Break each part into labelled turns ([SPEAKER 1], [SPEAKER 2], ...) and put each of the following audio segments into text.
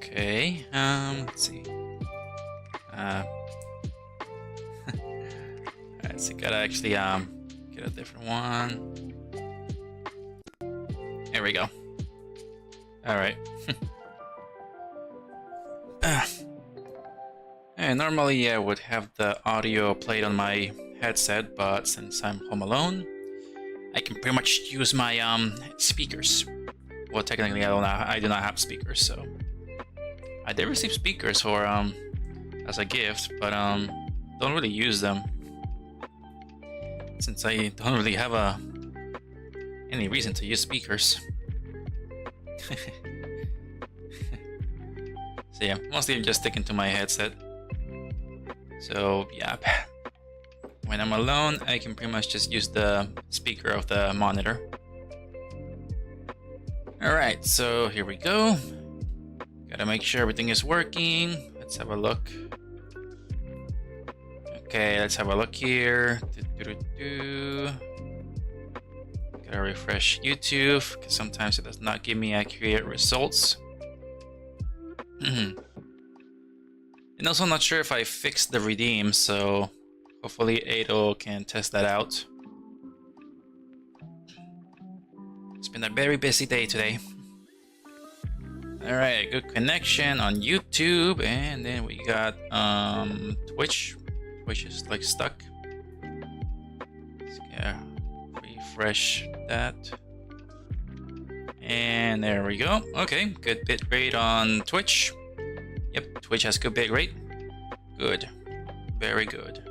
[SPEAKER 1] Okay, let's see. Alright, so gotta actually get a different one. There we go. Alright. And normally I would have the audio played on my headset, but since I'm home alone, I can pretty much use my speakers. Well, technically I do not have speakers, so I did receive speakers for as a gift, but don't really use them since I don't really have any reason to use speakers. So yeah, mostly I'm just sticking to my headset. So yeah, when I'm alone, I can pretty much just use the speaker of the monitor. Alright, so here we go. Gotta make sure everything is working. Let's have a look. Okay, let's have a look here. Gotta refresh YouTube, because sometimes it does not give me accurate results. And also, I'm not sure if I fixed the redeem, so hopefully Ado can test that out. It's been a very busy day today. Alright, good connection on YouTube, and then we got Twitch. Twitch is like stuck. Let's refresh that. And there we go. Okay, good bit rate on Twitch. Yep, Twitch has good bit rate. Good. Very good.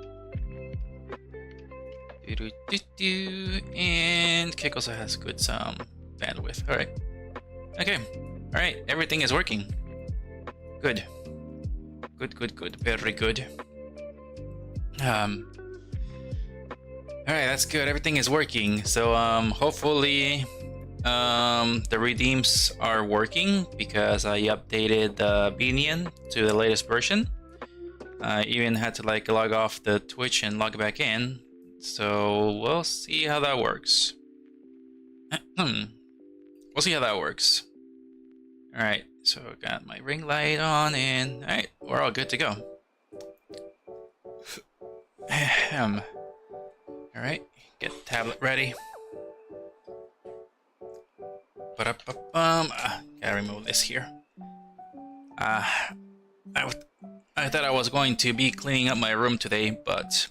[SPEAKER 1] And Kick also has good bandwidth. Alright. Okay. Alright, everything is working. Good. Good. Very good. Alright, that's good. Everything is working. So hopefully the redeems are working, because I updated the Binion to the latest version. I even had to like log off the Twitch and log back in. So we'll see how that works. We'll see how that works. Alright, so I got my ring light on, and alright, we're all good to go. Alright, get the tablet ready. Gotta remove this here. I thought I was going to be cleaning up my room today, but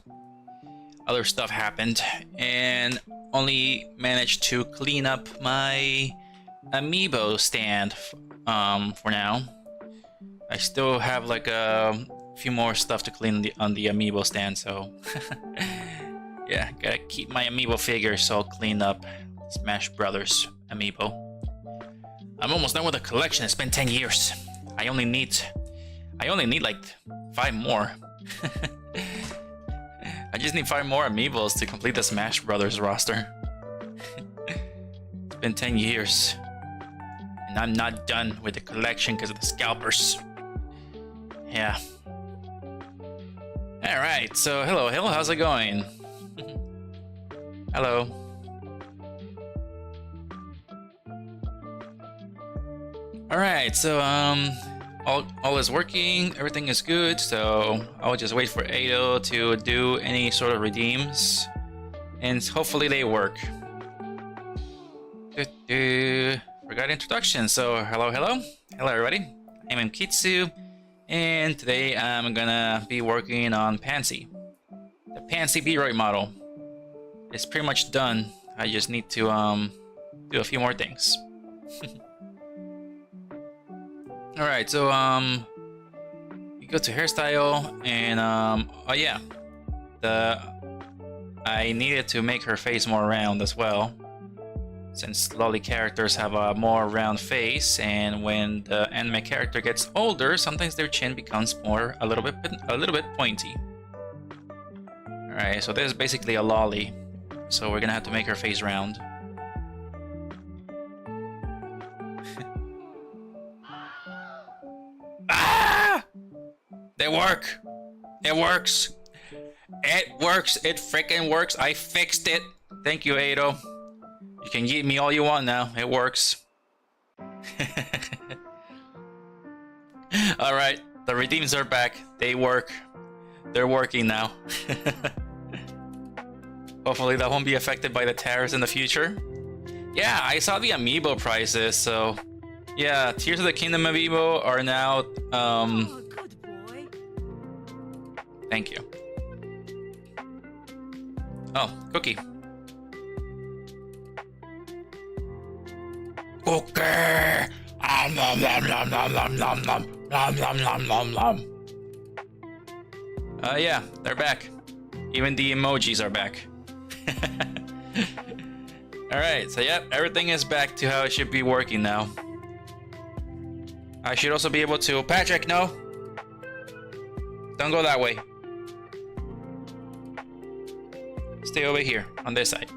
[SPEAKER 1] other stuff happened, and only managed to clean up my amiibo stand for now. I still have like a few more stuff to clean on the amiibo stand, so yeah, gotta keep my amiibo figures all cleaned up. Smash Brothers amiibo. I'm almost done with the collection. It's been 10 years. I only need like 5 more. I just need 5 more amiibos to complete the Smash Brothers roster. It's been 10 years. And I'm not done with the collection because of the scalpers. Yeah. Alright, so hello, how's it going? Hello. Alright, so all is working, everything is good, so I'll just wait for Ado to do any sort of redeems, and hopefully they work. Forgot introduction, so hello everybody. I'm Kitzu, and today I'm gonna be working on Panzy. The Panzy VRoid model. It's pretty much done. I just need to do a few more things. Alright, so you go to hairstyle, and oh yeah, I needed to make her face more round as well, since lolly characters have a more round face, and when the anime character gets older, sometimes their chin becomes a little bit pointy. Alright, so this is basically a lolly, so we're gonna have to make her face round. They work! It works! It works! It freaking works! I fixed it! Thank you, Ado. You can eat me all you want now. It works. Alright, the redeems are back. They work. They're working now. Hopefully that won't be affected by the tariffs in the future. Yeah, I saw the amiibo prices, so... yeah, Tears of the Kingdom amiibo are now, thank you. Oh, cookie. Cookie! Nom nom nom nom nom nom nom nom nom nom nom nom. Yeah, they're back. Even the emojis are back. Alright, so yeah, everything is back to how it should be working now. I should also be able to... Patrick, no! Don't go that way. Stay over here, on this side.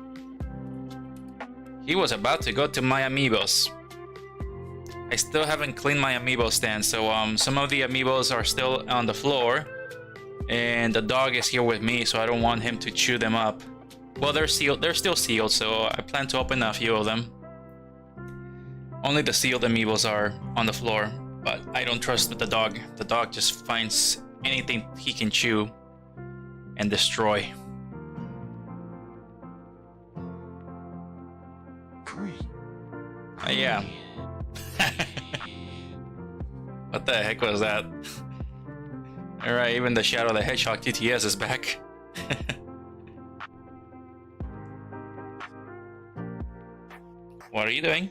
[SPEAKER 1] He was about to go to my amiibos. I still haven't cleaned my amiibo stand, so some of the amiibos are still on the floor. And the dog is here with me, so I don't want him to chew them up. Well, they're sealed. They're still sealed, so I plan to open a few of them. Only the sealed amiibos are on the floor, but I don't trust the dog. The dog just finds anything he can chew and destroy. Yeah. What the heck was that? Alright, even the Shadow the Hedgehog TTS is back. What are you doing?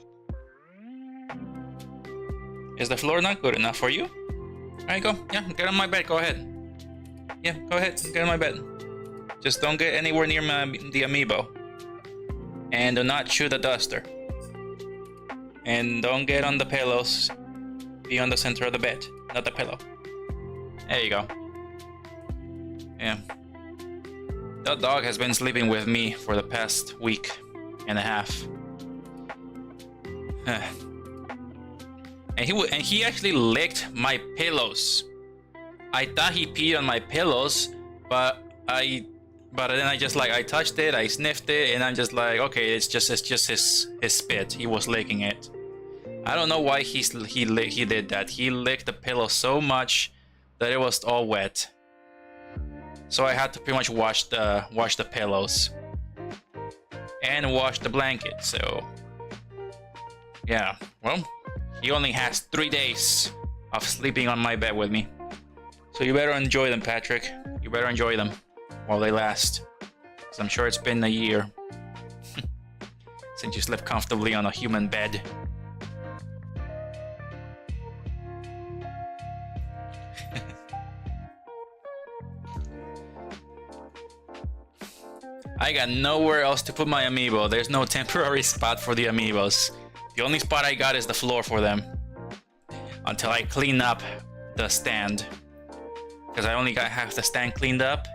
[SPEAKER 1] Is the floor not good enough for you? Alright, go. Yeah, get on my bed. Go ahead. Yeah, go ahead. Get on my bed. Just don't get anywhere near the amiibo. And do not chew the duster. And don't get on the pillows. Be on the center of the bed, not the pillow. There you go. Yeah. That dog has been sleeping with me for the past week and a half. And he actually licked my pillows. I thought he peed on my pillows, but then I touched it, I sniffed it, and I'm just like, okay, it's just his spit. He was licking it. I don't know why he did that. He licked the pillow so much that it was all wet. so I had to pretty much wash the pillows and wash the blanket. So yeah, well, he only has 3 days of sleeping on my bed with me. So you better enjoy them, Patrick. You better enjoy them while they last. Because I'm sure it's been a year since you slept comfortably on a human bed. I got nowhere else to put my amiibo. There's no temporary spot for the amiibos. The only spot I got is the floor for them. Until I clean up the stand. Because I only got half the stand cleaned up.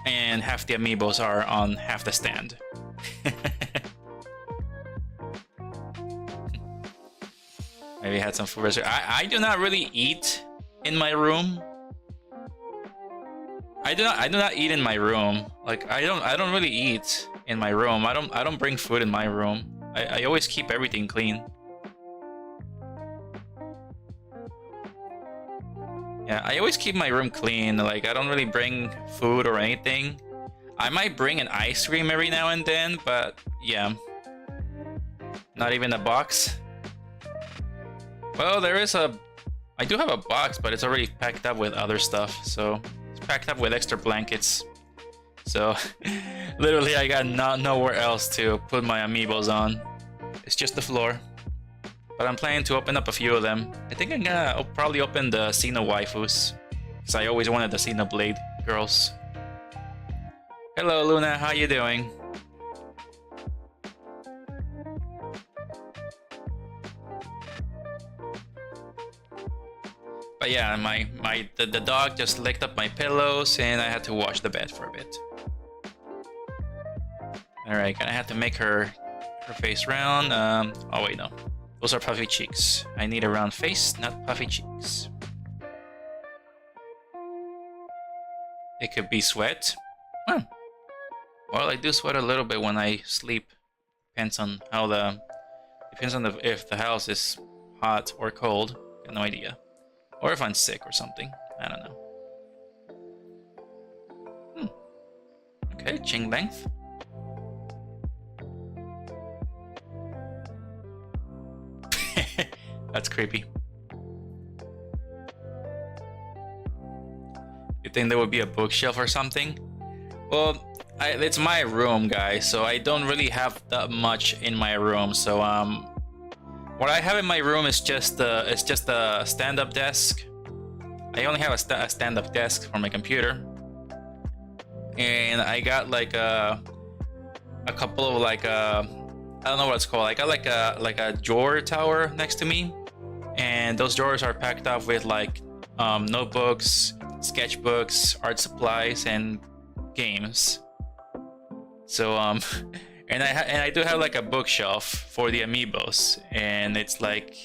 [SPEAKER 1] And half the amiibos are on half the stand. Maybe had some food. I do not really eat in my room. I do not eat in my room. Like I don't really eat in my room. I don't bring food in my room. I always keep everything clean. Yeah, I always keep my room clean. Like I don't really bring food or anything. I might bring an ice cream every now and then, but yeah. Not even a box. Well, I do have a box, but it's already packed up with other stuff, so packed up with extra blankets. So literally I got nowhere else to put my amiibos on. It's just the floor. But I'm planning to open up a few of them. I think I'm gonna probably open the Xeno waifus, because I always wanted the Xenoblade girls. Hello Luna, how you doing? But yeah, the dog just licked up my pillows and I had to wash the bed for a bit. Alright, gonna have to make her face round. Oh wait, no. Those are puffy cheeks. I need a round face, not puffy cheeks. It could be sweat. Hmm. Well, I do sweat a little bit when I sleep. Depends on if the house is hot or cold. Got no idea. Or if I'm sick or something. I don't know. Okay, chin length. That's creepy. You think there would be a bookshelf or something? Well, it's my room, guys, so I don't really have that much in my room. So what I have in my room is just a stand-up desk. I only have a stand-up desk for my computer, and I got like a couple of like I don't know what it's called. I got like a drawer tower next to me, and those drawers are packed up with like notebooks, sketchbooks, art supplies, and games. So and I do have like a bookshelf for the amiibos, and it's like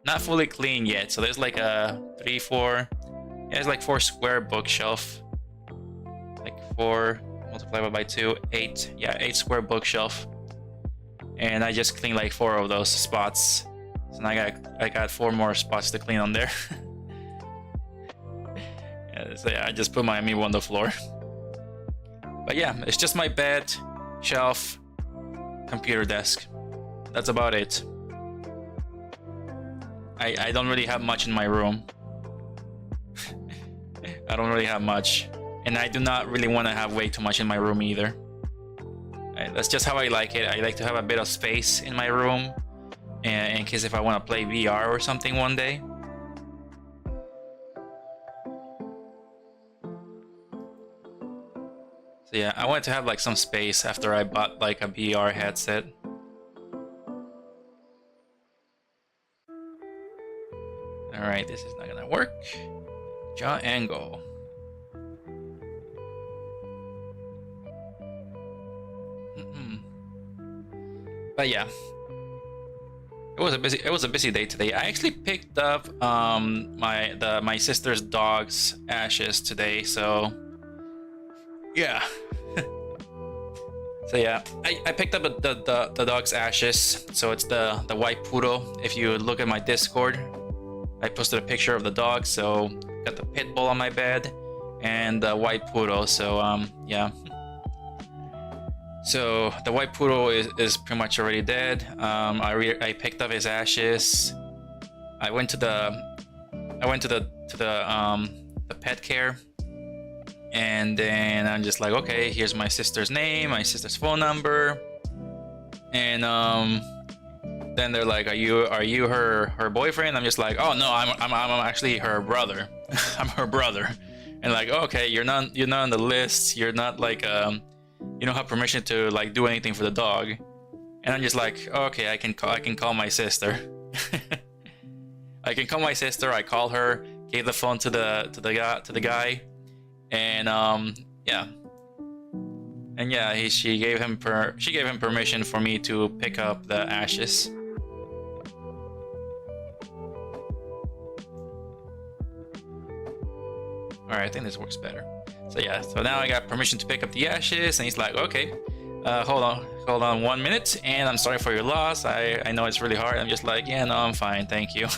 [SPEAKER 1] not fully clean yet. So there's like a 4 square bookshelf, like 4 multiplied by 2, 8. Yeah, 8 square bookshelf. And I just cleaned like 4 of those spots. So now I got 4 more spots to clean on there. So yeah, I just put my amiibo on the floor. But yeah, it's just my bed, shelf, computer desk. That's about it. I don't really have much in my room. I don't really have much. And I do not really want to have way too much in my room either. That's just how I like it. I like to have a bit of space in my room, in case if I want to play VR or something one day. So yeah, I wanted to have like some space after I bought like a VR headset. Alright, this is not gonna work. Jaw angle. But yeah, it was a busy day today. I actually picked up my sister's dog's ashes today, so yeah. So yeah, I picked up the dog's ashes. So it's the white poodle. If you look at my Discord, I posted a picture of the dog. So got the pit bull on my bed, and the white poodle. So yeah. So the white poodle is pretty much already dead. I picked up his ashes. I went to the pet care, and then I'm just like, okay, here's my sister's name, my sister's phone number, and then they're like, are you her boyfriend? I'm just like, oh no, I'm actually her brother. I'm her brother. And like, okay, you're not on the list. You're not like you don't have permission to like do anything for the dog. And I'm just like, okay, I can call my sister. I can call my sister. I call her, gave the phone to the guy, and yeah. And yeah, she gave him permission for me to pick up the ashes. Alright, I think this works better. So yeah, so now I got permission to pick up the ashes, and he's like, okay, hold on 1 minute, and I'm sorry for your loss. I know it's really hard. I'm just like, yeah, no, I'm fine, thank you.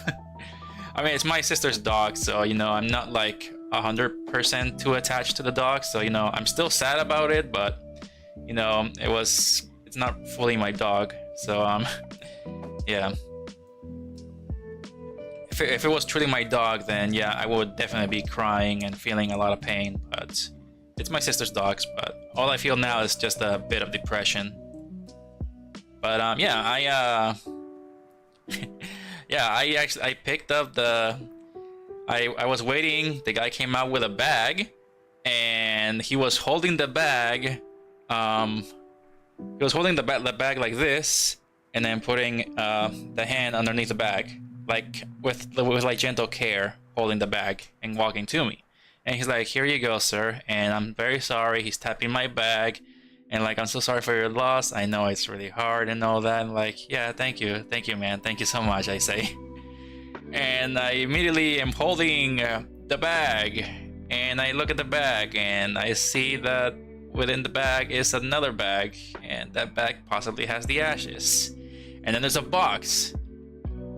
[SPEAKER 1] I mean, it's my sister's dog, so you know, I'm not like 100% too attached to the dog, so you know, I'm still sad about it, but you know, it's not fully my dog, so yeah. If it was truly my dog, then yeah, I would definitely be crying and feeling a lot of pain, but it's my sister's dogs, but all I feel now is just a bit of depression. But yeah, I picked up I was waiting, the guy came out with a bag, and he was holding the bag, he was holding the bag like this, and then putting the hand underneath the bag, like with like gentle care, holding the bag and walking to me. And he's like, here you go, sir, and I'm very sorry. He's tapping my bag, and like, I'm so sorry for your loss. I know it's really hard and all that. And like, yeah, thank you, man, thank you so much, I say. And I immediately am holding the bag, and I look at the bag, and I see that within the bag is another bag, and that bag possibly has the ashes. And then there's a box,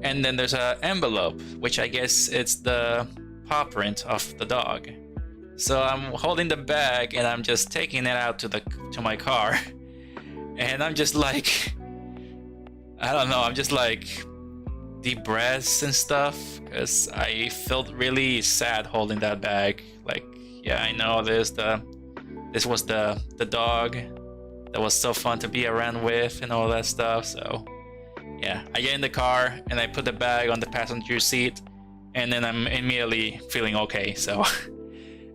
[SPEAKER 1] and then there's an envelope, which I guess it's the paw print of the dog. So I'm holding the bag, and I'm just taking it out to my car, and I'm just like, I don't know, I'm just like deep breaths and stuff, because I felt really sad holding that bag. Like, yeah, I know this was the dog that was so fun to be around with and all that stuff. So yeah, I get in the car and I put the bag on the passenger seat, and then I'm immediately feeling okay. So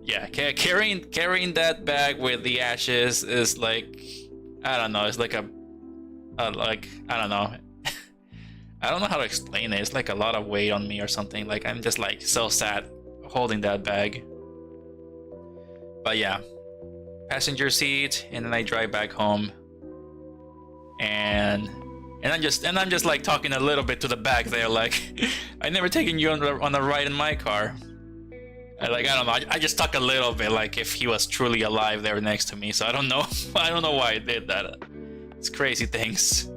[SPEAKER 1] yeah, carrying that bag with the ashes is like, I don't know, it's like like, I don't know. I don't know how to explain it. It's like a lot of weight on me or something. Like, I'm just like so sad holding that bag. But yeah, passenger seat, and then I drive back home, and I'm just like talking a little bit to the back there, like, I never taken you on the ride in my car. I don't know. I just talk a little bit, like if he was truly alive there next to me. So I don't know. I don't know why I did that. It's crazy things.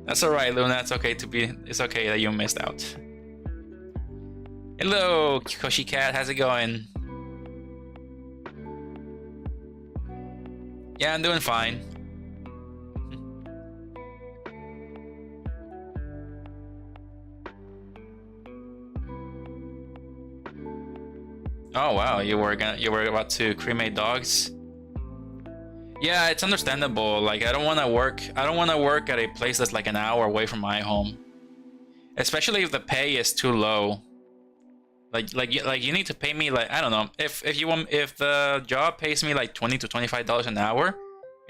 [SPEAKER 1] That's alright, Luna. It's okay that you missed out. Hello, Koshi Cat. How's it going? Yeah, I'm doing fine. Oh wow, you were about to cremate dogs? Yeah, it's understandable. Like, I don't want to work at a place that's like an hour away from my home. Especially if the pay is too low. Like you need to pay me, like, I don't know, if the job pays me like $20 to $25 an hour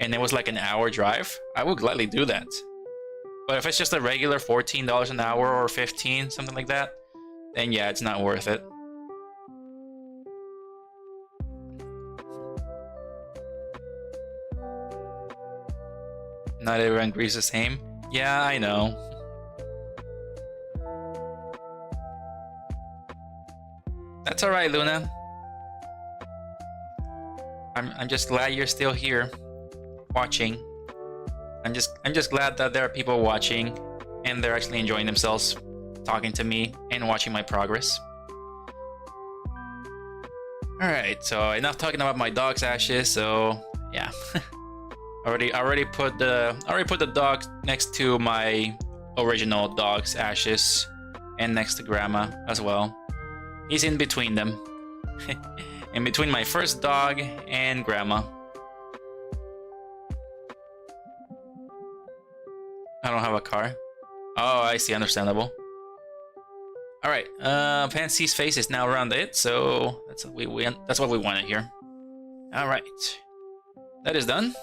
[SPEAKER 1] and it was like an hour drive, I would gladly do that. But if it's just a regular $14 an hour or 15, something like that, then yeah, it's not worth it. Not everyone agrees the same. Yeah, I know. That's alright, Luna. I'm just glad you're still here, watching. I'm just glad that there are people watching, and they're actually enjoying themselves, talking to me and watching my progress. Alright, so enough talking about my dog's ashes, so yeah. already put the dog next to my original dog's ashes and next to Grandma as well. He's in between them. In between my first dog and Grandma. I don't have a car. Oh, I see, understandable. Alright, Pansy's face is now around it, so that's what we wanted here. Alright. That is done.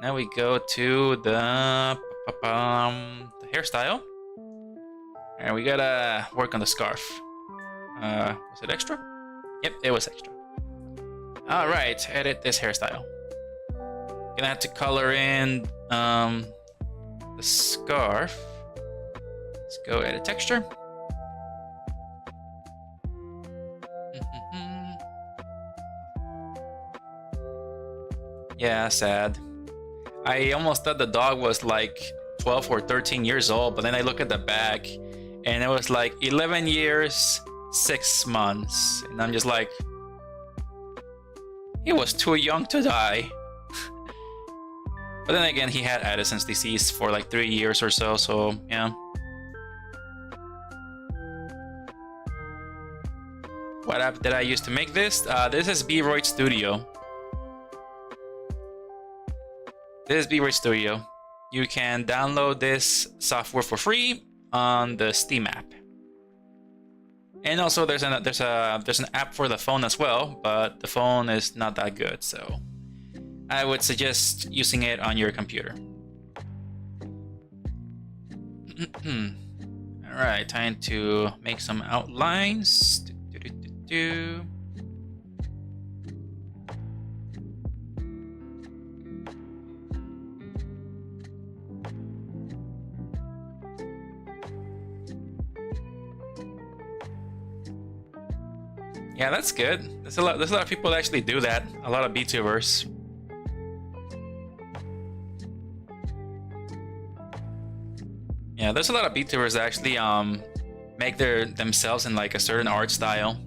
[SPEAKER 1] Now we go to the hairstyle. And we gotta work on the scarf. Was it extra? Yep, it was extra. Alright, edit this hairstyle. Gonna have to color in the scarf. Let's go edit texture. Yeah, sad. I almost thought the dog was like 12 or 13 years old, but then I look at the back and it was like 11 years, 6 months. And I'm just like, he was too young to die. But then again, he had Addison's disease for like 3 years or so, yeah. What app did I use to make this? This is VRoid Studio. This is VRoid Studio. You can download this software for free on the Steam app. And also there's an app for the phone as well, but the phone is not that good, so I would suggest using it on your computer. Alright, time to make some outlines. Yeah, that's good. There's a lot of people that actually do that. A lot of VTubers. Yeah, there's a lot of VTubers that actually make themselves in like a certain art style.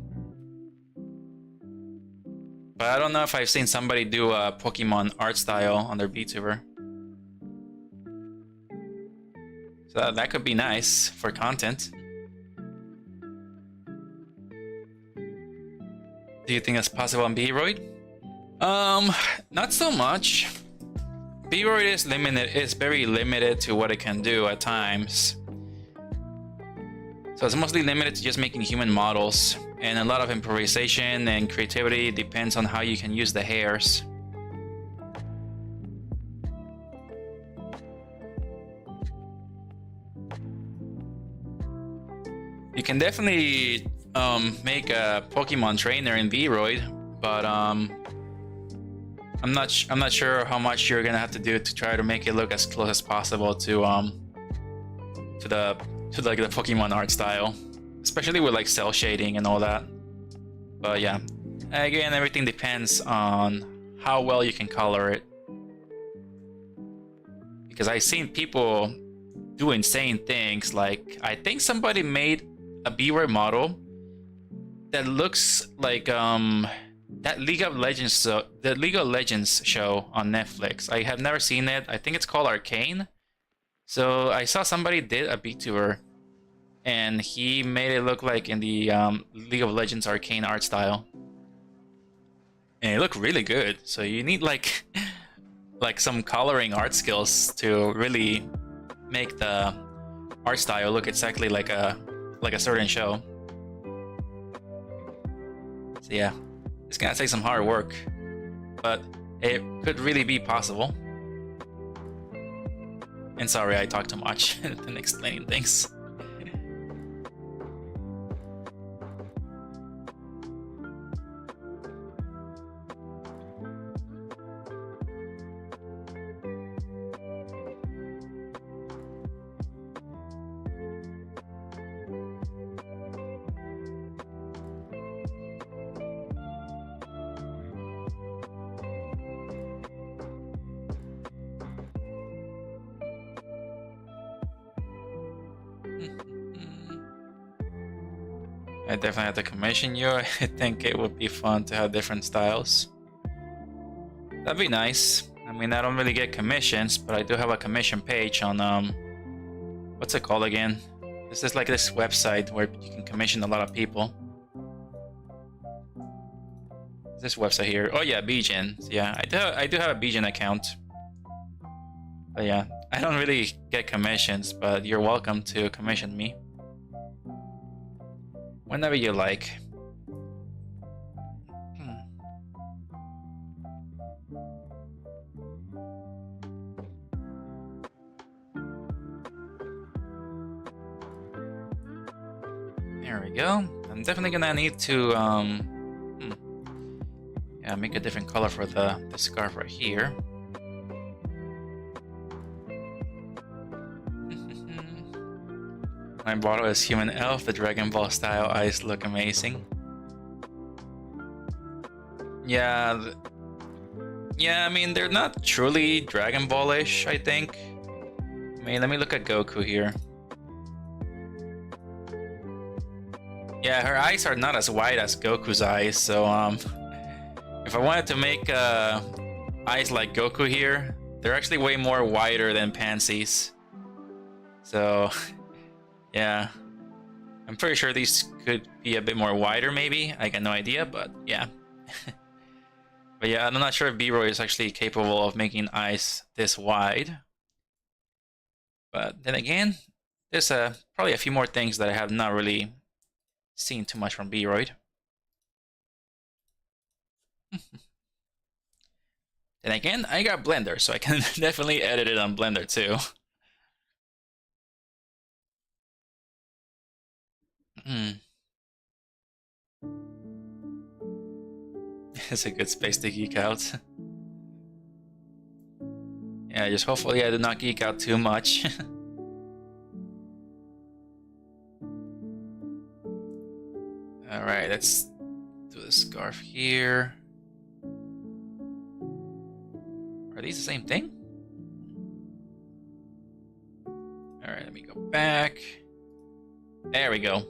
[SPEAKER 1] But I don't know if I've seen somebody do a Pokemon art style on their VTuber. So that could be nice for content. Do you think that's possible on VRoid? Not so much. VRoid is limited. It's very limited to what it can do at times. So it's mostly limited to just making human models, and a lot of improvisation and creativity depends on how you can use the hairs. You can definitely make a Pokemon trainer in VRoid, but I'm not sure how much you're gonna have to do to try to make it look as close as possible to the Pokemon art style, especially with like cell shading and all that. But yeah, again, everything depends on how well you can color it, because I've seen people do insane things. Like, I think somebody made a VRoid model that looks like that League of Legends show on Netflix. I have never seen it. I think it's called Arcane. So I saw somebody did a VTuber, and he made it look like in the League of Legends Arcane art style, and it looked really good. So you need like some coloring art skills to really make the art style look exactly like a certain show. So yeah, it's gonna take some hard work, but it could really be possible. And sorry, I talk too much in explaining things. I definitely have to commission you. I think it would be fun to have different styles. That'd be nice. I mean, I don't really get commissions, but I do have a commission page on what's it called again? This is like this website where you can commission a lot of people. This website here. Oh yeah, Bjin. Yeah, I do have a Bjin account. But yeah, I don't really get commissions, but you're welcome to commission me whenever you like. There we go. I'm definitely gonna need to yeah, make a different color for the scarf right here. My bottle is human elf. The Dragon Ball style eyes look amazing. Yeah, yeah. I mean, they're not truly Dragon Ball-ish, I think. I mean, let me look at Goku here. Yeah, her eyes are not as wide as Goku's eyes, so if I wanted to make eyes like Goku here, they're actually way more wider than Panzy's. So, yeah. I'm pretty sure these could be a bit more wider, maybe. I got no idea, but yeah. But yeah, I'm not sure if VRoid is actually capable of making eyes this wide. But then again, there's probably a few more things that I have not really seen too much from VRoid. Then again, I got Blender, so I can definitely edit it on Blender too. It's a good space to geek out. Yeah, just hopefully I do not geek out too much. Alright, let's do the scarf here. Are these the same thing? Alright, let me go back. There we go.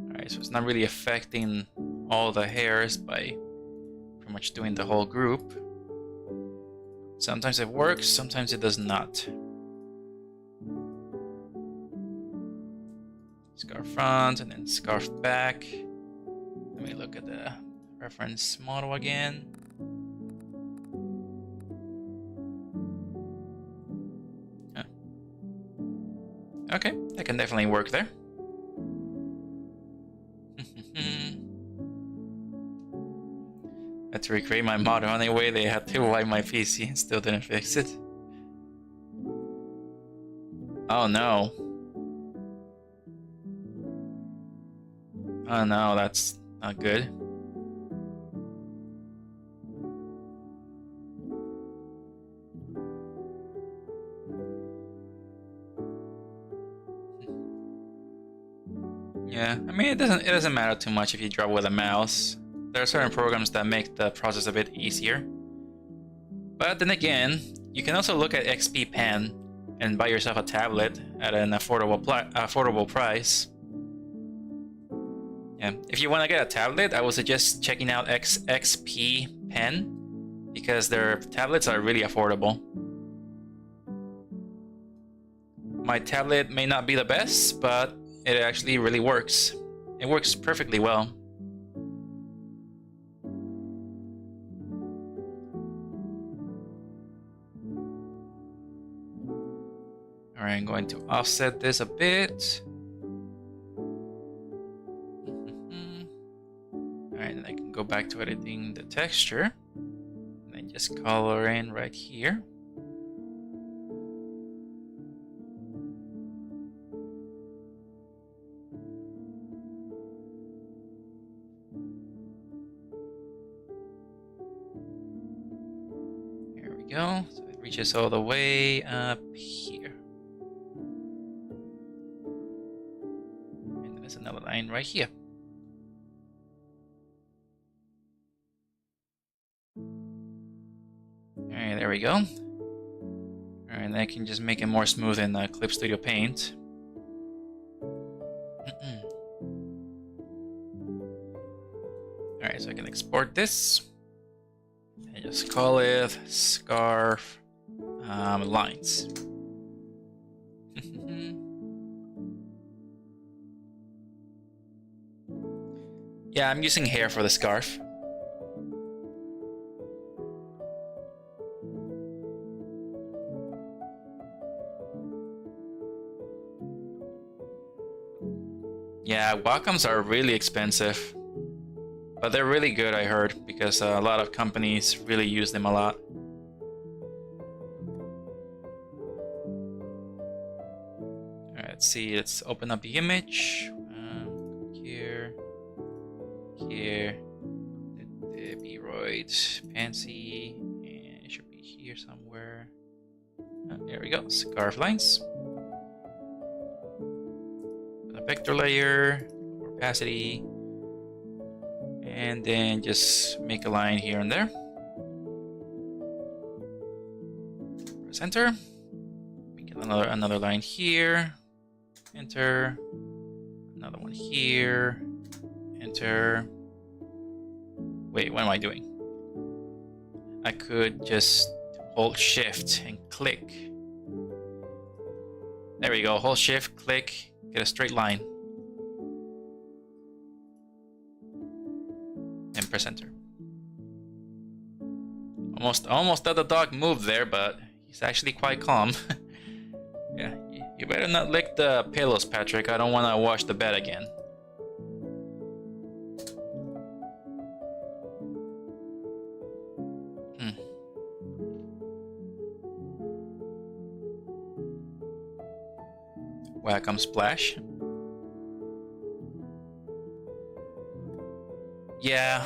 [SPEAKER 1] Alright, so it's not really affecting all the hairs by pretty much doing the whole group. Sometimes it works, sometimes it does not. Scarf front and then scarf back. Let me look at the reference model again. Huh. Okay, that can definitely work there. Had to recreate my model anyway. They had to wipe my PC and still didn't fix it. Oh no. Oh no, that's not good. Yeah, I mean it doesn't matter too much if you draw with a mouse. There are certain programs that make the process a bit easier. But then again, you can also look at XP Pen and buy yourself a tablet at an affordable price. Yeah, if you want to get a tablet, I would suggest checking out XP Pen because their tablets are really affordable. My tablet may not be the best, but it actually really works. It works perfectly well. Alright, I'm going to offset this a bit. Alright, then I can go back to editing the texture. And then just color in right here. There we go. So it reaches all the way up here. And there's another line right here. Alright, there we go. Alright, And I can just make it more smooth in Clip Studio Paint. Alright, so I can export this. And just call it Scarf Lines. Yeah, I'm using hair for the scarf. Yeah, Wacoms are really expensive. But they're really good, I heard, because a lot of companies really use them a lot. Alright, let's see, let's open up the image. Here, the VRoid, Panzy, and it should be here somewhere. There we go, scarf lines. A vector layer, opacity, and then just make a line here and there. Press enter. Make another line here. Enter. Another one here. Enter. Wait, what am I doing? I could just hold shift and click. There we go, hold shift, click, get a straight line. And press enter. Almost let the dog move there, but he's actually quite calm. Yeah, you better not lick the pillows, Patrick. I don't want to wash the bed again. Wacom Splash. Yeah,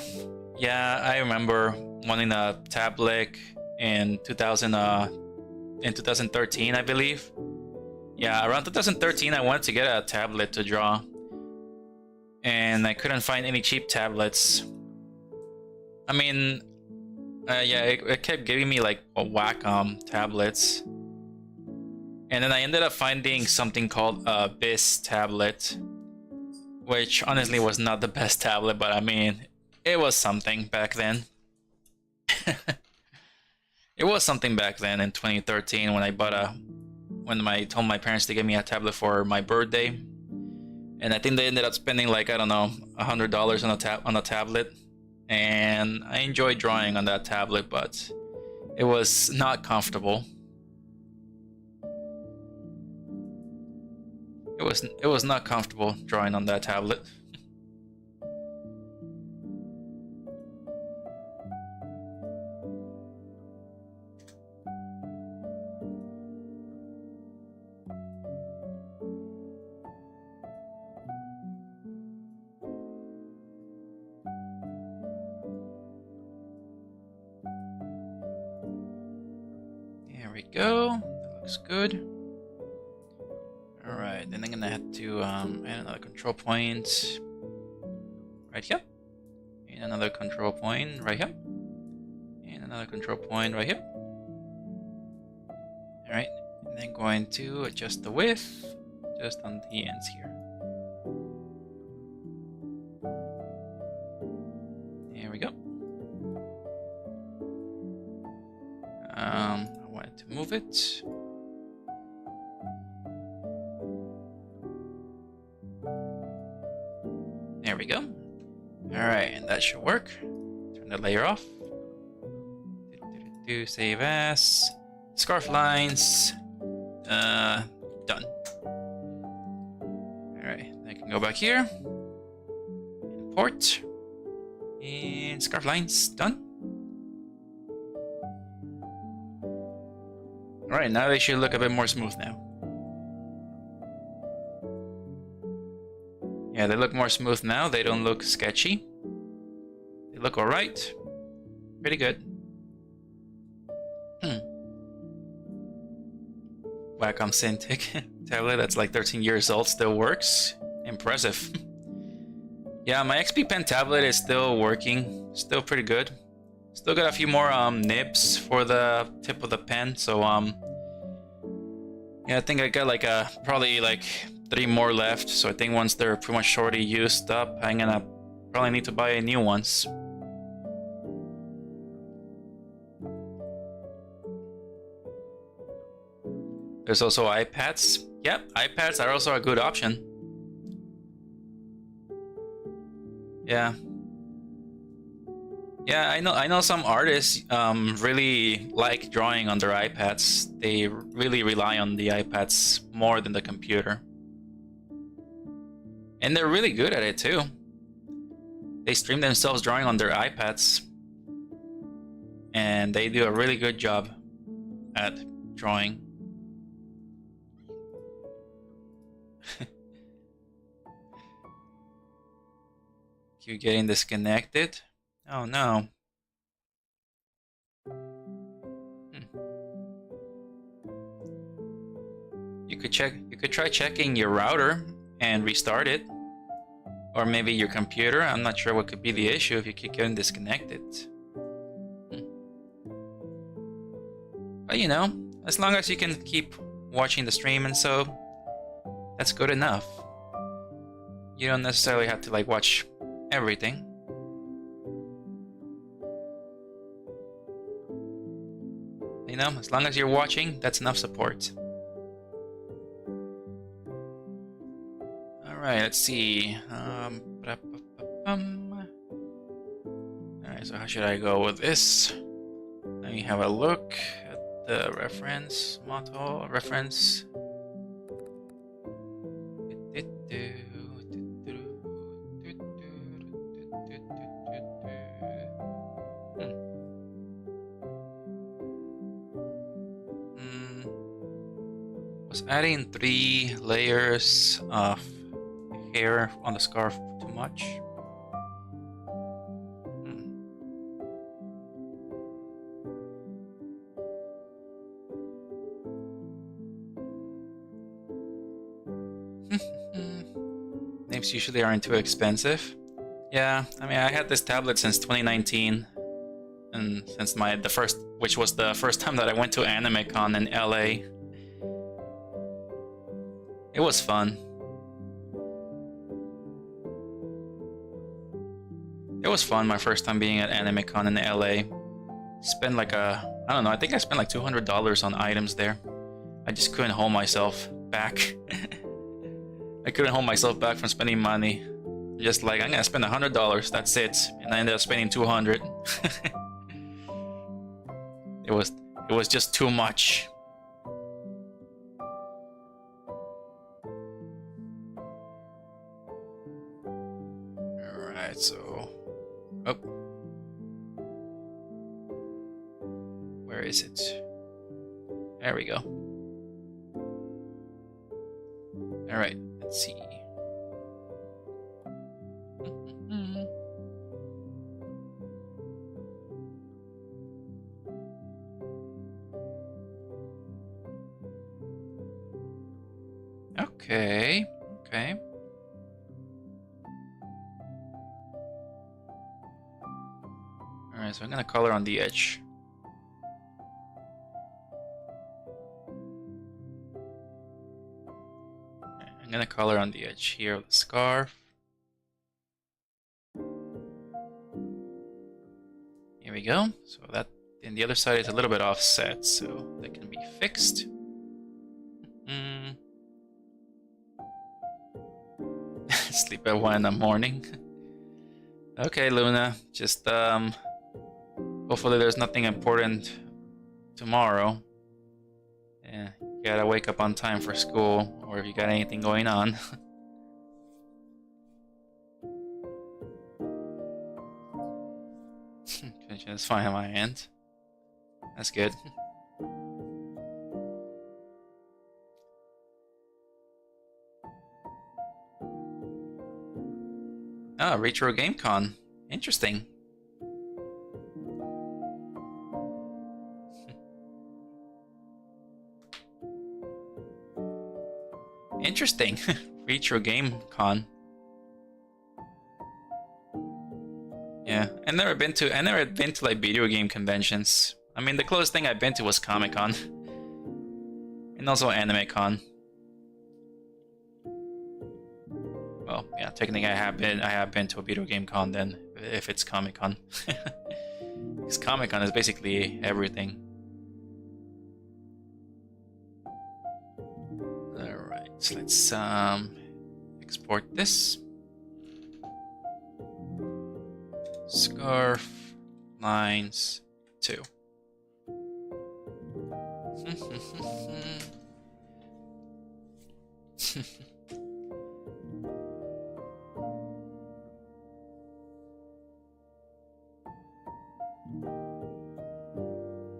[SPEAKER 1] I remember wanting a tablet in 2013, I believe. Yeah, around 2013, I wanted to get a tablet to draw, and I couldn't find any cheap tablets. I mean, yeah, it kept giving me like Wacom tablets. And then I ended up finding something called a BIS tablet, which honestly was not the best tablet, but I mean, it was something back then. It was something back then in 2013 when I told my parents to give me a tablet for my birthday, and I think they ended up spending like, I don't know, $100 on a tablet, and I enjoyed drawing on that tablet, but it was not comfortable. It was not comfortable drawing on that tablet. There we go. That looks good. Alright, then I'm gonna have to add another control point right here, and another control point right here, and another control point right here. Alright, and then going to adjust the width just on the ends here. There we go. I wanted to move it. There we go. Alright, and that should work. Turn the layer off. Save as. Scarf lines. Done. Alright, I can go back here. Import. And scarf lines. Done. Alright, now they should look a bit more smooth now. Yeah, they look more smooth now. They don't look sketchy. They look alright. Pretty good. Wacom Cintiq tablet that's like 13 years old still works. Impressive. Yeah, my XP Pen tablet is still working. Still pretty good. Still got a few more nibs for the tip of the pen, so Yeah, I think I got like probably like 3 more left. So I think once they're pretty much already used up, I'm gonna probably need to buy new ones. There's also iPads. Yep, iPads are also a good option. Yeah. Yeah, I know some artists really like drawing on their iPads. They really rely on the iPads more than the computer. And they're really good at it too. They stream themselves drawing on their iPads. And they do a really good job at drawing. Keep getting disconnected. Oh no. You could try checking your router and restart it. Or maybe your computer. I'm not sure what could be the issue if you keep getting disconnected. But you know, as long as you can keep watching the stream and so, that's good enough. You don't necessarily have to like watch everything. You know, as long as you're watching, that's enough support. Alright, let's see. Alright, so how should I go with this? Let me have a look at the reference, motto, reference. Was adding 3 layers of hair on the scarf too much? Names usually aren't too expensive. Yeah, I mean, I had this tablet since 2019, and since which was the first time that I went to AnimeCon in LA. It was fun. It was fun my first time being at AnimeCon in LA. Spent like I don't know, I think I spent like $200 on items there. I just couldn't hold myself back. I couldn't hold myself back from spending money. Just like, I'm gonna spend $100, that's it. And I ended up spending 200. It was just too much. Alright, so... Oh. Where is it? There we go. Alright, let's see. Okay, okay. Alright, so I'm gonna color on the edge. I'm gonna color on the edge here of the scarf. Here we go. So that, and the other side is a little bit offset, so that can be fixed. Sleep at 1 in the morning. Okay, Luna. Just hopefully there's nothing important tomorrow. Yeah, you gotta wake up on time for school, or if you got anything going on. That's fine on my end. That's good. Ah, Retro Game Con. Interesting. Interesting. Retro Game Con. Yeah, I never been to like video game conventions. I mean, the closest thing I've been to was Comic-Con. I And also Anime Con. Well, yeah, technically I have been to a video game con then, if it's Comic Con. Because Comic Con is basically everything. Alright, so let's export this. Scarf lines 2.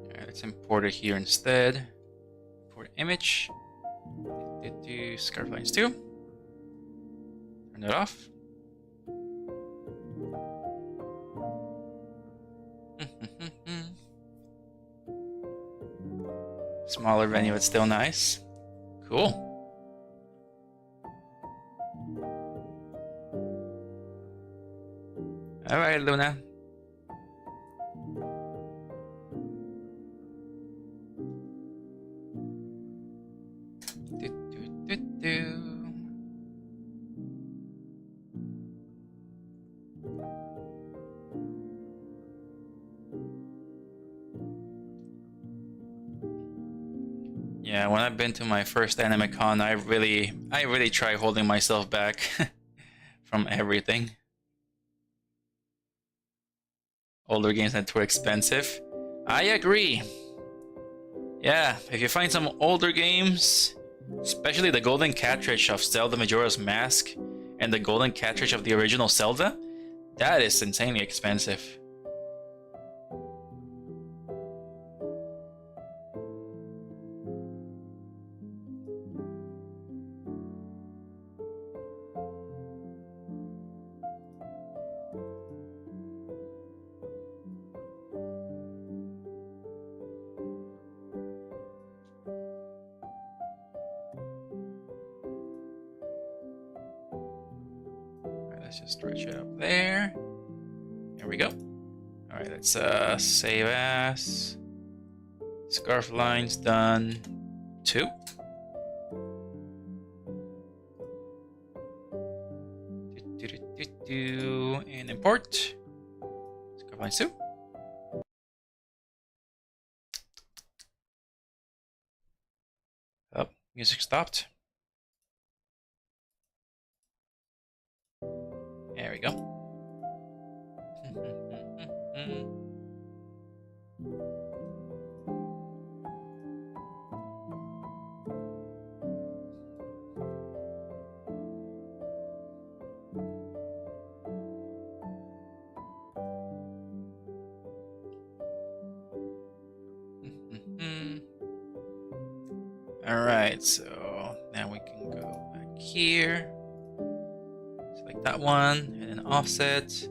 [SPEAKER 1] Alright, let's import it here instead. Import image. Do scarf lines 2. Turn it off. Smaller venue, it's still nice. Cool. Alright, Luna. Yeah, when I've been to my first Anime Con, I really try holding myself back from everything. Older games are too expensive. I agree. Yeah, if you find some older games, especially the golden cartridge of Zelda Majora's Mask and the golden cartridge of the original Zelda, that is insanely expensive. Let's just stretch it up there. There we go. Alright, let's save as. Scarf lines done. 2. And import. Scarf lines 2. Oh, music stopped. There we go. Alright, so now we can go back here. Select that one, and then offset.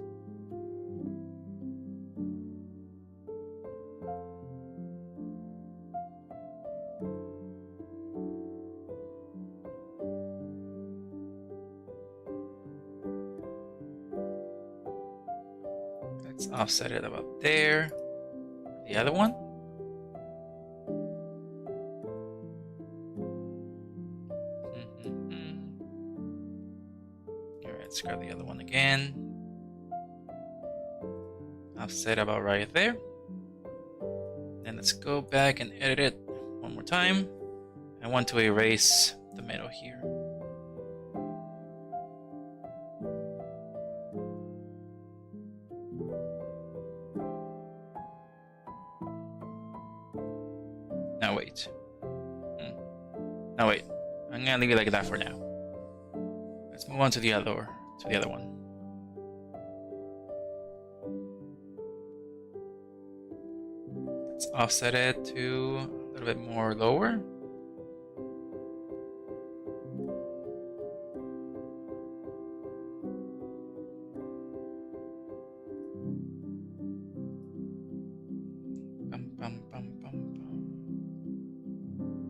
[SPEAKER 1] Let's offset it about there. The other one. Alright, let's grab the other one again. Offset about right there. Then let's go back and edit it one more time. I want to erase the middle here. Now wait. Now wait. I'm gonna leave it like that for now. Let's move on to the other one. Let's offset it to a little bit more lower.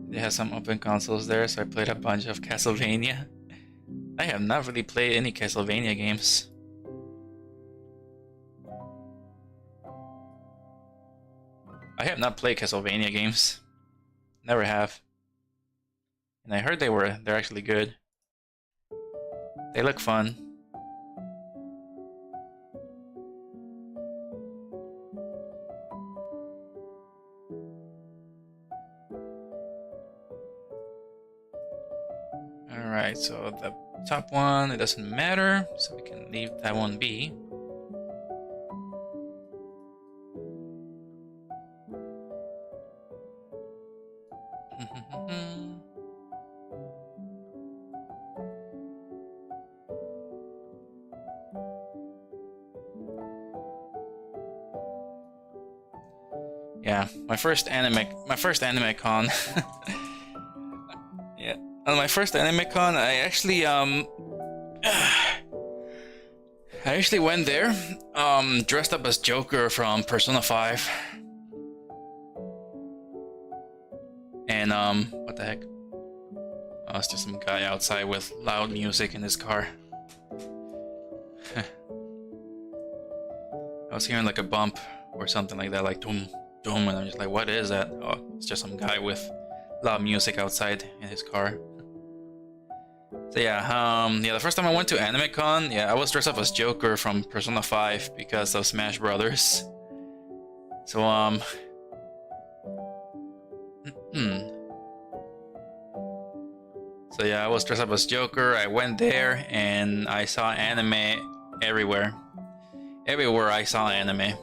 [SPEAKER 1] They have some open consoles there, so I played a bunch of Castlevania. I have not really played any Castlevania games. I have not played Castlevania games. Never have. And I heard they're actually good. They look fun. Alright, so the top one, it doesn't matter, so we can leave that one be. Yeah, my first anime con. Yeah, on my first anime con, I actually went there, dressed up as Joker from Persona 5. And what the heck? Oh, it's just some guy outside with loud music in his car. I was hearing like a bump or something like that, like doom, doom, and I'm just like, what is that? Oh, it's just some guy with loud music outside in his car. So yeah, the first time I went to AnimeCon, yeah, I was dressed up as Joker from Persona 5 because of Smash Brothers. So So yeah, I was dressed up as Joker. I went there and I saw anime everywhere. Everywhere I saw anime.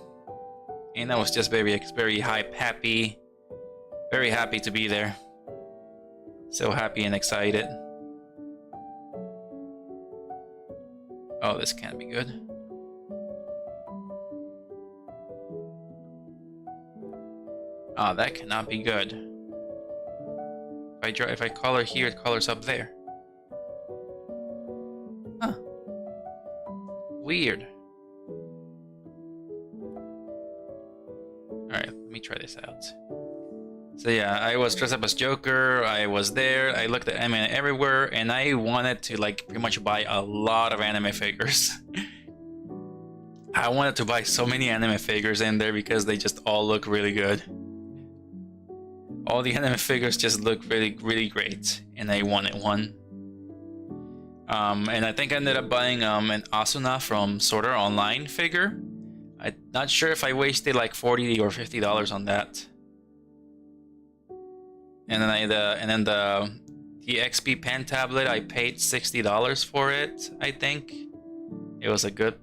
[SPEAKER 1] And I was just very happy. Very happy to be there. So happy and excited. Oh, this can't be good. Oh, that cannot be good. If I color here, it colors up there. Huh. Weird. Alright, let me try this out. So yeah, I was dressed up as Joker, I was there, I looked at anime everywhere, and I wanted to like pretty much buy a lot of anime figures. I wanted to buy so many anime figures in there because they just all look really good. All the anime figures just look really great, and I wanted one. And I think I ended up buying an Asuna from Sword Art Online figure. I'm not sure if I wasted like $40 or $50 on that. And then the XP pen tablet, I paid $60 for it. I think it was a good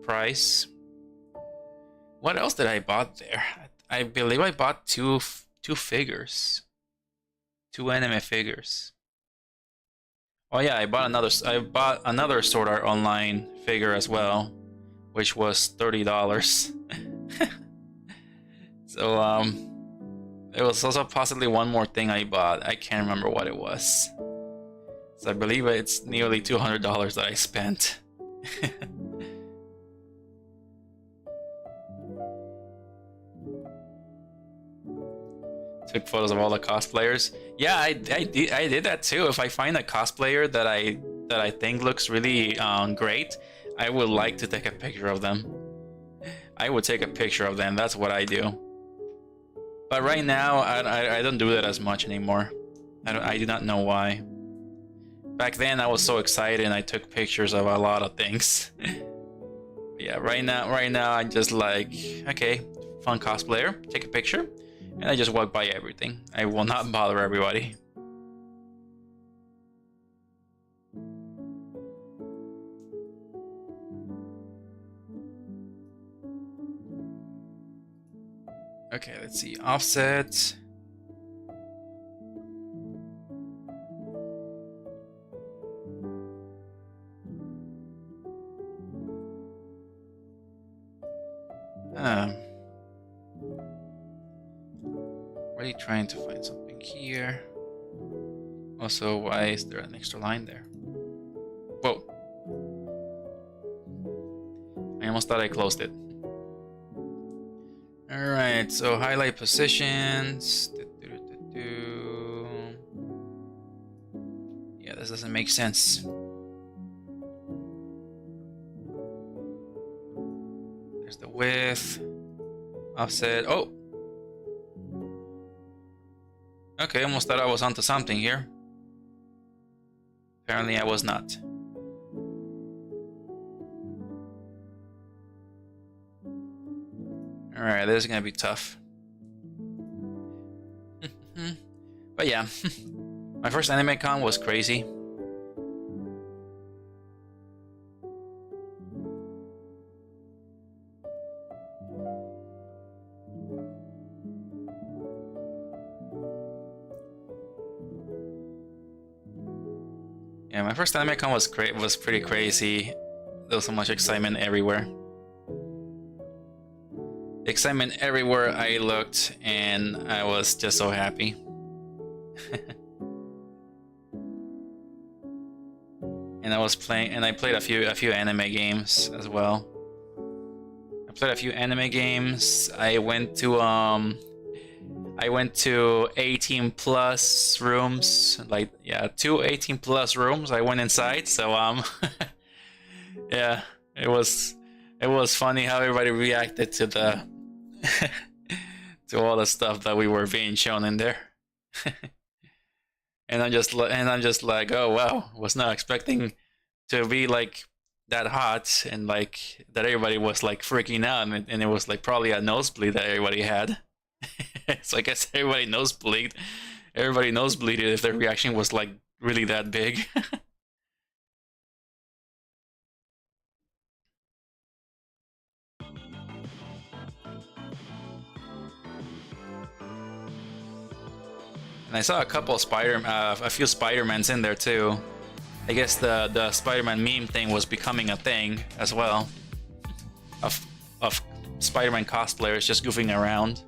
[SPEAKER 1] price. What else did I bought there? I believe I bought two figures, 2 anime figures. Oh yeah, I bought another Sword Art Online figure as well, which was $30. So there was also possibly one more thing I bought. I can't remember what it was. So I believe it's nearly $200 that I spent. Took photos of all the cosplayers. Yeah, I did that too. If I find a cosplayer that I think looks really great, I would like to take a picture of them. I would take a picture of them. That's what I do. But right now, I don't do that as much anymore. I do not know why. Back then, I was so excited and I took pictures of a lot of things. Yeah, right now, I'm just like, okay, fun cosplayer, take a picture. And I just walk by everything. I will not bother everybody. Okay, let's see. Offset. Really trying to find something here. Also, why is there an extra line there? Whoa. I almost thought I closed it. Alright, so highlight positions. Yeah, this doesn't make sense. There's the width. Offset. Oh! Okay, almost thought I was onto something here. Apparently I was not. Alright, this is gonna be tough. But yeah, my first anime con was crazy. Yeah, my first anime con was pretty crazy. There was so much excitement everywhere. Excitement everywhere I looked, and I was just so happy. And I played a few anime games as well. I played a few anime games. I went to 18 plus rooms, like, yeah, 2 18 plus rooms. I went inside, so yeah, it was funny how everybody reacted to the to all the stuff that we were being shown in there. And I'm just like, oh wow, was not expecting to be like that hot, and like that everybody was like freaking out, and it was like probably a nosebleed that everybody had. So I guess everybody nosebleeded if their reaction was like really that big. And I saw a couple of a few Spider-Mans in there too. I guess the Spider-Man meme thing was becoming a thing as well. Of Spider-Man cosplayers just goofing around.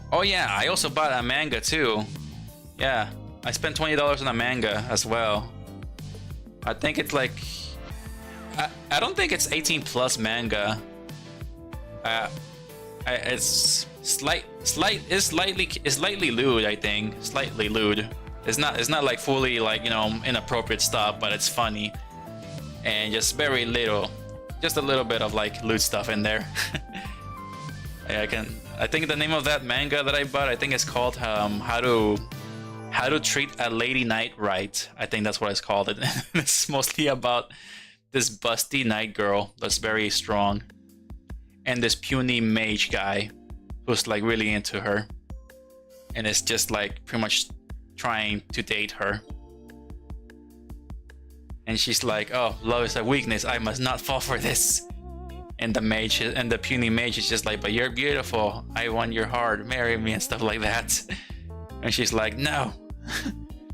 [SPEAKER 1] Oh yeah, I also bought a manga too. Yeah, I spent $20 on a manga as well. I think it's like, I don't think it's 18 plus manga. It's slightly lewd, I think. Slightly lewd. It's not like fully like, you know, inappropriate stuff, but it's funny. And just very little, just a little bit of like lewd stuff in there. I think the name of that manga that I bought, I think it's called How to Treat a Lady Knight Right. I think that's what it's called. It's mostly about this busty knight girl that's very strong, and this puny mage guy who's like really into her, and it's just like pretty much trying to date her. And she's like, oh, love is a weakness, I must not fall for this. And the puny mage is just like, but you're beautiful, I want your heart, marry me, and stuff like that. And she's like, no.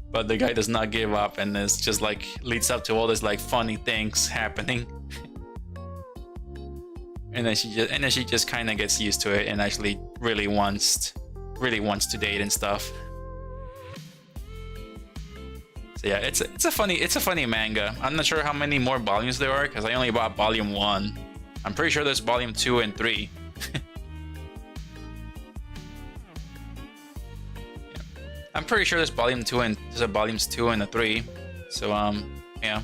[SPEAKER 1] But the guy does not give up, and it's just like leads up to all this like funny things happening. And then she just kind of gets used to it and actually really wants to date and stuff. So yeah, it's a funny manga. I'm not sure how many more volumes there are because I only bought volume 1. I'm pretty sure there's volume 2 and 3. Yeah. I'm pretty sure there's volume 2 and there's a volumes 2 and a 3. So yeah.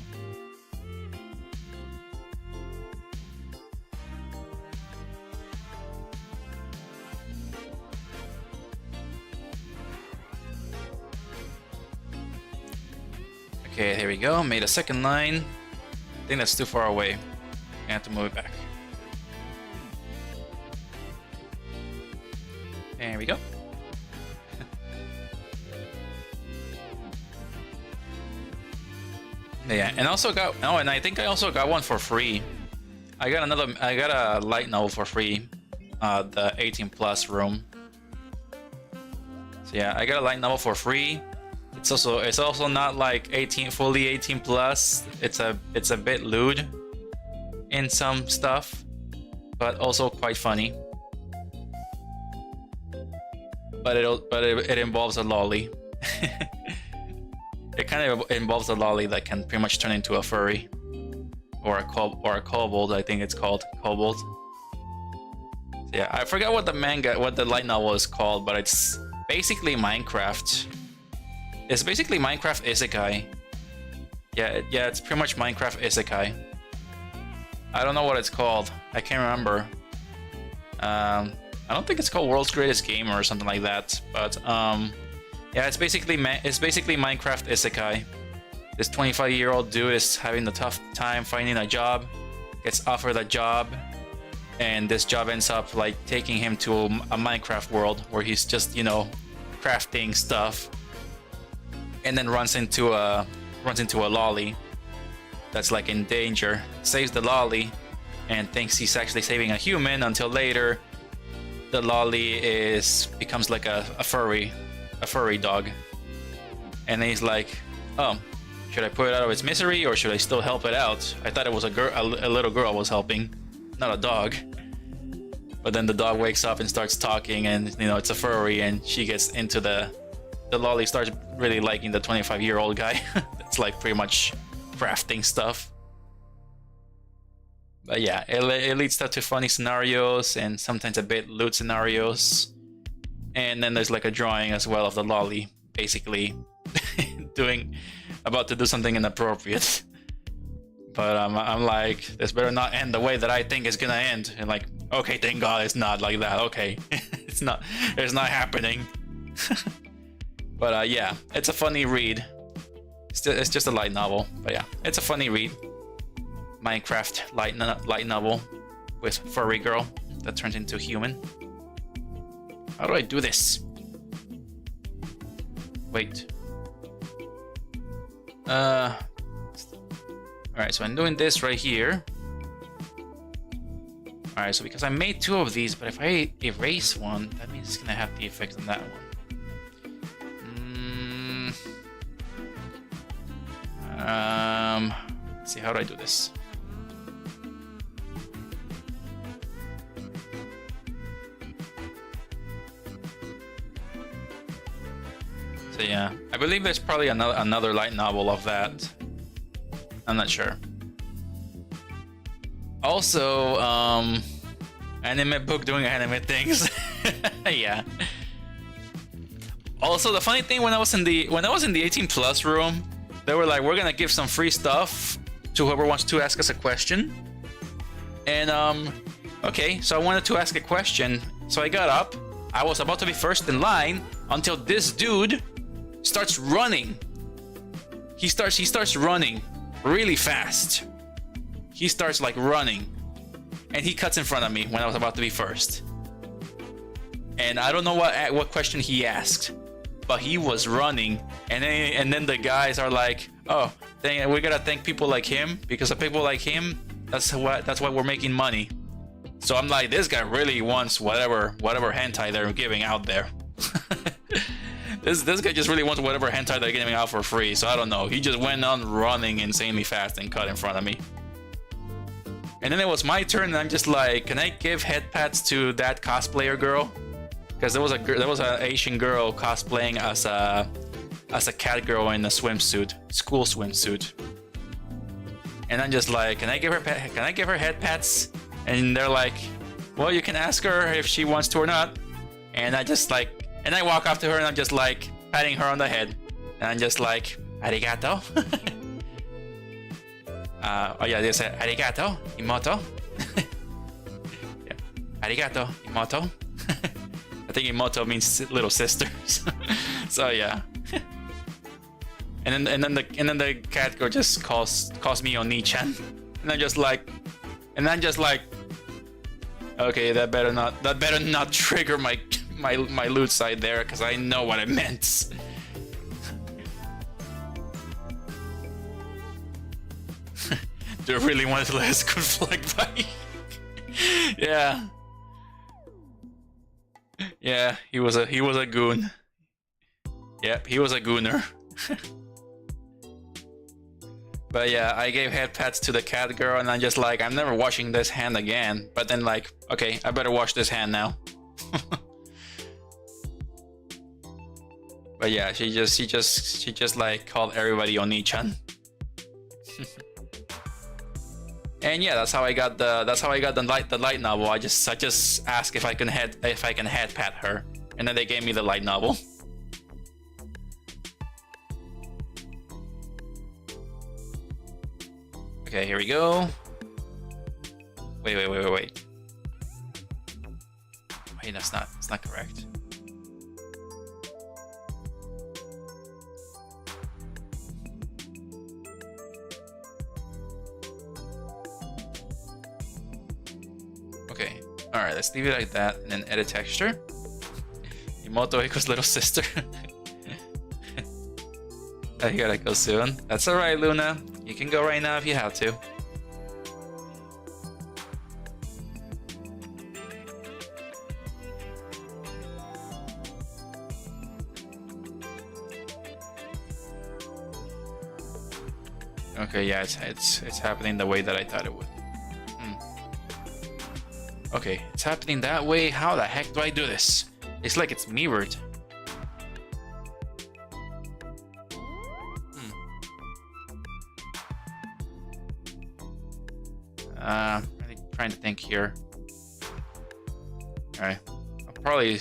[SPEAKER 1] Okay, here we go. Made a second line. I think that's too far away. I have to move it back. There we go. Yeah, and also got, oh, and I think I also got one for free. I got a light novel for free. The 18 plus room. So yeah, I got a light novel for free. It's also not like fully 18 plus. It's a bit lewd in some stuff, but also quite funny. But it involves a lolly. It kind of involves a lolly that can pretty much turn into a furry, or a kobold. I think it's called kobold. So yeah, I forgot what the light novel is called, but it's basically Minecraft. It's basically Minecraft Isekai. Yeah, it's pretty much Minecraft Isekai. I don't know what it's called. I can't remember. I don't think it's called World's Greatest Gamer or something like that. But Yeah, it's basically Minecraft Isekai. This 25-year-old dude is having a tough time finding a job, gets offered a job, and this job ends up like taking him to a Minecraft world where he's just, you know, crafting stuff, and then runs into a lolly that's like in danger. Saves the lolly and thinks he's actually saving a human, until later the lolly becomes like a furry dog, and he's like, oh, should I put it out of its misery or should I still help it out? I thought it was a little girl was helping, not a dog. But then the dog wakes up and starts talking, and you know, it's a furry, and she gets into the lolly starts really liking the 25-year-old guy. That's like pretty much crafting stuff. But yeah, it leads to funny scenarios and sometimes a bit loot scenarios. And then there's like a drawing as well of the lolly basically about to do something inappropriate. But I'm like, this better not end the way that I think it's gonna end. And like, okay, thank God it's not like that. Okay, it's not happening. But yeah, it's a funny read. It's just a light novel, but yeah, it's a funny read. Minecraft light novel with furry girl that turns into human. How do I do this? Wait. Alright, so I'm doing this right here. Alright, so because I made 2 of these, but if I erase one, that means it's gonna have the effect on that one. Let's see, how do I do this? So yeah, I believe there's probably another light novel of that. I'm not sure. Also, anime book doing anime things. Yeah. Also, the funny thing, when I was in the 18+ room, they were like, we're gonna give some free stuff to whoever wants to ask us a question. And okay, so I wanted to ask a question, so I got up. I was about to be first in line until this dude starts running. He starts running really fast. He starts like running, and he cuts in front of me when I was about to be first. And I don't know what question he asked, but he was running, and then the guys are like, oh, we gotta thank people like him, because of people like him, that's why we're making money. So I'm like, this guy really wants whatever hentai they're giving out there. This guy just really wants whatever hentai they're giving out for free. So I don't know. He just went on running insanely fast and cut in front of me. And then it was my turn, and I'm just like, can I give head pats to that cosplayer girl? Because there was an Asian girl cosplaying as a cat girl in a swimsuit, school swimsuit. And I'm just like, can I give her head pats? And they're like, well, you can ask her if she wants to or not. And I just like, and I walk up to her, and I'm just like patting her on the head, and I'm just like, arigato. Oh yeah, they said arigato, imoto. Yeah, arigato, imoto. I think imoto means little sisters. So yeah. And then the cat girl just calls me Oni-chan, and I'm just like, okay, that better not trigger my loot side there, because I know what it meant. Do I really want to let us go flag by? Yeah. Yeah, he was a goon. Yep, he was a gooner. But yeah, I gave head pats to the cat girl, and I'm just like, I'm never washing this hand again. But then like, okay, I better wash this hand now. But yeah, she just like called everybody Oni-chan. And yeah, that's how I got the light novel. I just asked if I can head pat her, and then they gave me the light novel. Okay, here we go. Wait. Wait, it's not correct. Alright, let's leave it like that and then edit texture. Imoto equals little sister. I gotta go soon. That's alright, Luna. You can go right now if you have to. Okay, yeah, it's happening the way that I thought it would. Okay, it's happening that way. How the heck do I do this? It's like it's mirrored. Really trying to think here. All right, I'll probably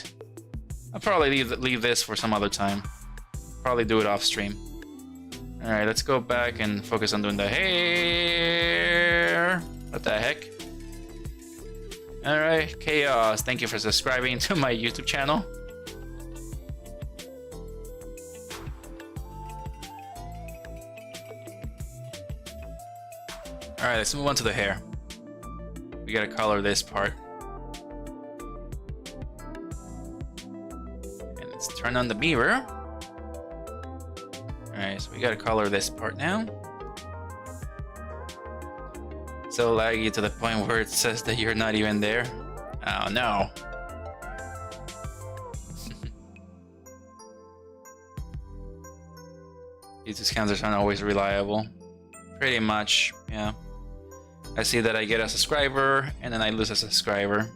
[SPEAKER 1] leave this for some other time. Probably do it off stream. All right, let's go back and focus on doing the hair. What the heck? All right, Chaos. Thank you for subscribing to my YouTube channel. All right, let's move on to the hair. We gotta color this part. And let's turn on the mirror. All right, so we gotta color this part now. So laggy to the point where it says that you're not even there. Oh no. These scanners aren't always reliable. Pretty much, yeah. I see that I get a subscriber and then I lose a subscriber.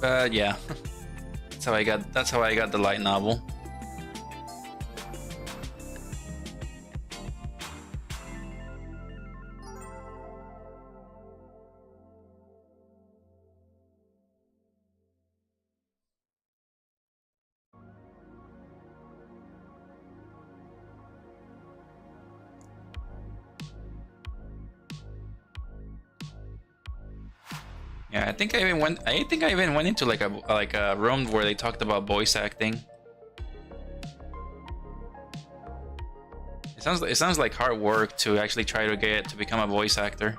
[SPEAKER 1] But yeah, that's how I got the light novel. Yeah, I think I even went into like a room where they talked about voice acting. It sounds like hard work to actually try to get to become a voice actor.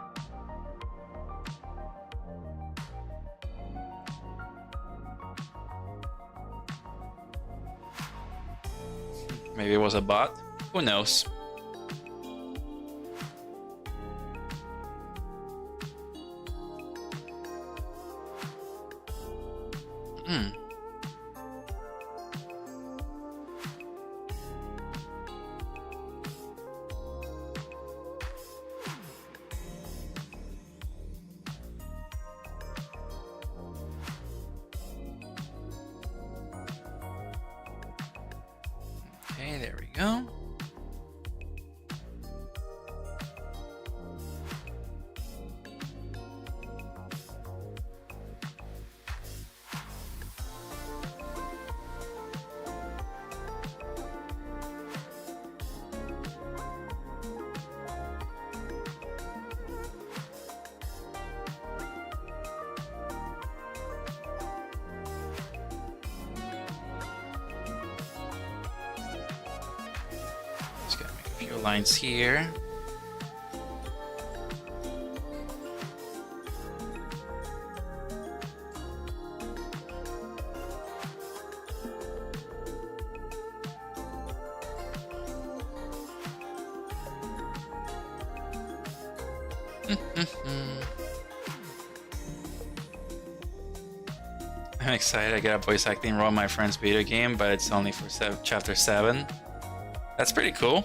[SPEAKER 1] Maybe it was a bot. Who knows? Okay, there we go. Just gotta make a few lines here. I'm excited I get a voice acting role in my friend's video game, but it's only for chapter 7. That's pretty cool.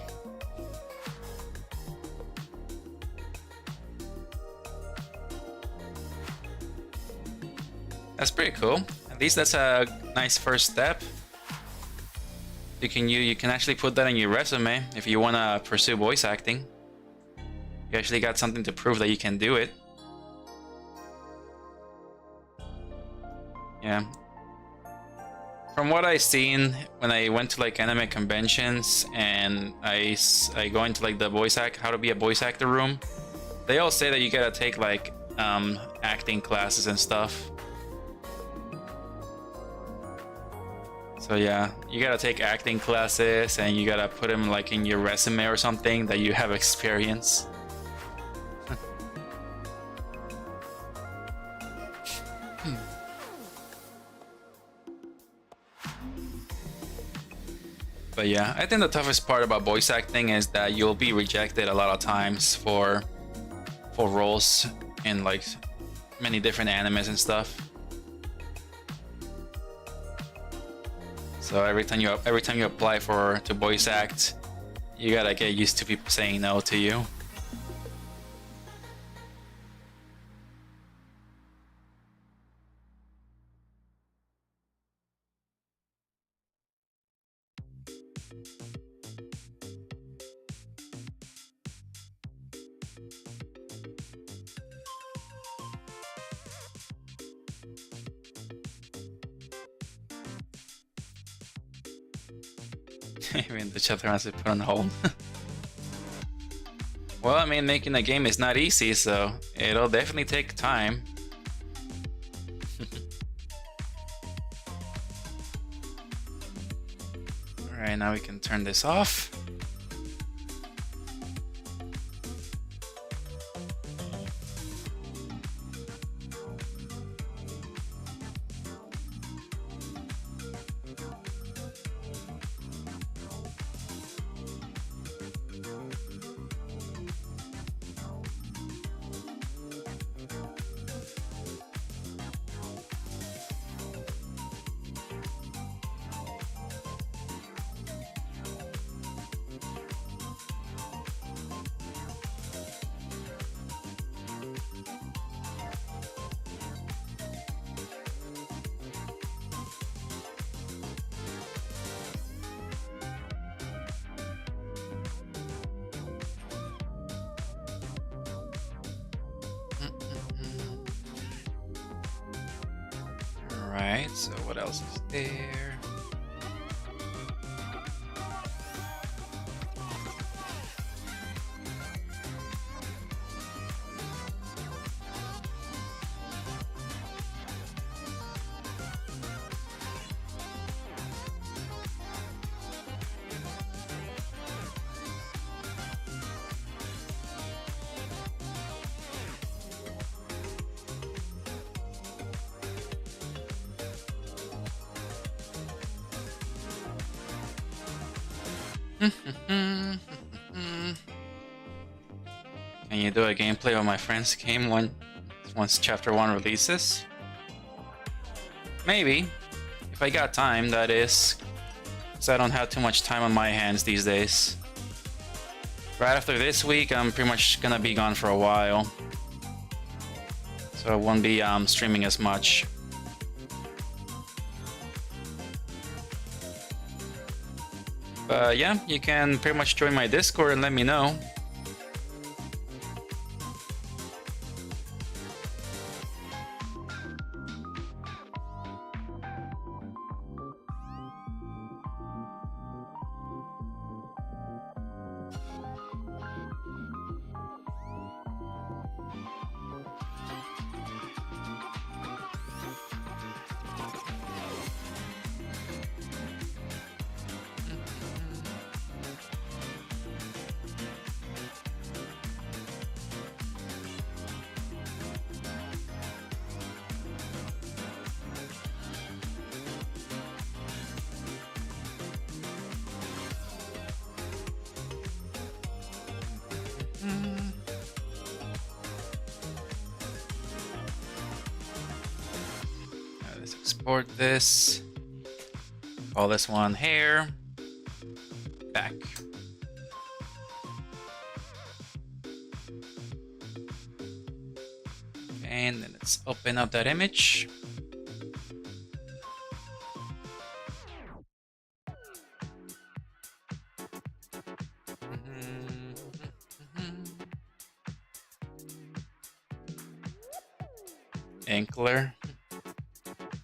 [SPEAKER 1] That's pretty cool. At least that's a nice first step. You can actually put that in your resume if you want to pursue voice acting. You actually got something to prove that you can do it. Yeah. From what I seen when I went to like anime conventions and I go into like the how to be a voice actor room, they all say that you gotta take like acting classes and stuff. So yeah, you gotta take acting classes and you gotta put them like in your resume or something that you have experience. But yeah, I think the toughest part about voice acting is that you'll be rejected a lot of times for roles in like many different animes and stuff. So every time you apply to voice act, you gotta get used to people saying no to you. Even the chapter has to put on hold. Well, I mean, making a game is not easy, so it'll definitely take time. Alright, now we can turn this off. Alright, so what else is there? Can you do a gameplay of my friend's game once chapter 1 releases? Maybe. If I got time, that is. Because I don't have too much time on my hands these days. Right after this week, I'm pretty much gonna be gone for a while. So I won't be streaming as much. But yeah, you can pretty much join my Discord and let me know. Let's export this. Call this one hair. Back. And then let's open up that image. Ankler.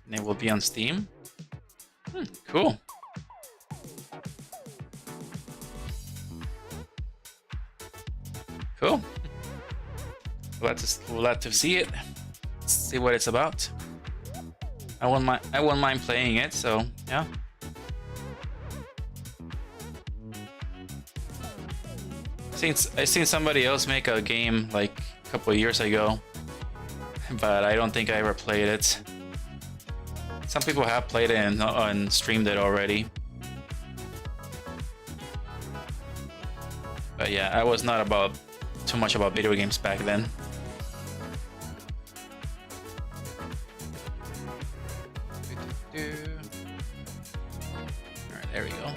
[SPEAKER 1] And it will be on Steam. Cool. Cool. Glad to see it. See what it's about. I won't mind playing it. So yeah. I seen somebody else make a game like a couple of years ago, but I don't think I ever played it. Some people have played it and streamed it already. But yeah, I was not too much about video games back then. Alright, there we go.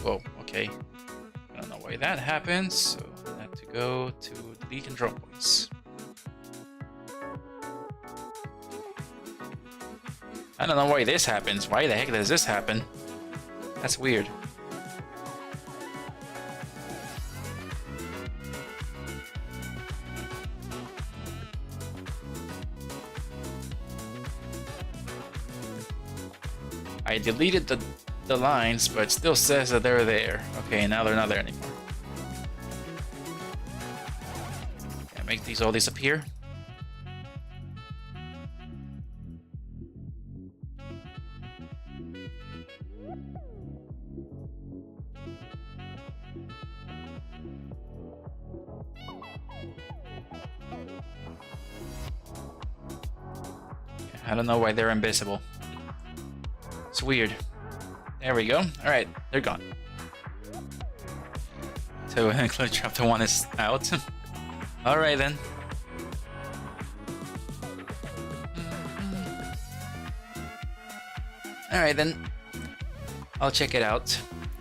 [SPEAKER 1] Oh, okay. I don't know why that happens, so I have to go to the control points. I don't know why this happens. Why the heck does this happen? That's weird. I deleted the lines, but it still says that they're there. Okay, now they're not there anymore. Can I make these all disappear? I don't know why they're invisible. It's weird. There we go. Alright, they're gone. So Glitch Chapter 1 is out. Alright then. Alright then. I'll check it out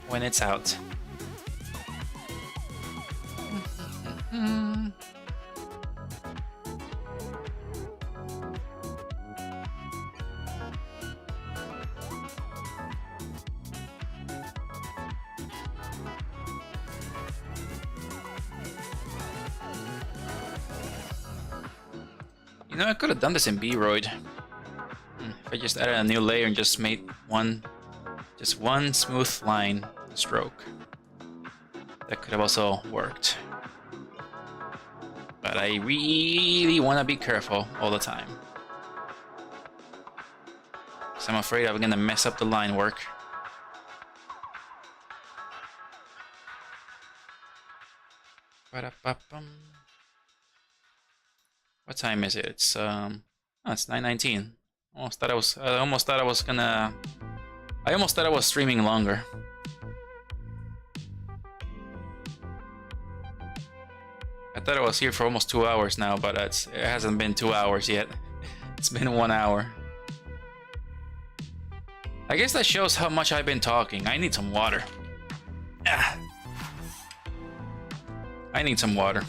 [SPEAKER 1] when it's out. You know, I could have done this in VRoid. If I just added a new layer and just made just one smooth line stroke. That could have also worked. But I really want to be careful all the time. Because I'm afraid I'm going to mess up the line work. Ba-da-ba-bum. What time is it? It's oh, it's 9:19. I almost thought I was streaming longer. I thought I was here for almost 2 hours now, but it hasn't been 2 hours yet. It's been 1 hour. I guess that shows how much I've been talking. I need some water. Ah. I need some water.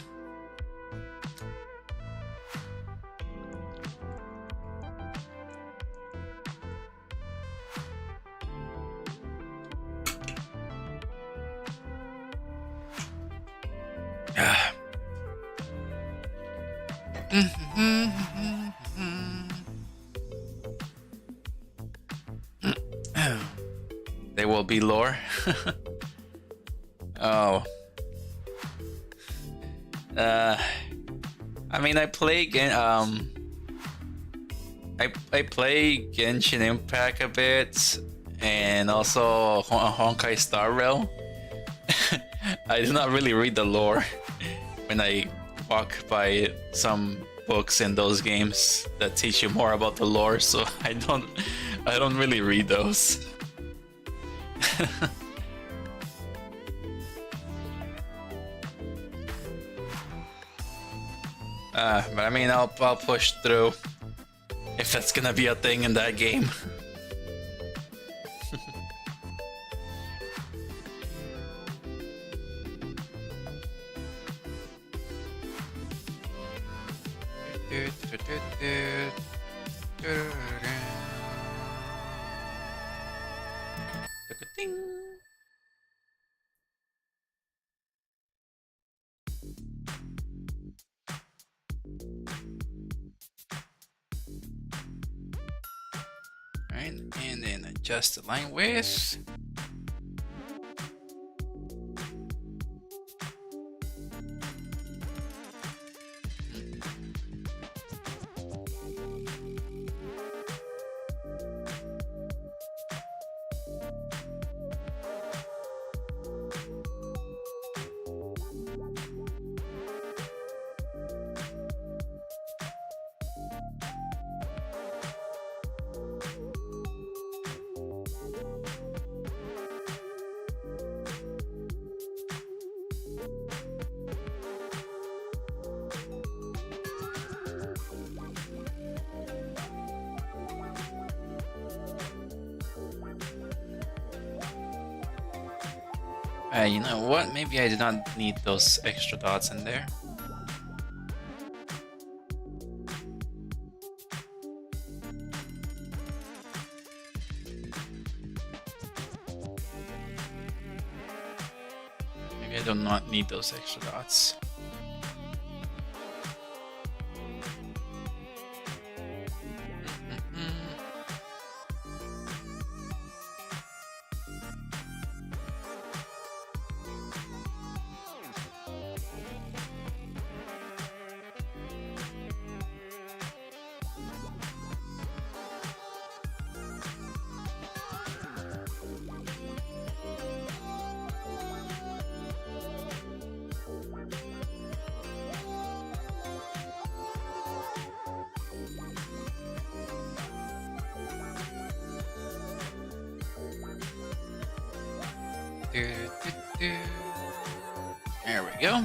[SPEAKER 1] They will be lore. Oh. I mean, I play I play Genshin Impact a bit, and also Honkai Star Rail. I do not really read the lore when I walk by some books in those games that teach you more about the lore, so I don't really read those. But I mean, I'll push through if that's gonna be a thing in that game. Alright, and then adjust the line width. You know what? Maybe I did not need those extra dots in there. Maybe I do not need those extra dots. There we go.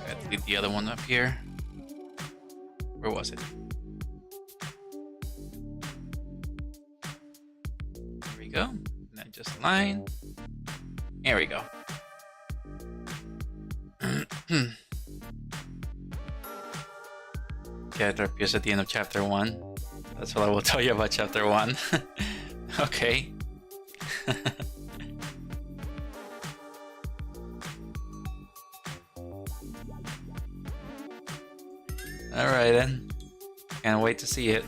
[SPEAKER 1] Gotta leave the other one up here. Where was it? There we go. And then just line. There we go. Character appears at the end of chapter 1. That's all I will tell you about chapter 1. Okay. Alright then. Can't wait to see it.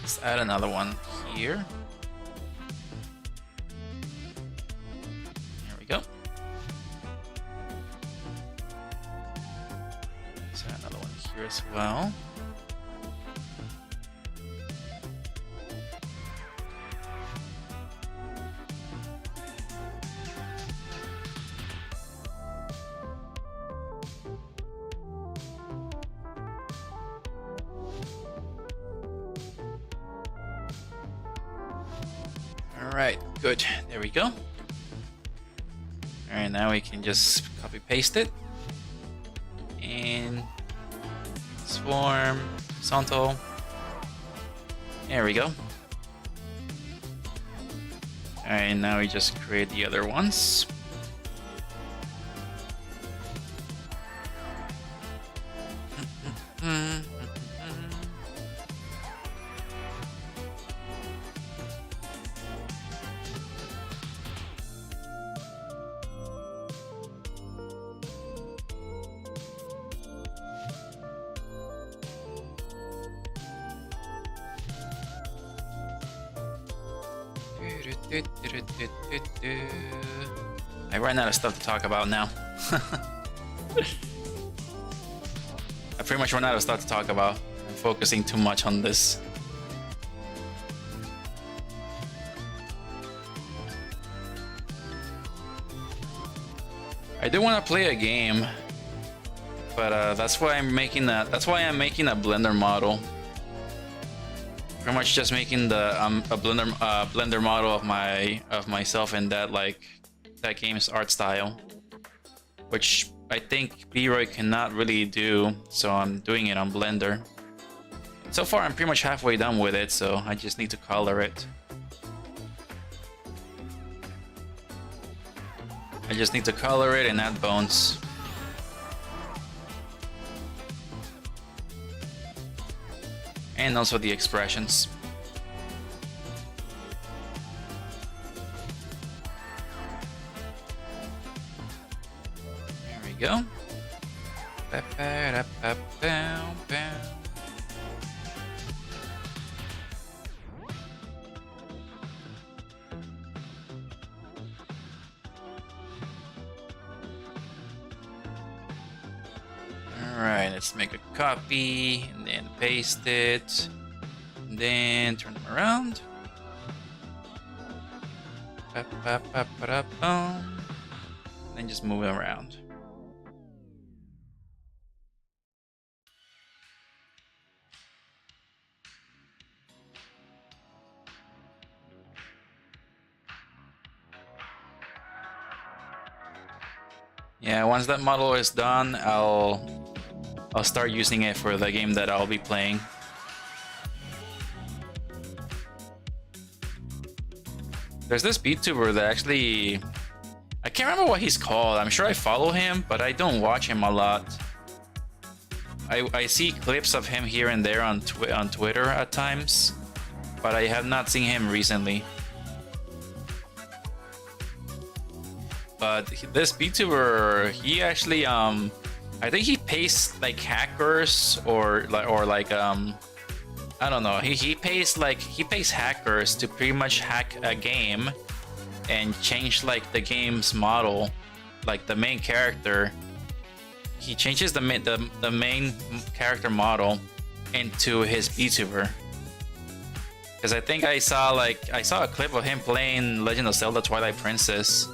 [SPEAKER 1] Let's add another one here. There we go. Let's add another one here as well. Alright, good. There we go. Alright, now we can just copy paste it. And transform, horizontal. There we go. Alright, now we just create the other ones. I ran out of stuff to talk about now. I pretty much ran out of stuff to talk about. I'm focusing too much on this. I do want to play a game, but that's why I'm making a Blender model. Pretty much just making the a Blender model of myself in that that game's art style, which I think VRoid cannot really do, so I'm doing it on Blender. So far I'm pretty much halfway done with it, so I just need to color it. just need to color it and add bones. And also the expressions. There we go. Alright, let's make a copy and then paste it. And then turn them around. Then just move them around. Yeah, once that model is done, I'll start using it for the game that I'll be playing. There's this VTuber that actually... I can't remember what he's called. I'm sure I follow him, but I don't watch him a lot. I see clips of him here and there on Twitter at times, but I have not seen him recently. But this VTuber, he actually I think he pays like hackers or like I don't know. He pays hackers to pretty much hack a game and change like the game's model, like the main character. He changes the main character model into his VTuber. Because I think I saw a clip of him playing Legend of Zelda Twilight Princess,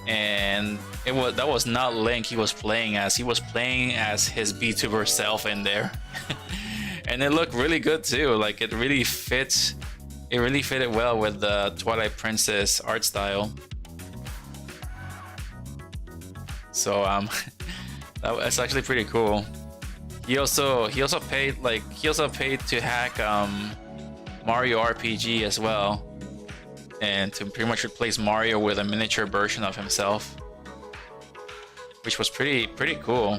[SPEAKER 1] and that was not Link he was playing as. He was playing as his VTuber self in there. And it looked really good too. Like it really fits. It really fitted well with the Twilight Princess art style. So that's actually pretty cool. He also paid to hack Mario RPG as well, and to pretty much replace Mario with a miniature version of himself, which was pretty cool.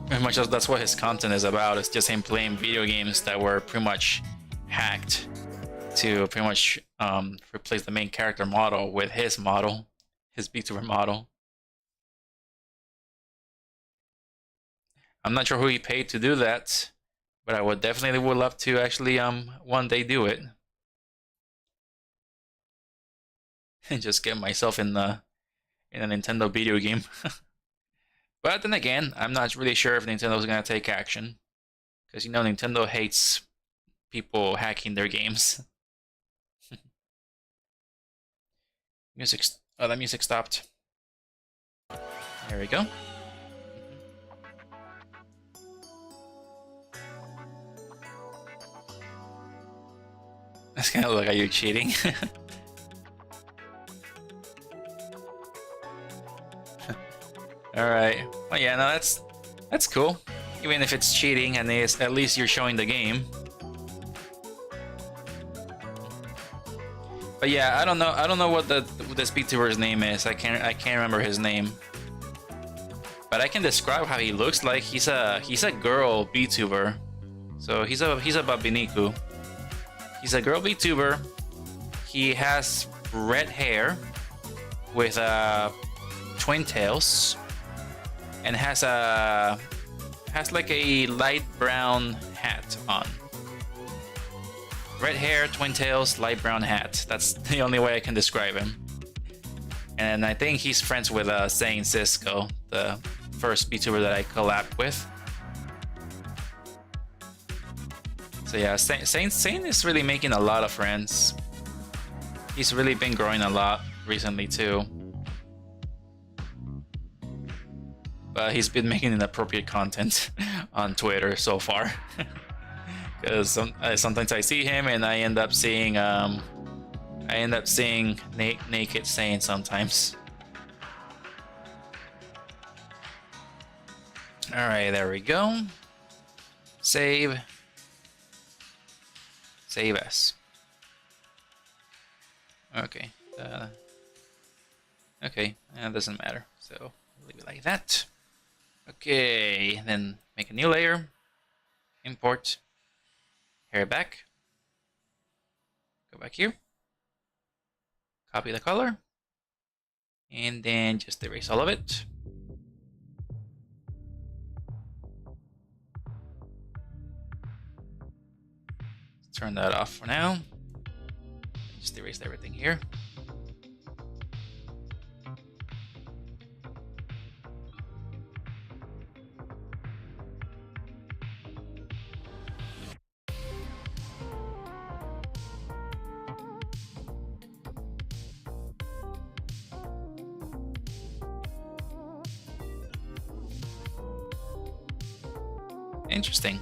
[SPEAKER 1] Pretty much that's what his content is about. It's just him playing video games that were pretty much hacked to pretty much replace the main character model with his model, his VTuber model. I'm not sure who he paid to do that, but I would love to actually one day do it and just get myself in a Nintendo video game. But then again, I'm not really sure if Nintendo's gonna take action, because you know Nintendo hates people hacking their games. The music stopped. There we go. That's kind of look like you cheating. All right. Well, yeah, no, that's cool. Even if it's cheating, and at least you're showing the game. But yeah, I don't know what this VTuber's name is. I can't remember his name. But I can describe how he looks like. He's a girl VTuber. So he's a Babiniku. He's a girl VTuber. He has red hair with twin tails, and has like a light brown hat on. Red hair, twin tails, light brown hat. That's the only way I can describe him. And I think he's friends with Saint Cisco, the first VTuber that I collabed with. So yeah, Saint is really making a lot of friends. He's really been growing a lot recently too. But he's been making inappropriate content on Twitter so far. Because sometimes I see him and I end up seeing naked Saint sometimes. All right, there we go. Save as. Okay. Okay, it doesn't matter. So leave it like that. Okay, then make a new layer. Import. Hair back. Go back here. Copy the color. And then just erase all of it. Turn that off for now. Just erase everything here. Interesting.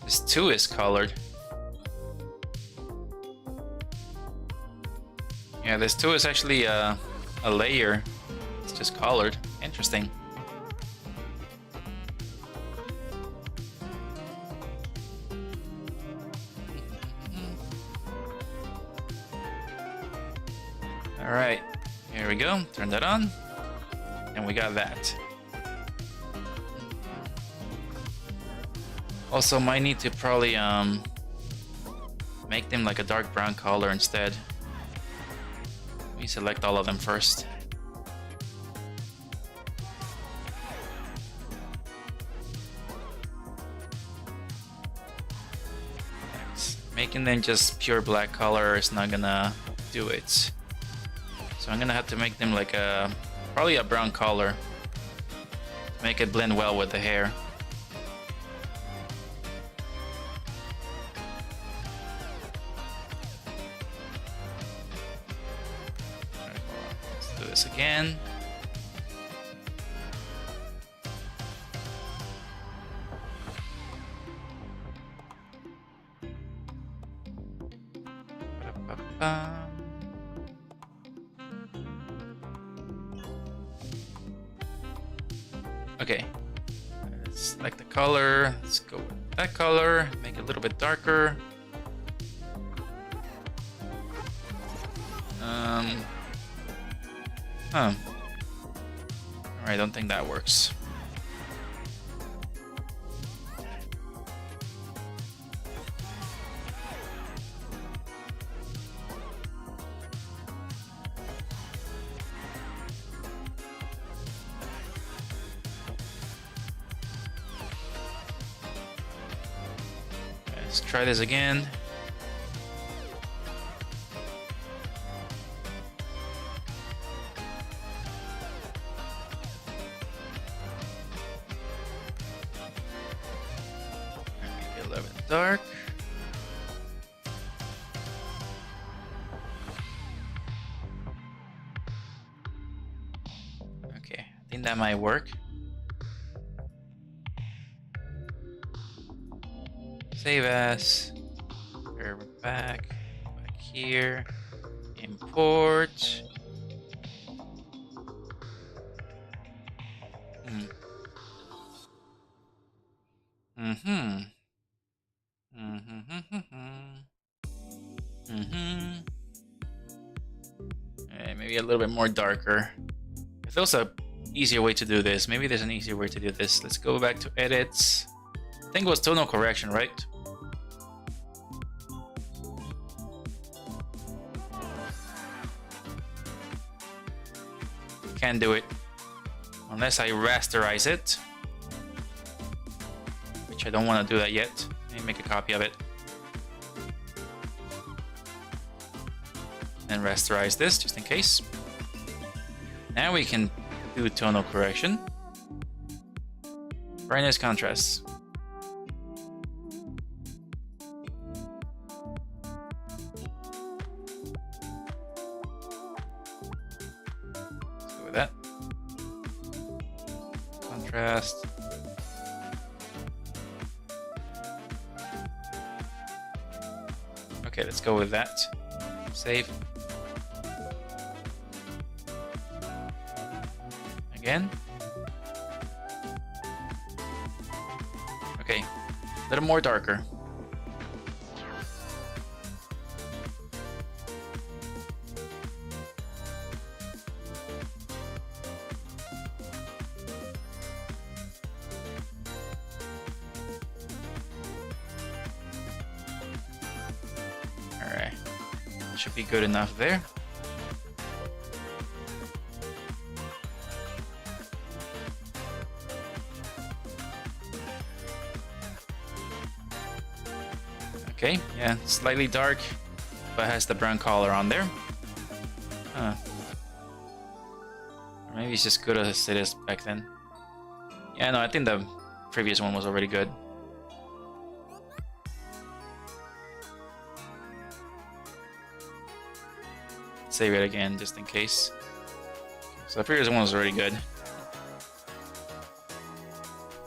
[SPEAKER 1] This 2 is colored. Yeah, this 2 is actually a layer. It's just colored. Interesting. Alright, here we go. Turn that on. And we got that. Also, might need to probably make them like a dark brown color instead. Let me select all of them first. Making them just pure black color is not gonna do it. So I'm gonna have to make them like probably a brown color to make it blend well with the hair. Let's do this again. Okay, let's select the color. Let's go with that color, make it a little bit darker. Alright, I don't think that works. Let's try this again. Make it a little bit dark. Okay, I think that might work. Save as, back here, import. Maybe a little bit more darker. If there was a easier way to do this, maybe there's an easier way to do this. Let's go back to edits. I think it was tonal correction, right? Can't do it unless I rasterize it, which I don't want to do that yet. Let me make a copy of it and rasterize this just in case. Now we can do tonal correction. Brightness, contrast. That contrast. Okay, let's go with that. Save. Again. Okay, a little more darker. should be good enough there. Okay, yeah, slightly dark, but has the brown color on there. Huh. Or maybe it's just good as it is back then. Yeah, no, I think the previous one was already good. Save it again, just in case. So the previous one was already good.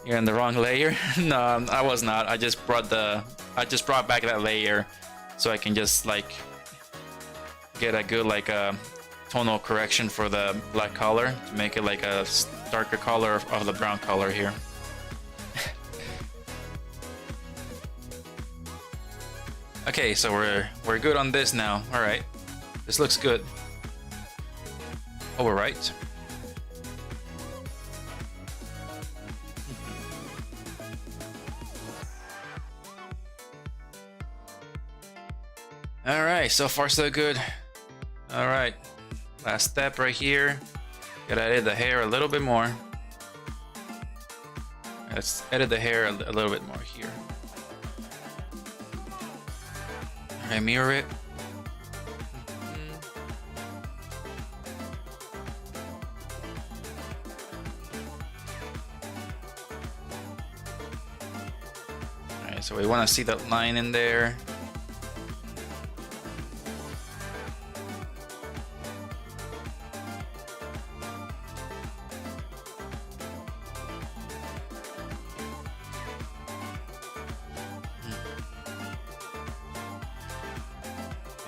[SPEAKER 1] You're in the wrong layer? No, I was not. I just brought back that layer so I can just like get a good like tonal correction for the black color to make it like a darker color of the brown color here. Okay, so we're good on this now. All right, this looks good. Oh, we're right. All right, so far so good. All right, last step right here. Gotta edit the hair a little bit more. Let's edit the hair a little bit more here. All right, mirror it. All right, so we want to see that line in there.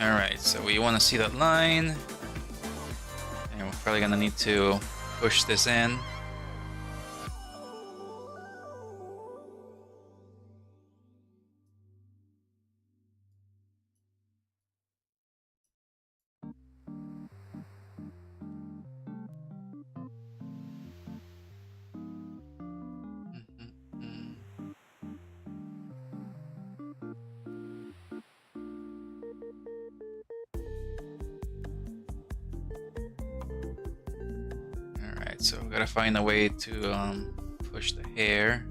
[SPEAKER 1] Alright, so we want to see that line. And we're probably going to need to push this in. So we gotta find a way to push the hair.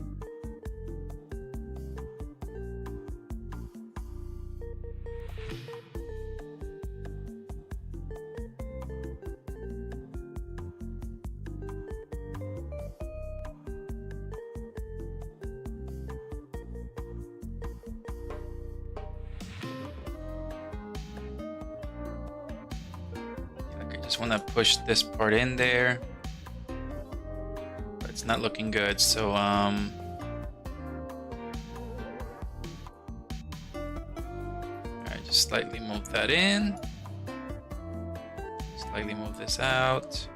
[SPEAKER 1] Okay, just wanna push this part in there. It's not looking good, so alright, just slightly move that in, slightly move this out.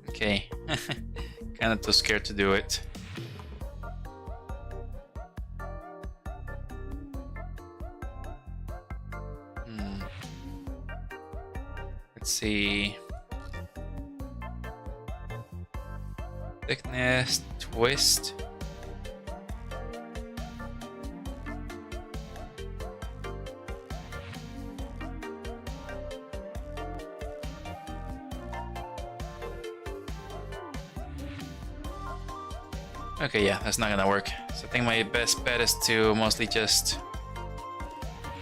[SPEAKER 1] Okay, kind of too scared to do it. Let's see. Thickness, twist. Okay, yeah, that's not gonna work. So I think my best bet is to mostly just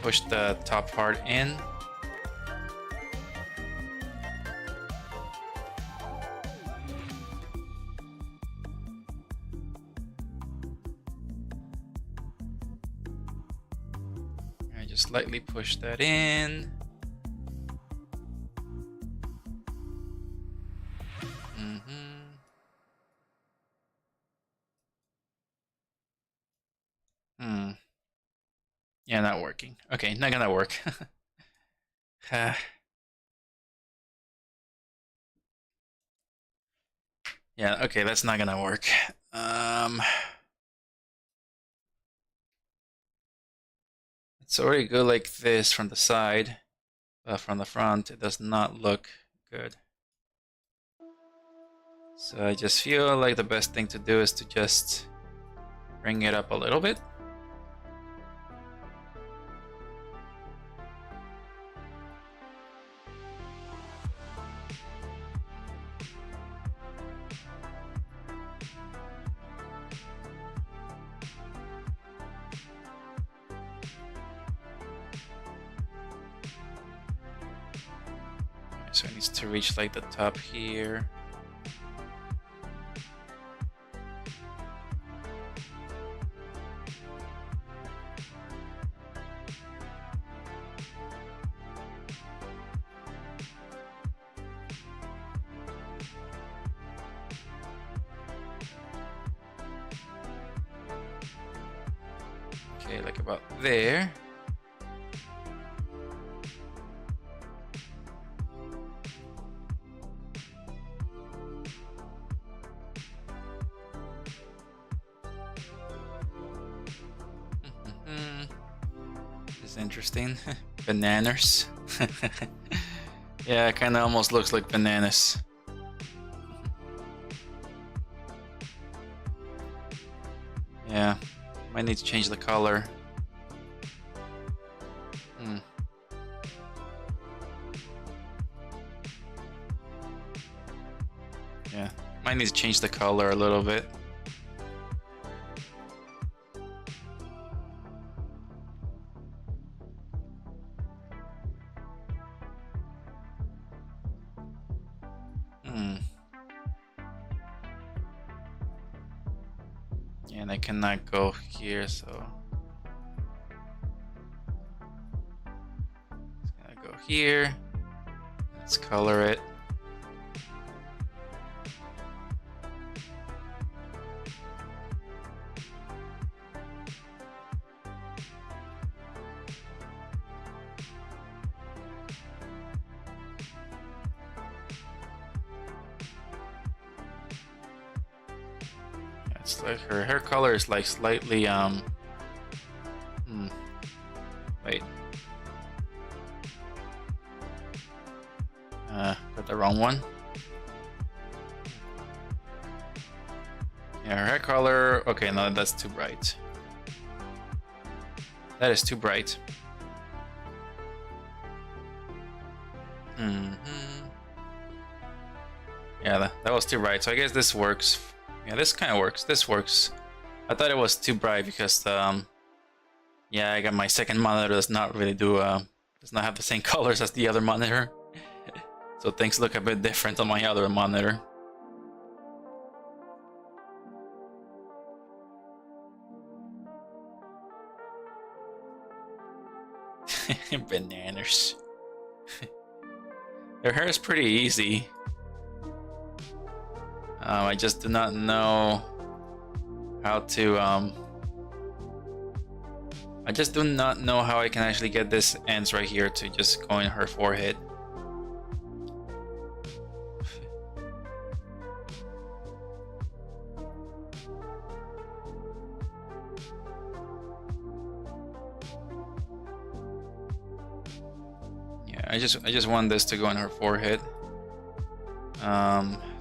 [SPEAKER 1] push the top part in. I just lightly push that in. Yeah, not working. Okay, not gonna work. Yeah, okay, that's not gonna work. Let's It's already good like this from the side, but from the front it does not look good. So I just feel like the best thing to do is to just bring it up a little bit. So it needs to reach like the top here. Okay, like about there. This is interesting. Bananas. Yeah, it kind of almost looks like bananas. Yeah, might need to change the color. Yeah, might need to change the color a little bit. Yeah, and I cannot go here, so it's gonna go here. Let's color it. It's like her hair color is like slightly wait. Got the wrong one. Yeah, her hair color. Okay, no, that's too bright. That is too bright. Yeah, that was too bright. So I guess this works. Yeah, this kind of works. This works. I thought it was too bright because yeah, I got my second monitor does not really do does not have the same colors as the other monitor. So things look a bit different on my other monitor. Bananas. Their hair is pretty easy. I just do not know how to I just do not know how I can actually get this ends right here to just go in her forehead. Yeah, I just want this to go in her forehead.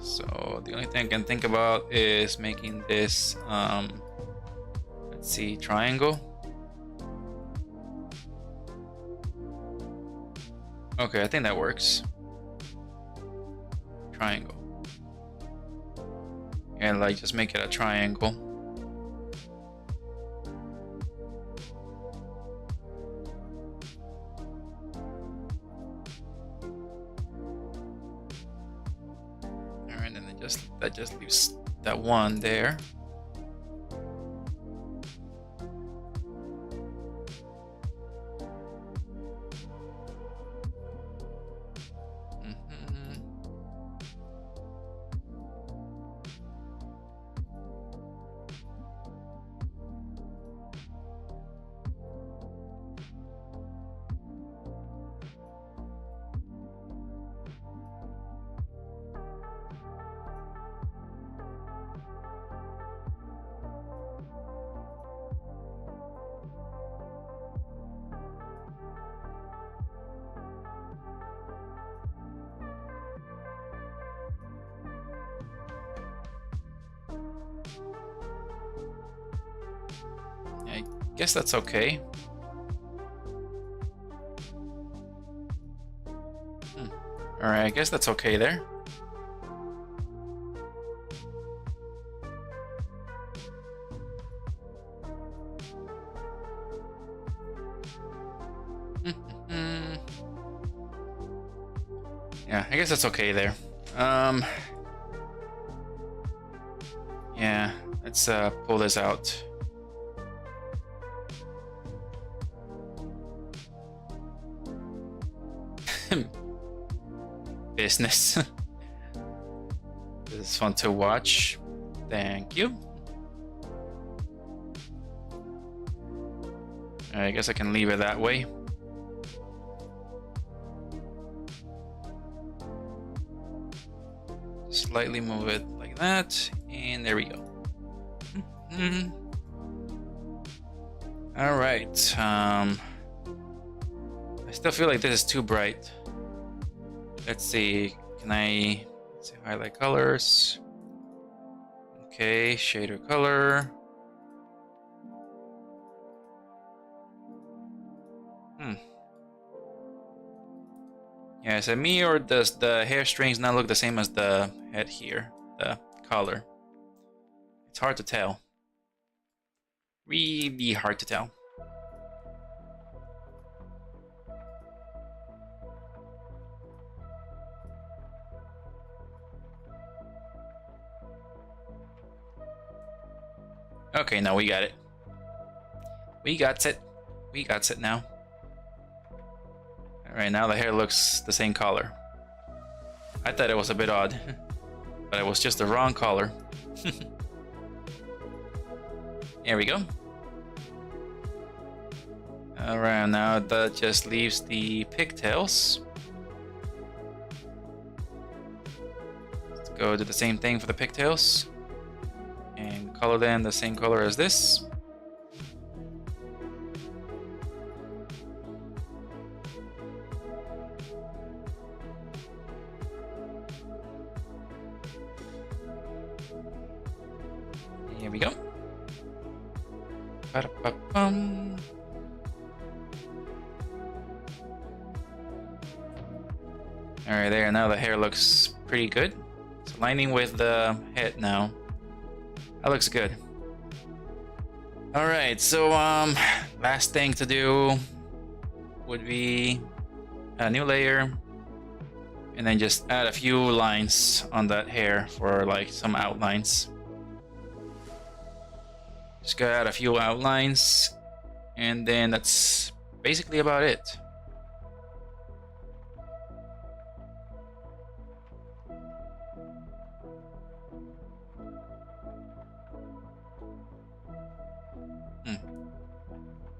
[SPEAKER 1] So the only thing I can think about is making this let's see, triangle. Okay, I think that works. Triangle. And like just make it a triangle. Alright, and then that just leaves that one there. Guess that's okay. Alright, I guess that's okay there. Yeah, I guess that's okay there. Yeah, let's pull this out. Business. This is fun to watch. Thank you. I guess I can leave it that way. Slightly move it like that, and there we go. All right. I still feel like this is too bright. Let's see. Can I highlight colors? Okay, shader color. Yeah, is it me, or does the hair strings not look the same as the head here? The collar. It's hard to tell. Really hard to tell. Okay, now we got it. We got it. We got it now. Alright, now the hair looks the same color. I thought it was a bit odd, but it was just the wrong color. There we go. Alright, now that just leaves the pigtails. Let's go do the same thing for the pigtails. And color them the same color as this. Here we go. Ba-da-ba-bum. Alright, there, now the hair looks pretty good. It's aligning with the head now. That looks good. Alright, so last thing to do would be a new layer and then just add a few lines on that hair for like some outlines. Just gotta add a few outlines, and then that's basically about it.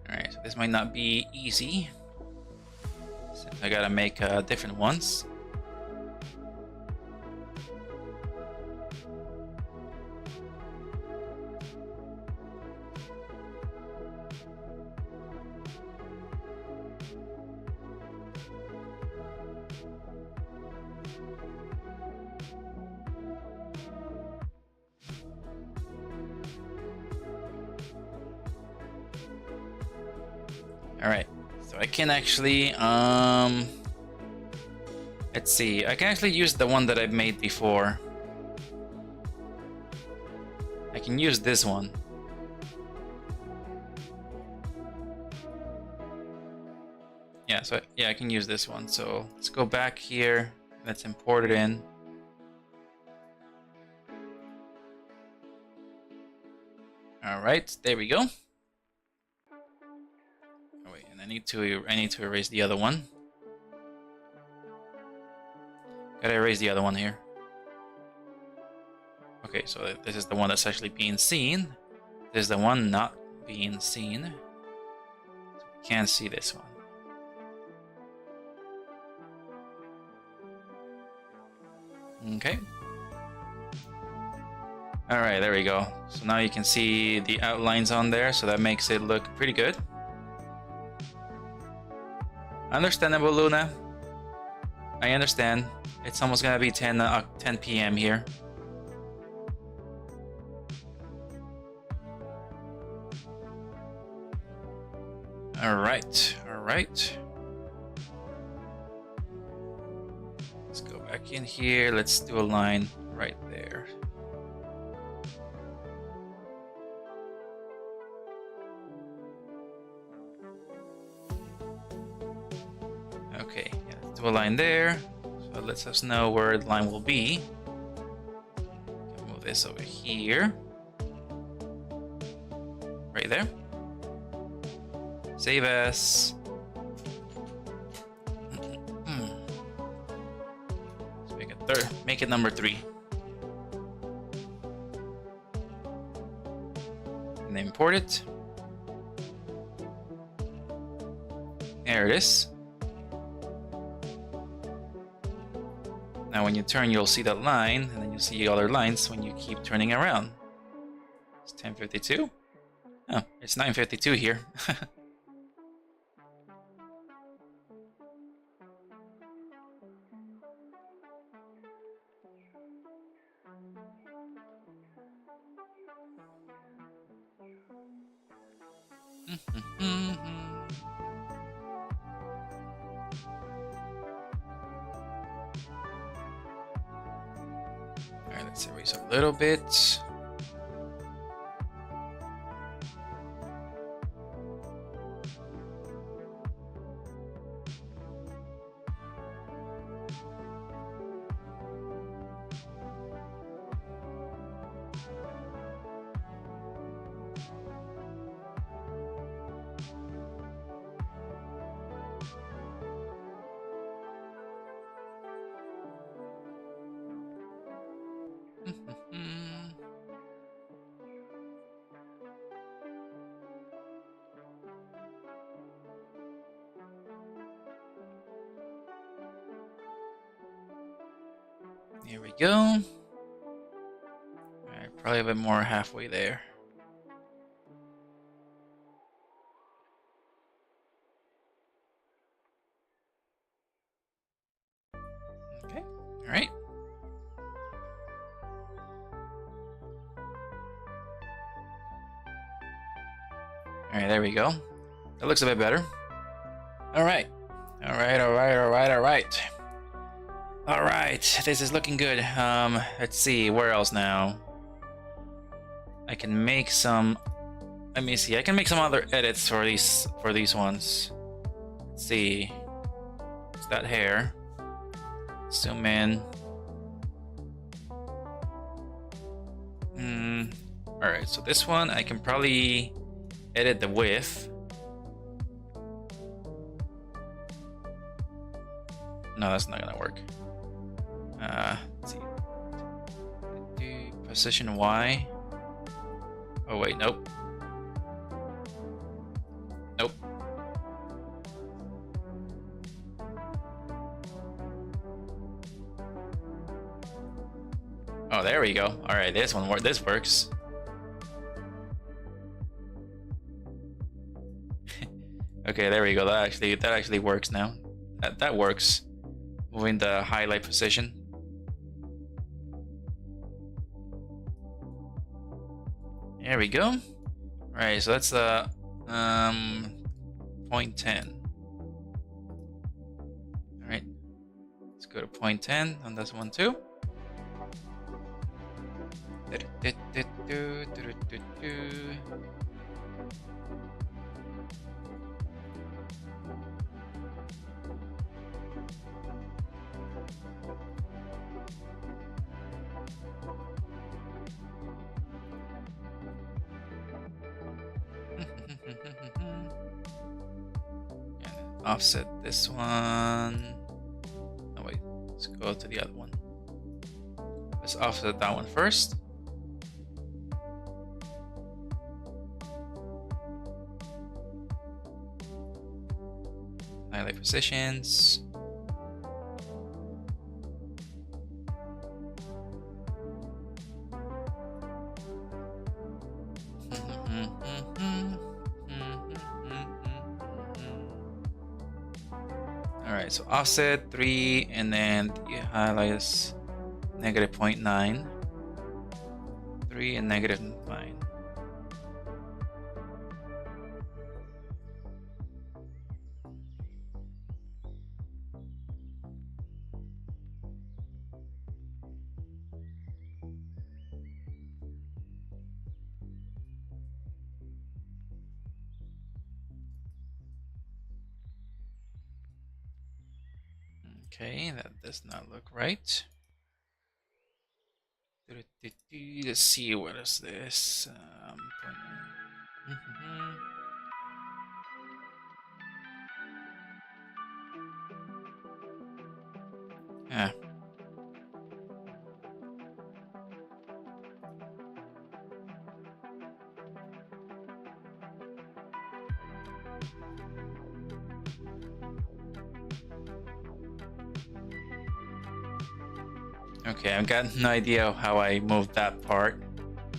[SPEAKER 1] Alright, so this might not be easy, since I gotta make different ones. Alright, so I can actually, let's see, I can actually use the one that I've made before. I can use this one. Yeah, so yeah, I can use this one. So let's go back here, let's import it in. Alright, there we go. I need to erase the other one. Gotta erase the other one here. Okay, so this is the one that's actually being seen. This is the one not being seen. So we can't see this one. Okay. Alright, there we go. So now you can see the outlines on there, so that makes it look pretty good. Understandable, Luna. I understand. It's almost gonna be 10 p.m. here. All right. Let's go back in here. Let's do a line right there. Okay, yeah, let's do a line there. So it lets us know where the line will be. Move this over here. Right there. Save as. Let's make it number 3. And import it. There it is. Now when you turn, you'll see that line, and then you'll see other lines when you keep turning around. It's 10:52. Oh, it's 9:52 here. Alright, let's erase a little bit. Here we go. Alright, probably a bit more halfway there. Okay, alright. Alright, there we go. That looks a bit better. Alright. Alright, this is looking good. Let's see, where else now? I can make some... Let me see, I can make some other edits for these ones. Let's see. It's that hair. Zoom in. Alright, so this one I can probably edit the width. No, that's not gonna work. Let's see. Position Y. Oh wait, nope. Nope. Oh, there we go. All right, this works. Okay, there we go. That actually works now. That works. Moving the highlight position. There we go. All right, so that's 0.10. All right, let's go to 0.10 on this one too. Offset this one. Oh wait, let's go to the other one. Let's offset that one first. Highlight positions. Alright, so offset 3, and then the highlight is -0.9. 3 and -9. Okay, that does not look right. Let's see, what is this? Yeah. Okay, I've got no idea how I moved that part,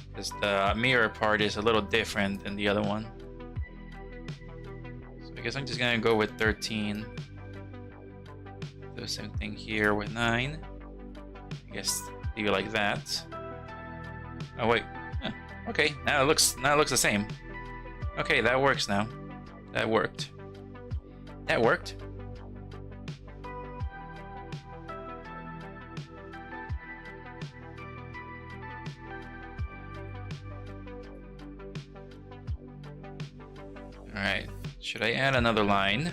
[SPEAKER 1] because the mirror part is a little different than the other one. So I guess I'm just gonna go with 13. Do the same thing here with 9. I guess leave it like that. Oh wait. Okay, now it looks the same. Okay, that works now. That worked. That worked. Alright, should I add another line?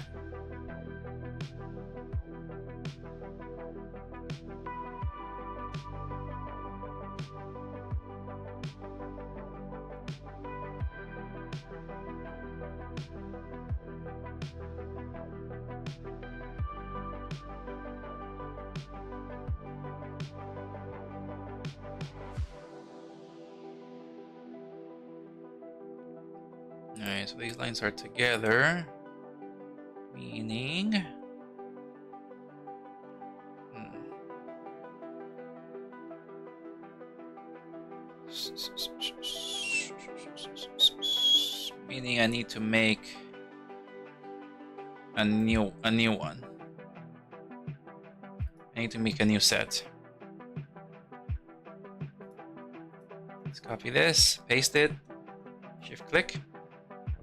[SPEAKER 1] Alright, so these lines are together, meaning... Meaning I need to make a new one. I need to make a new set. Let's copy this, paste it, shift click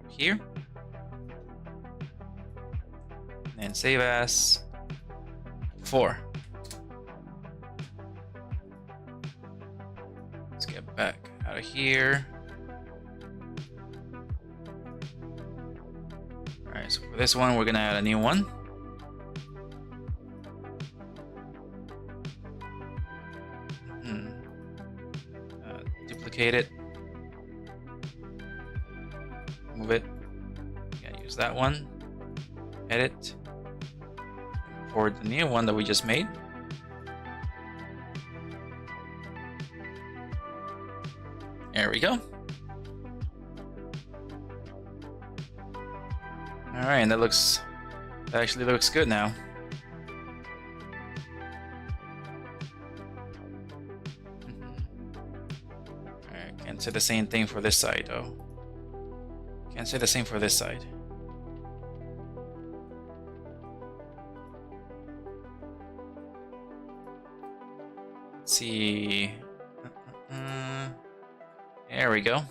[SPEAKER 1] here, and save as 4. Let's get back out of here. Alright, so for this one, we're gonna add a new one. Duplicate it. Move it. Yeah, use that one. Edit. For the new one that we just made. There we go. Alright, and that actually looks good now. Alright, can't say the same thing for this side though. Can't say the same for this side. Let's see. There we go.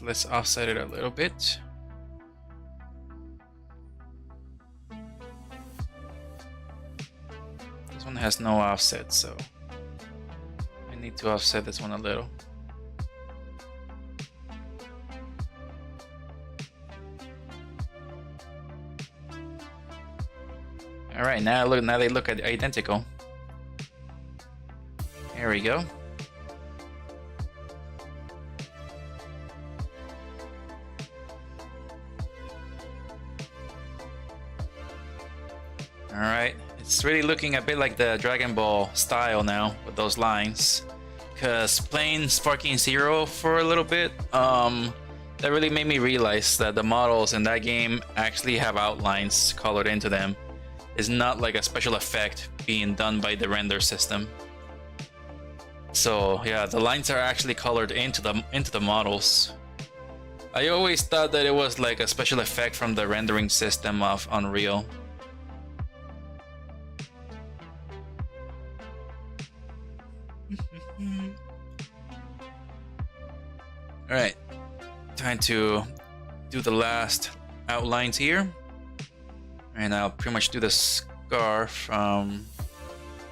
[SPEAKER 1] Let's offset it a little bit. This one has no offset, so I need to offset this one a little. All right, now they look identical. There we go. Alright, it's really looking a bit like the Dragon Ball style now with those lines. Because playing Sparking Zero for a little bit, that really made me realize that the models in that game actually have outlines colored into them. It's not like a special effect being done by the render system. So yeah, the lines are actually colored into the models. I always thought that it was like a special effect from the rendering system of Unreal. Alright, time to do the last outlines here. And I'll pretty much do the scarf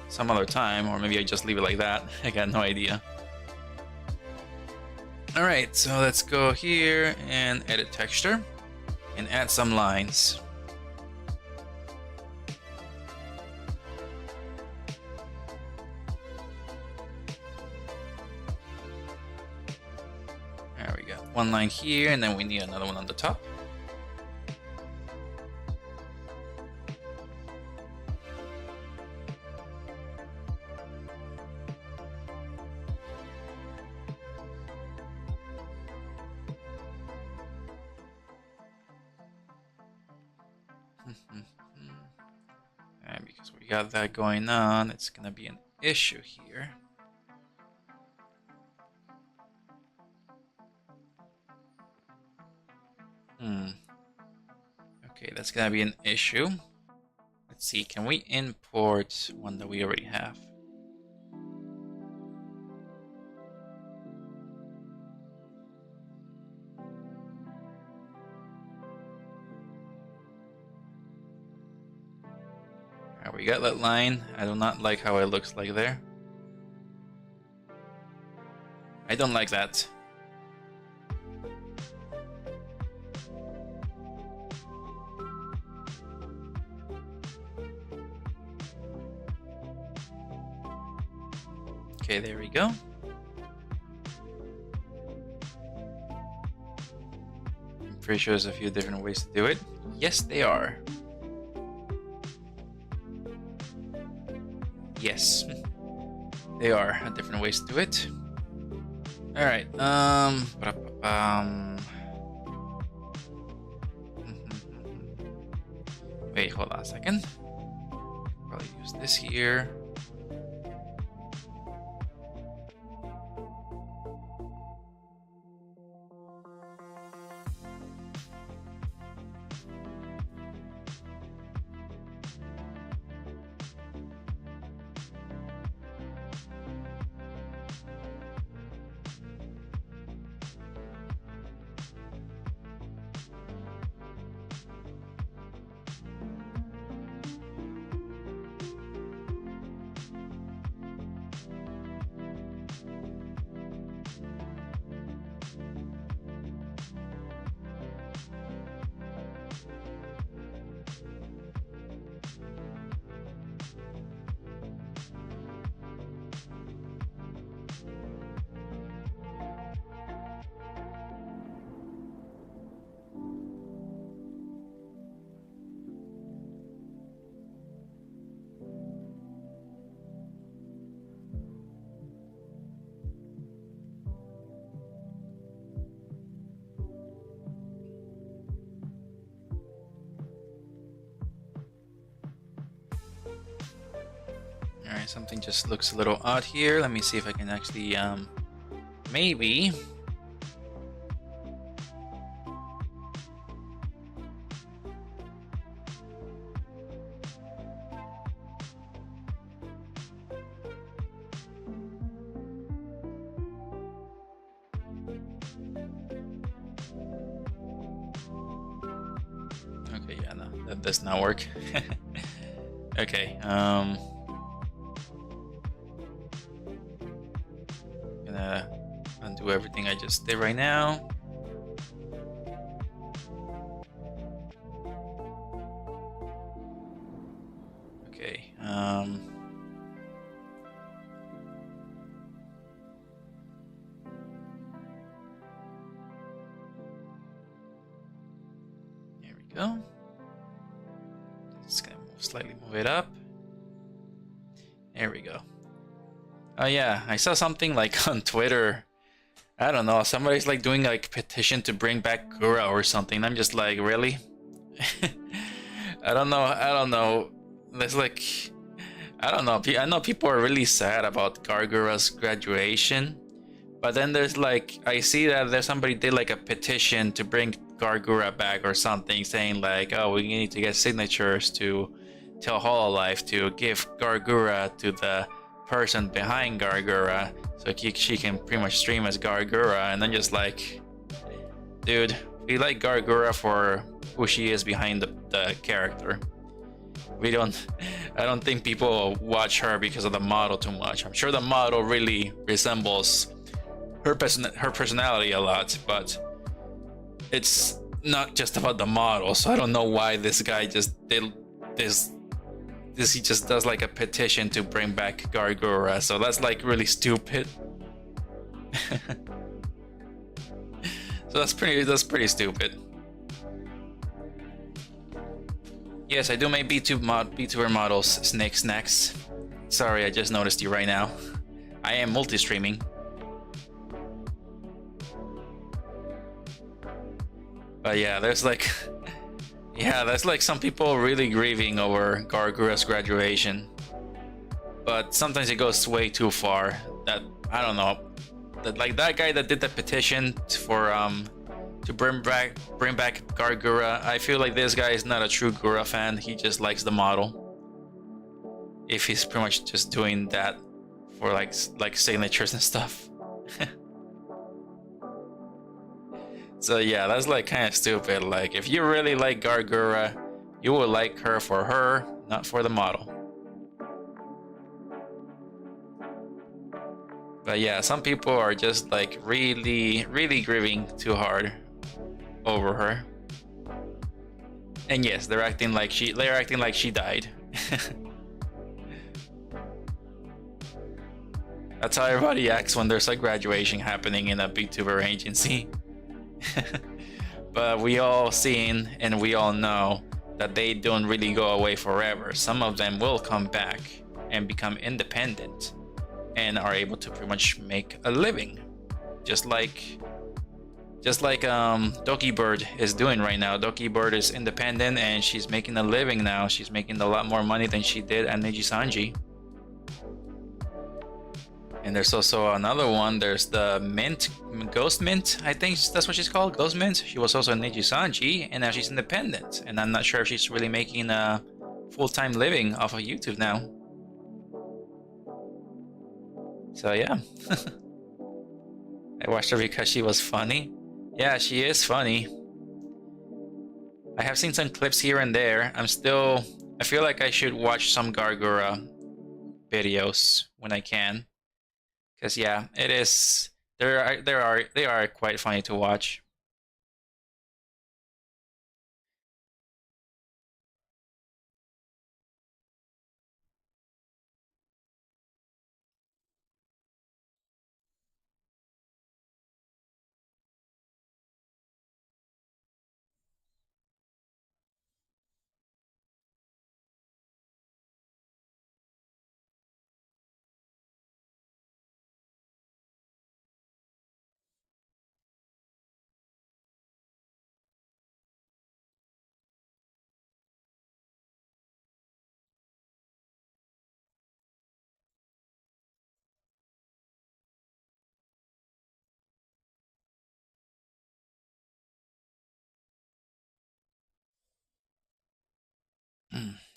[SPEAKER 1] some other time, or maybe I just leave it like that. I got no idea. Alright, so let's go here and edit texture and add some lines. There we go. One line here, and then we need another one on the top. And because we got that going on, it's gonna be an issue here. Okay, that's gonna be an issue. Let's see, can we import one that we already have? Alright, we got that line. I do not like how it looks like there. I don't like that. Okay, there we go. I'm pretty sure there's a few different ways to do it. Yes, they are. Yes, they are different ways to do it. All right. Wait, hold on a second. Probably use this here. Alright, something just looks a little odd here. Let me see if I can actually, maybe. Okay, yeah, no, that does not work. Okay, gonna undo everything I just did right now. Okay, there we go. Just gonna slightly move it up. There we go. Oh yeah, I saw something like on Twitter. I don't know, somebody's like doing like petition to bring back Gura or something. I'm just like, really? I don't know. There's like, I don't know. I know people are really sad about Gargura's graduation, but then there's like, I see that there's somebody did like a petition to bring Gargura back or something, saying like, oh, we need to get signatures to tell Hololive to give Gargura to the person behind Gargura, so she can pretty much stream as Gargura, and then just like, dude, we like Gargura for who she is behind the character. I don't think people watch her because of the model too much. I'm sure the model really resembles her personality a lot, but it's not just about the model. So I don't know why this guy just did this. He just does like a petition to bring back Gargura. So that's like really stupid. So that's pretty stupid. Yes, I do make VTuber models, Snake Snacks. Sorry, I just noticed you right now. I am multi-streaming. But yeah, there's like some people really grieving over Gargura's graduation. But sometimes it goes way too far. That, I don't know. That guy that did the petition for to bring back Gargura, I feel like this guy is not a true Gura fan. He just likes the model. If he's pretty much just doing that for like signatures and stuff. So yeah, that's like kind of stupid. Like, if you really like Gargura, you will like her for her, not for the model. But yeah, some people are just like really grieving too hard over her. And yes, they're acting like she died. That's how everybody acts when there's a graduation happening in a VTuber agency. But we all seen and we all know that they don't really go away forever. Some of them will come back and become independent and are able to pretty much make a living, just like Doki Bird is doing right now. Doki Bird is independent and she's making a living now. She's making a lot more money than she did at Neji-Sanji. And there's also another one. There's the Ghost Mint, I think that's what she's called, Ghost Mint. She was also in Neji-Sanji, and now she's independent. And I'm not sure if she's really making a full-time living off of YouTube now. So yeah. I watched her because she was funny. Yeah, she is funny. I have seen some clips here and there. I feel like I should watch some Gargura videos when I can. Because yeah, it is. They are quite funny to watch.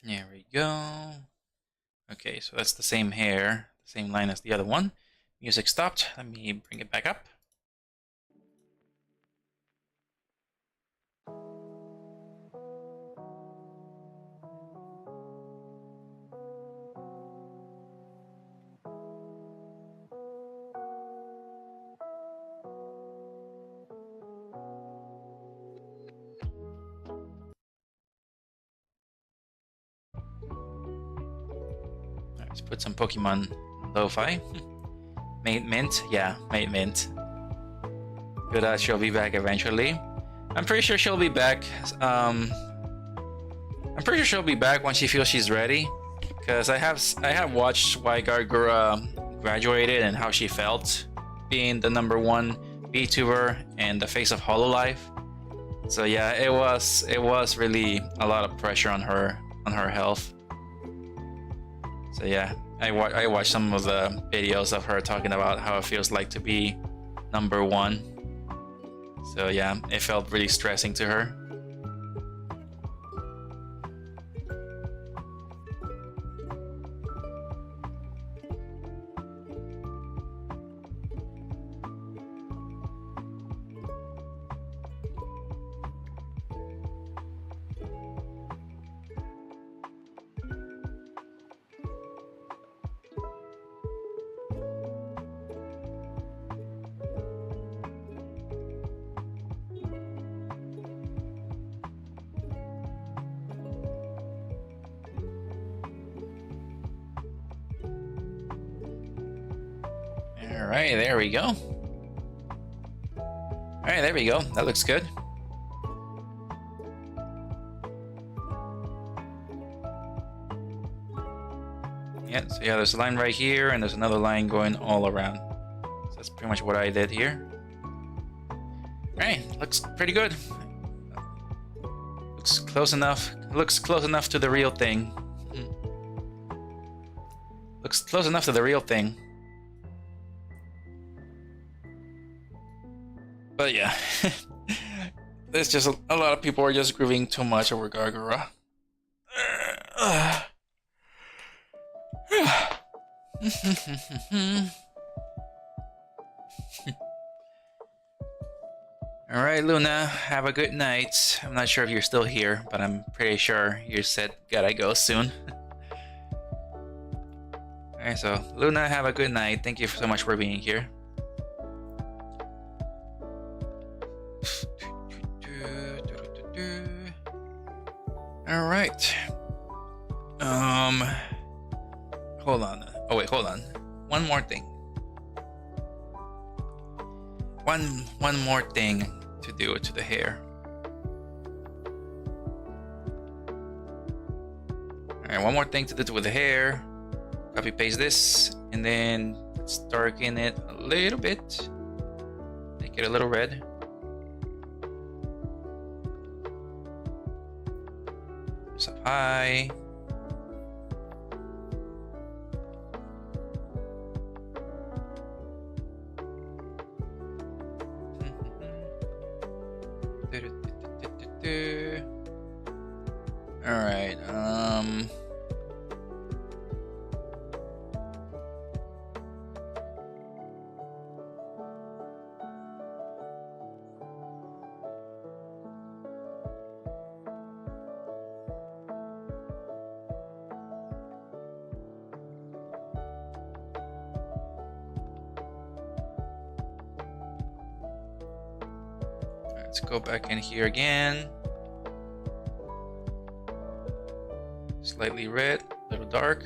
[SPEAKER 1] There we go. Okay, so that's the same hair, same line as the other one. Music stopped. Let me bring it back up. Let's put some Pokemon lo-fi. Made Mint? Yeah, Made Mint. Good, she'll be back eventually. I'm pretty sure she'll be back. I'm pretty sure she'll be back when she feels she's ready. Because I have watched why Gargura graduated and how she felt being the #1 VTuber and the face of Hololive. So yeah, it was really a lot of pressure on her health. So yeah, I watched some of the videos of her talking about how it feels like to be #1. So yeah, it felt really stressing to her. All right, there we go. All right, there we go. That looks good. Yeah, so yeah, there's a line right here, and there's another line going all around. So that's pretty much what I did here. Alright, looks pretty good. Looks close enough. Looks close enough to the real thing. Looks close enough to the real thing. But yeah, there's just a lot of people are just grieving too much over Gargura. Alright, Luna, have a good night. I'm not sure if you're still here, but I'm pretty sure you said gotta go soon. Alright, so Luna, have a good night. Thank you so much for being here. Alright. Hold on. Oh wait, hold on. One more thing. One more thing to do to the hair. Alright, one more thing to do with the hair. Copy paste this and then let's darken it a little bit. Make it a little red. It's up high. All right. Let's go back in here again. Slightly red, a little dark.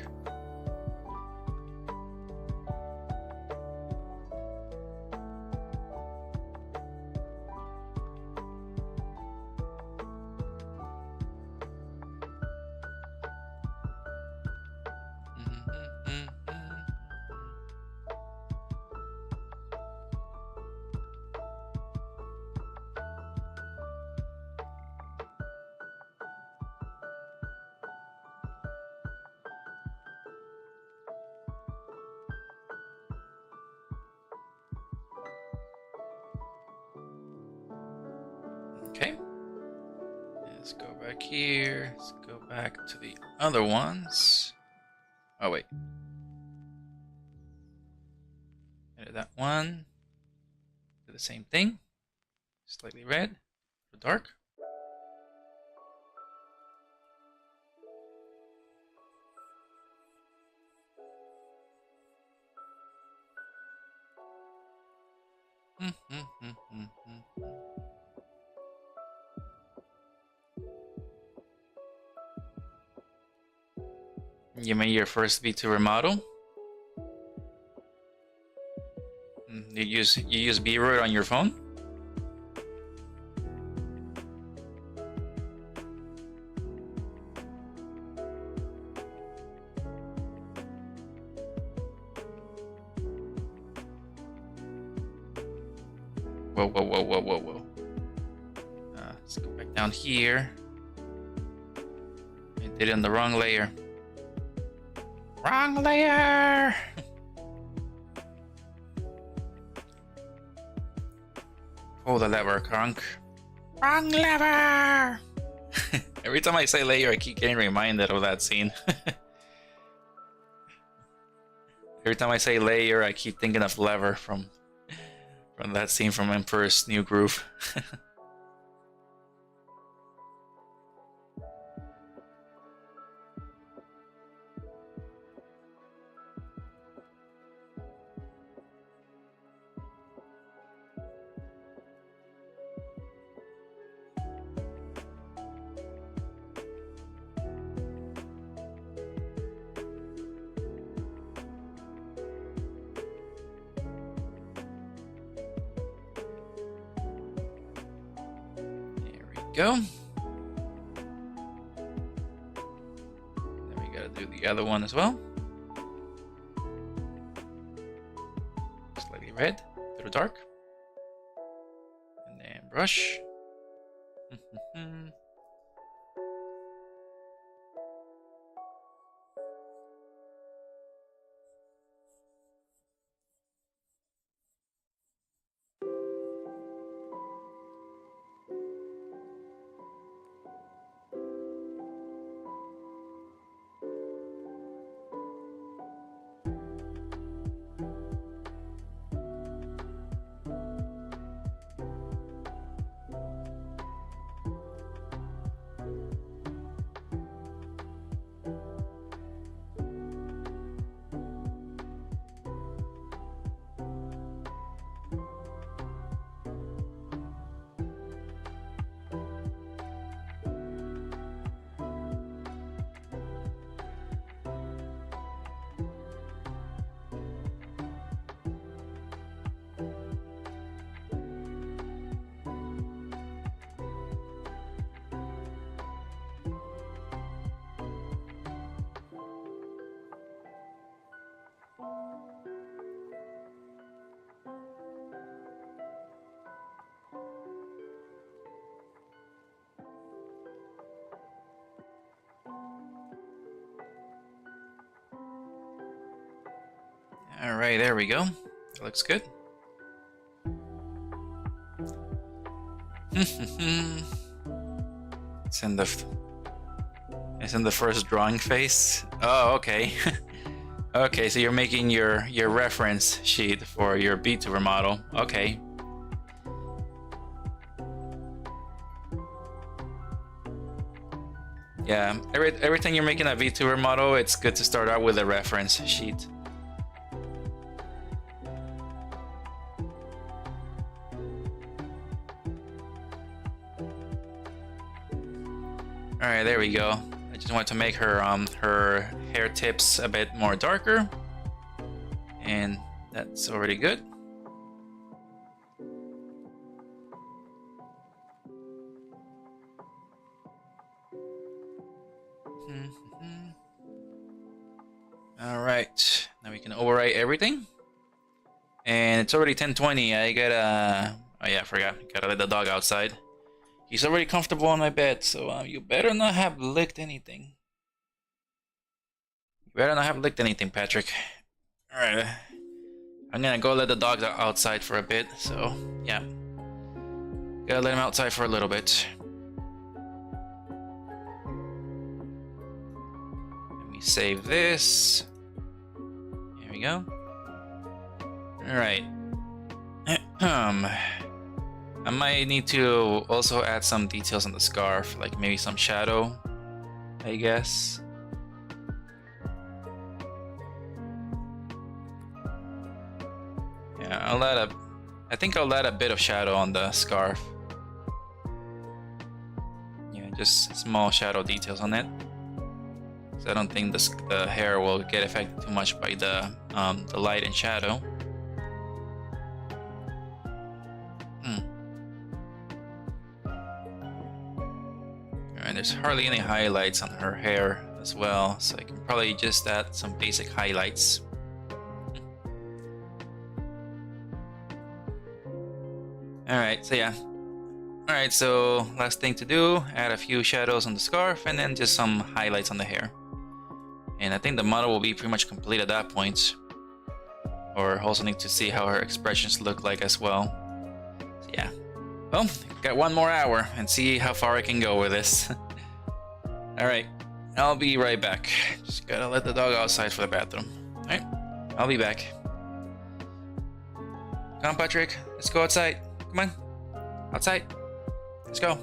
[SPEAKER 1] Okay. Let's go back here. Let's go back to the other ones. Oh, wait. Edit that one. Do the same thing. Slightly red, dark. You made your first VTuber model. You use VRoid on your phone? Whoa. Let's go back down here. I did it on the wrong layer. Wrong layer! Pull the lever, Kronk. Wrong lever! Every time I say layer, I keep getting reminded of that scene. Every time I say layer, I keep thinking of lever from that scene from Emperor's New Groove. go. Then we gotta do the other one as well. Slightly red, a little dark. And then brush. All right, there we go. That looks good. It's in the first drawing phase. Oh, okay. Okay, so you're making your reference sheet for your VTuber model. Okay. Yeah, every time you're making a VTuber model, it's good to start out with a reference sheet. All right, there we go. I just want to make her her hair tips a bit more darker, and that's already good. All right, now we can overwrite everything, and it's already 10:20. I gotta, oh yeah, I forgot. Gotta let the dog outside. He's already comfortable on my bed, so you better not have licked anything. You better not have licked anything, Patrick. All right, I'm gonna go let the dogs outside for a bit. So yeah, gotta let him outside for a little bit. Let me save this. Here we go. All right. I might need to also add some details on the scarf, like maybe some shadow, I guess. Yeah, I think I'll add a bit of shadow on the scarf. Yeah, just small shadow details on it. So I don't think the hair will get affected too much by the light and shadow. And there's hardly any highlights on her hair as well, so I can probably just add some basic highlights. Alright, so yeah. Alright, so last thing to do, add a few shadows on the scarf and then just some highlights on the hair. And I think the model will be pretty much complete at that point. Or also need to see how her expressions look like as well. So yeah. Well, got one more hour and see how far I can go with this. Alright, I'll be right back. Just gotta let the dog outside for the bathroom. Alright, I'll be back. Come on, Patrick, let's go outside. Come on, outside. Let's go.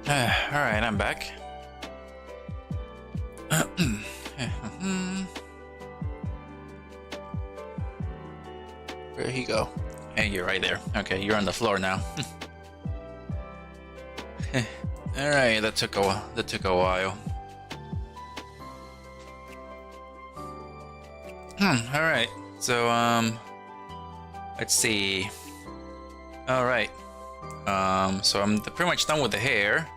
[SPEAKER 1] Alright, I'm back. Where'd he go? Hey, you're right there. Okay, you're on the floor now. Alright, that took a while. Alright. So let's see. Alright. So I'm pretty much done with the hair.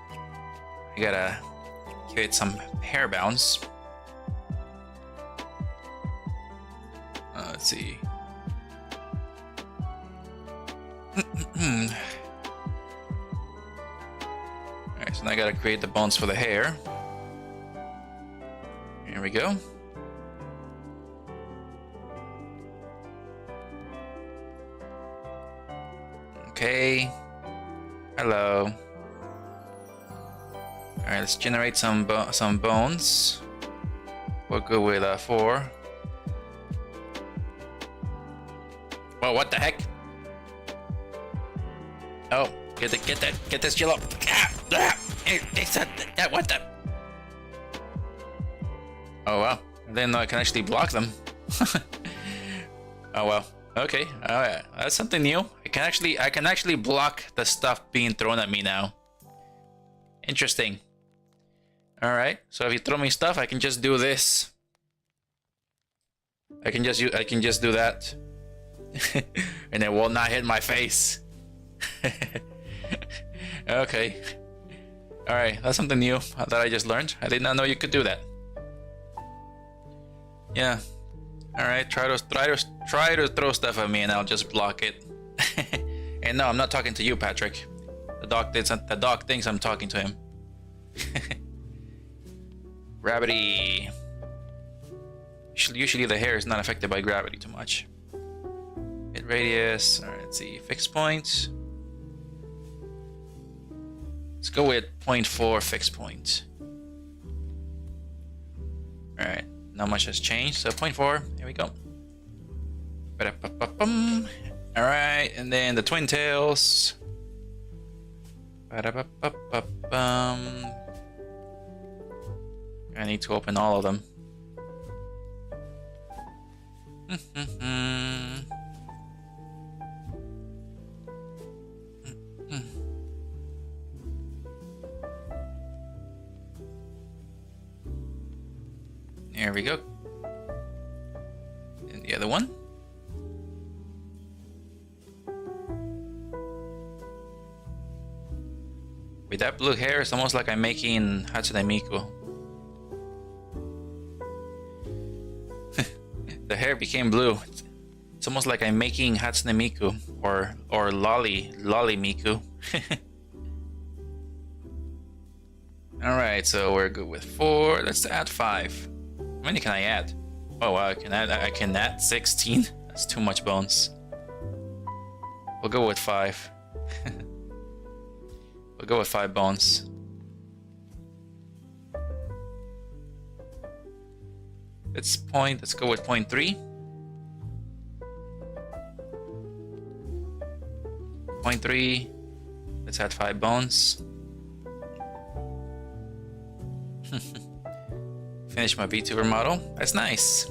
[SPEAKER 1] I gotta give it some hair bounce. Let's see. Alright, so now I gotta create the bones for the hair. Here we go. Okay. Hello. Alright, let's generate some bones. We'll go with 4. Well, what the heck? Oh, get this jello. What the? Oh wow, I didn't know I can actually block them. Oh well, okay, alright, that's something new. I can actually block the stuff being thrown at me now. Interesting. Alright, so if you throw me stuff, I can just do this. I can just do that. And it will not hit my face. Okay. Alright, that's something new that I just learned. I did not know you could do that. Yeah. Alright, try to throw stuff at me and I'll just block it. And no, I'm not talking to you, Patrick. The dog thinks I'm talking to him. Gravity. Usually the hair is not affected by gravity too much. Hit radius. Alright, let's see. Fixed point. Let's go with 0.4 fixed point. Alright, not much has changed. So 0.4, here we go. Alright, and then the twin tails. I need to open all of them. There we go. And the other one. With that blue hair, it's almost like I'm making Hatsune Miku. The hair became blue. It's almost like I'm making Hatsune Miku or Lolly Miku. Alright, so we're good with 4. Let's add 5. How many can I add? Oh wow, I can add 16. That's too much bones. We'll go with 5. We'll go with 5 bones. Let's go with 0.3. 0.3. Let's add 5 bones. Finish my VTuber model. That's nice.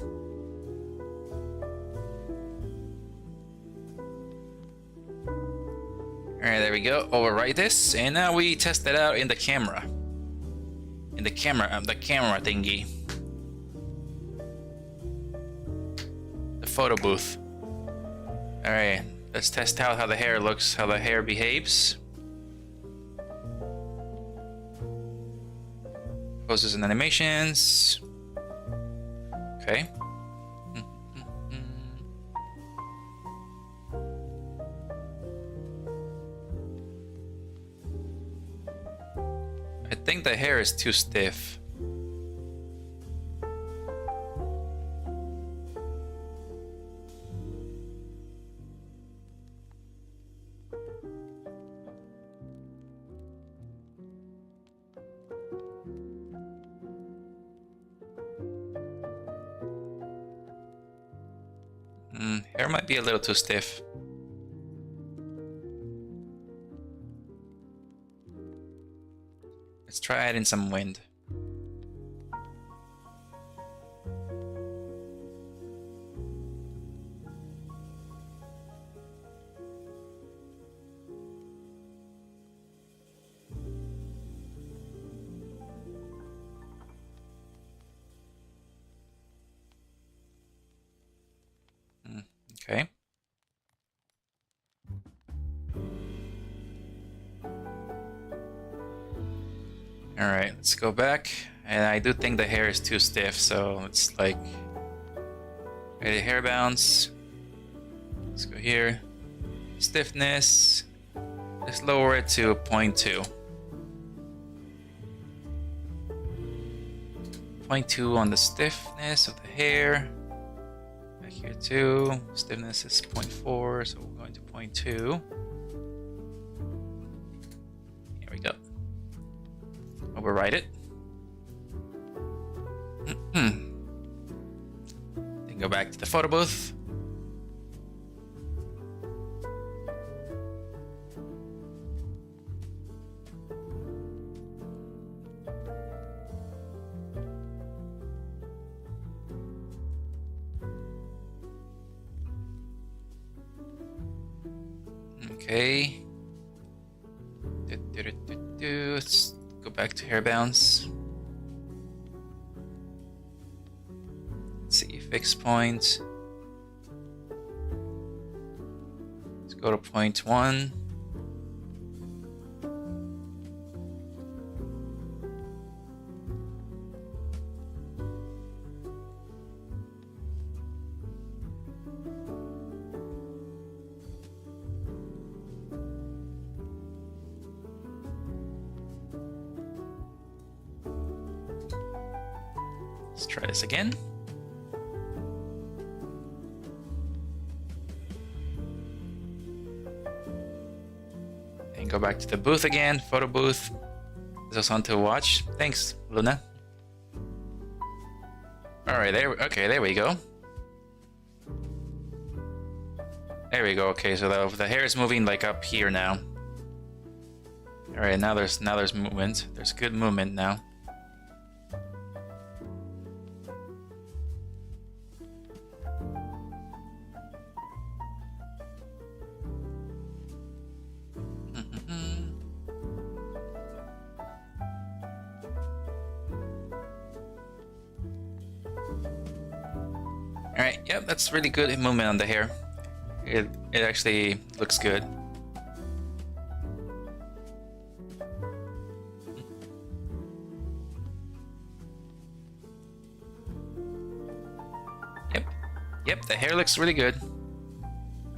[SPEAKER 1] Alright, there we go. Overwrite this, and now we test it out in the camera. The camera thingy. The photo booth. Alright, let's test out how the hair looks, how the hair behaves. Poses and animations. Okay. I think the hair is too stiff. Hair might be a little too stiff. Let's try adding some wind. Okay. Alright, let's go back. And I do think the hair is too stiff, so it's like... Ready, hair bounce. Let's go here. Stiffness. Let's lower it to 0.2. 0.2 on the stiffness of the hair. Back here too. Stiffness is 0.4, so we're going to 0.2. Here we go. Override it. Then go back to the photo booth. Okay. Let's go back to hair bounce. Let's see, fix point. Let's go to 0.1. Let's try this again. And go back to the booth again, photo booth. This is on to watch. Thanks, Luna. Alright, there we go. There we go. Okay, so the hair is moving like up here now. Alright, now there's movement. There's good movement now. Alright, yep, that's really good movement on the hair. It actually looks good. Yep, the hair looks really good.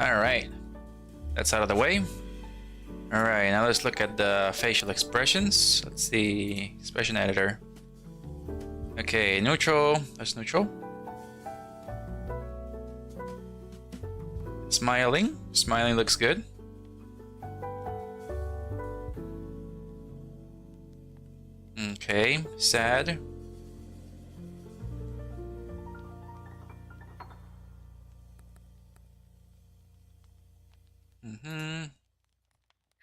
[SPEAKER 1] Alright, that's out of the way. Alright, now let's look at the facial expressions. Let's see, expression editor. Okay, neutral, that's neutral. Smiling looks good. Okay, sad.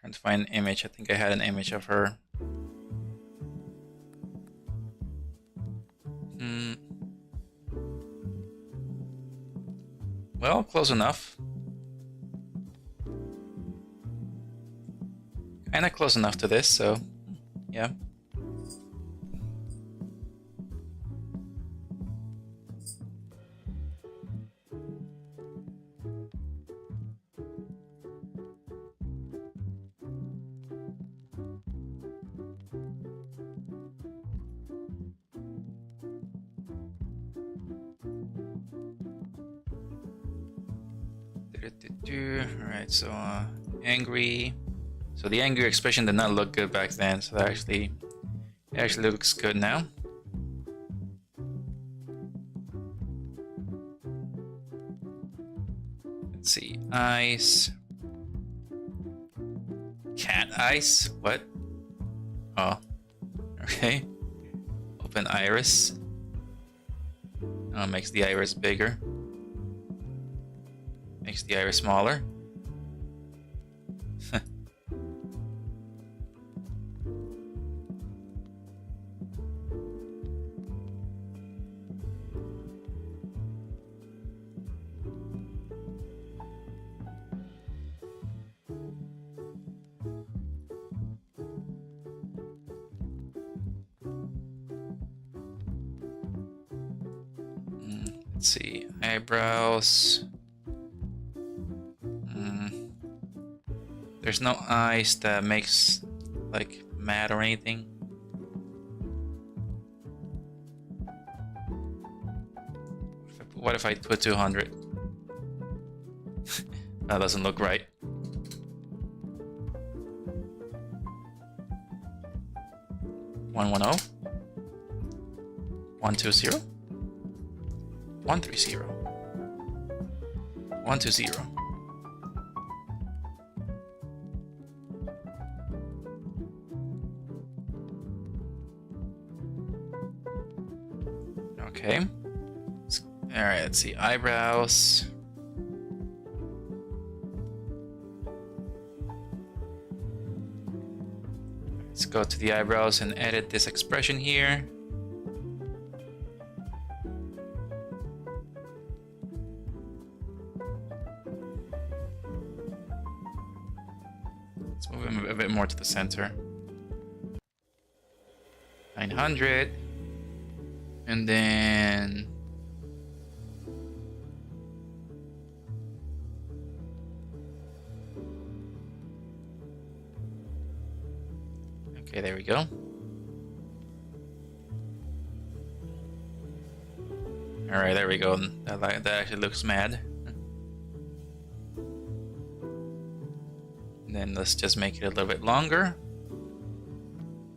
[SPEAKER 1] Trying to find an image. I think I had an image of her. Well, close enough. Kinda close enough to this, so yeah. Alright, so angry. So the angry expression did not look good back then, so that it actually looks good now. Let's see, eyes. Cat eyes? What? Oh, okay. Open iris. Oh, makes the iris bigger. Makes the iris smaller. Let's see, eyebrows. There's no eyes that makes like matte or anything. What if I put 200? That doesn't look right. One 120 130 120. Okay. All right, let's see, eyebrows. Let's go to the eyebrows and edit this expression here. Let's move him a bit more to the center. 900. And then okay, there we go. All right, there we go. That actually looks mad. And then let's just make it a little bit longer.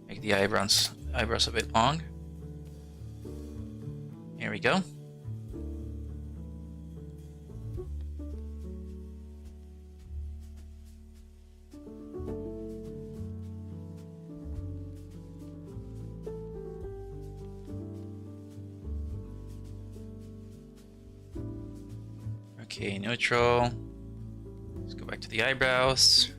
[SPEAKER 1] Make the eyebrows a bit long. Here we go. Okay, neutral. Let's go back to the eyebrows.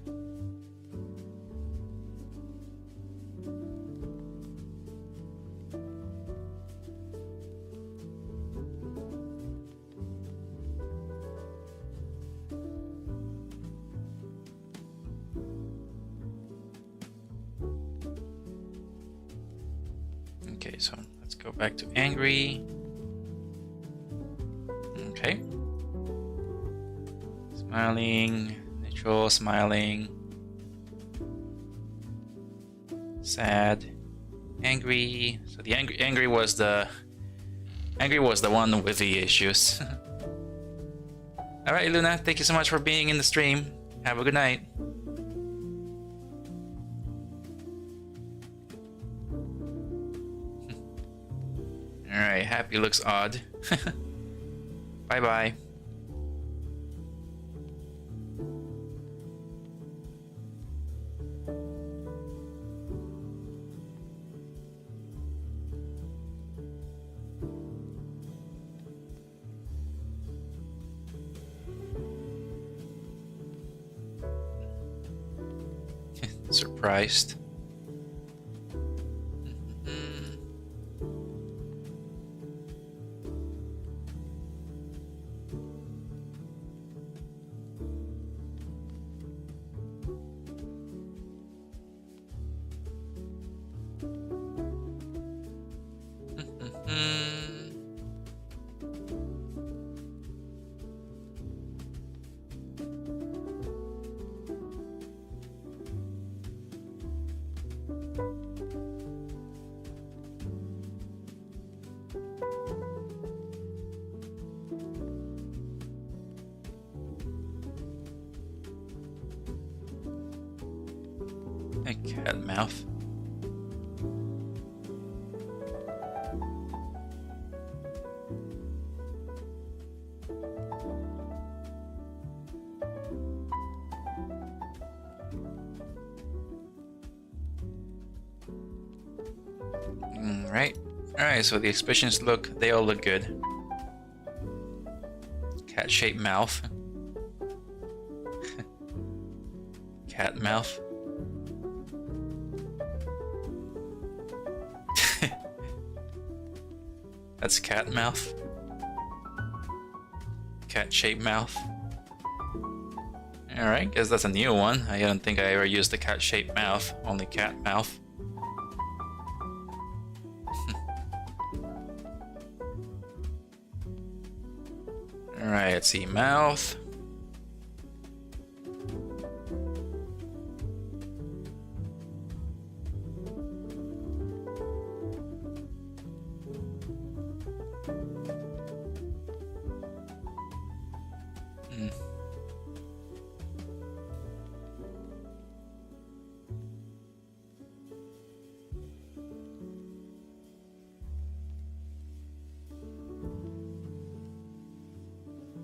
[SPEAKER 1] Okay, so let's go back to angry. Okay. Smiling, neutral, smiling. Sad, angry. So the angry was the one with the issues. All right, Luna, thank you so much for being in the stream. Have a good night. Alright, happy looks odd. Bye bye. Surprised. A cat mouth. Alright, so the expressions they all look good. Cat-shaped mouth. Cat mouth. That's cat mouth. Cat-shaped mouth. Alright, guess that's a new one. I don't think I ever used the cat-shaped mouth, only cat mouth. Alright, let's see. Mouth.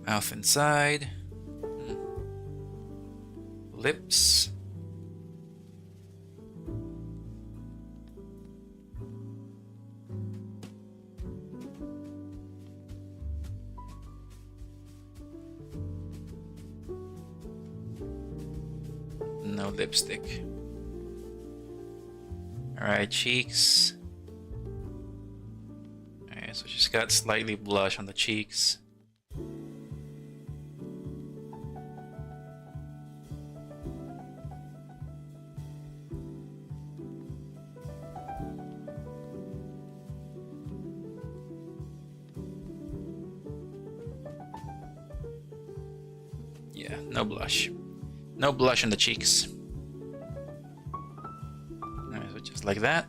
[SPEAKER 1] Mouth inside. Lips. No lipstick. Alright, cheeks. Alright, so she's got slightly blush on the cheeks. Yeah, no blush. No blush on the cheeks. Alright, so just like that.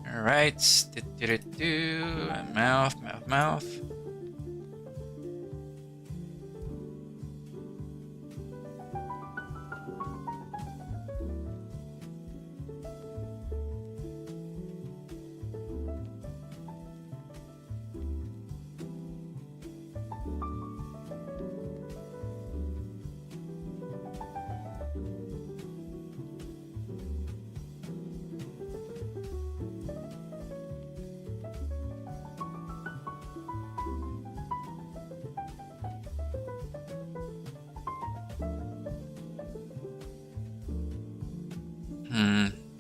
[SPEAKER 1] Alright. Mouth, mouth, mouth.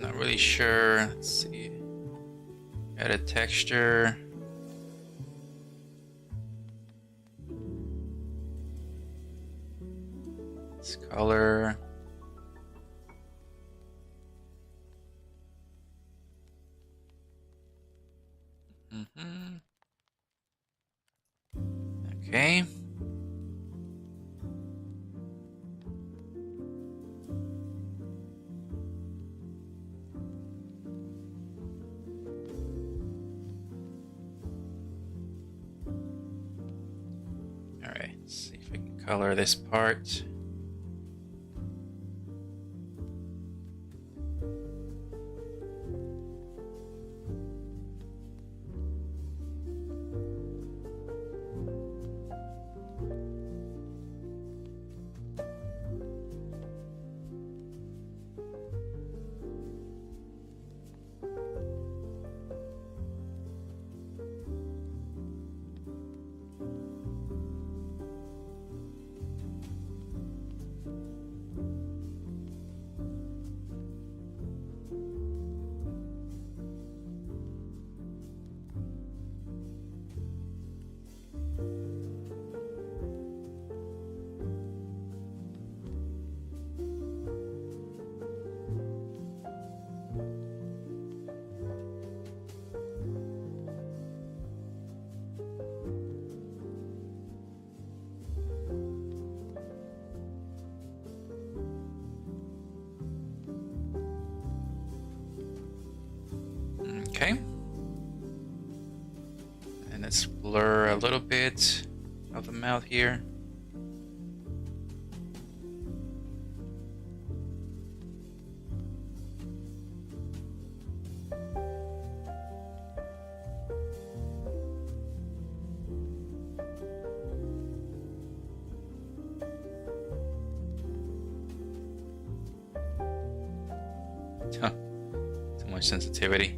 [SPEAKER 1] Not really sure. Let's see. Add a texture. This color. Okay. Alright, let's see if I can color this part. Okay. And let's blur a little bit of the mouth here. Huh. Too much sensitivity.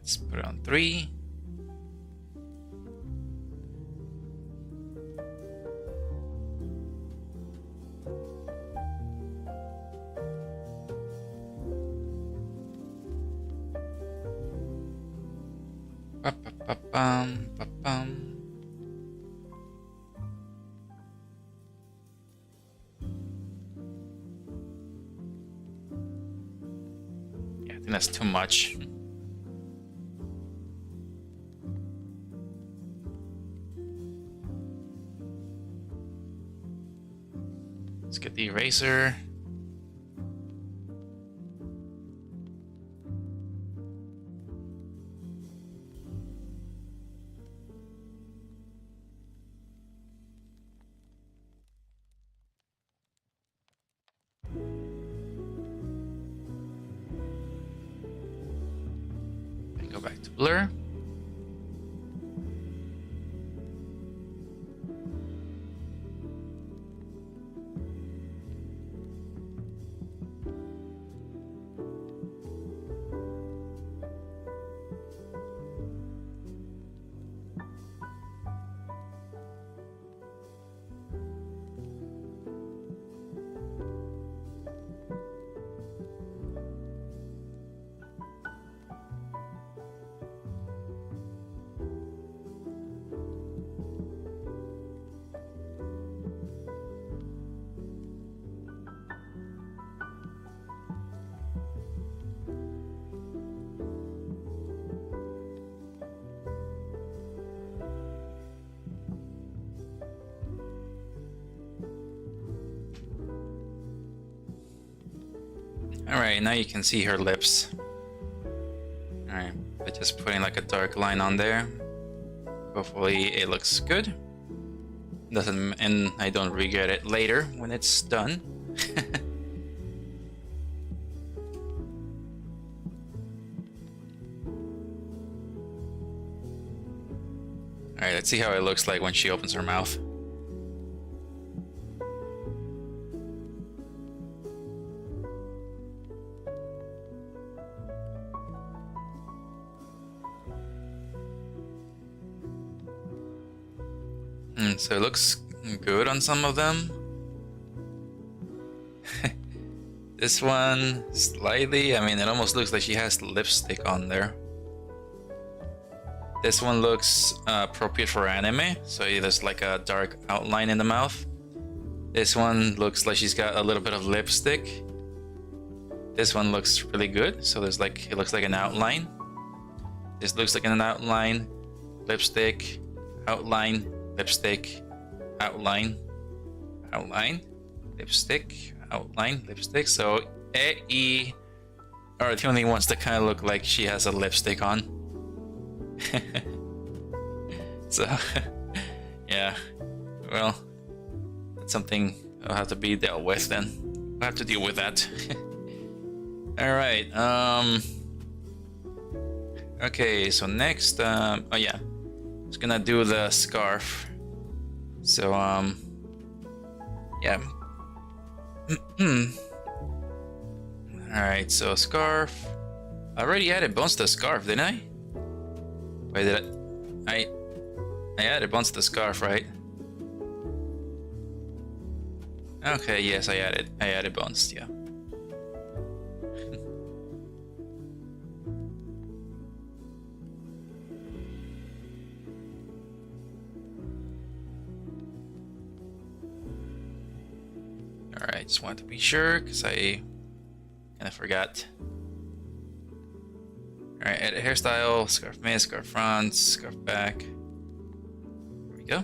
[SPEAKER 1] Let's put it on 3. Ba-ba-ba-bum, ba-bum. Yeah, I think that's too much. Let's get the eraser. And go back to blur. Alright, now you can see her lips. Alright, but just putting like a dark line on there. Hopefully it looks good. Doesn't, and I don't regret it later when it's done. Alright, let's see how it looks like when she opens her mouth. So it looks good on some of them. This one, slightly, I mean, it almost looks like she has lipstick on there. This one looks appropriate for anime, so there's like a dark outline in the mouth. This one looks like she's got a little bit of lipstick. This one looks really good, so there's like, it looks like an outline. This looks like an outline, lipstick, outline, lipstick, outline, outline, lipstick, outline, lipstick. So E are the only ones that kind of look like she has a lipstick on. So yeah, well, that's something I'll have to be dealt with then. I'll have to deal with that. All right. Okay, so next, oh yeah, I was gonna do the scarf. So, yeah. Alright, so scarf. I already added bones to the scarf, didn't I? Wait, did I added bones to the scarf, right? Okay, yes, I added bones, yeah. Alright, just wanted to be sure, because I kind of forgot. Alright, edit hairstyle, scarf mid, scarf front, scarf back. There we go.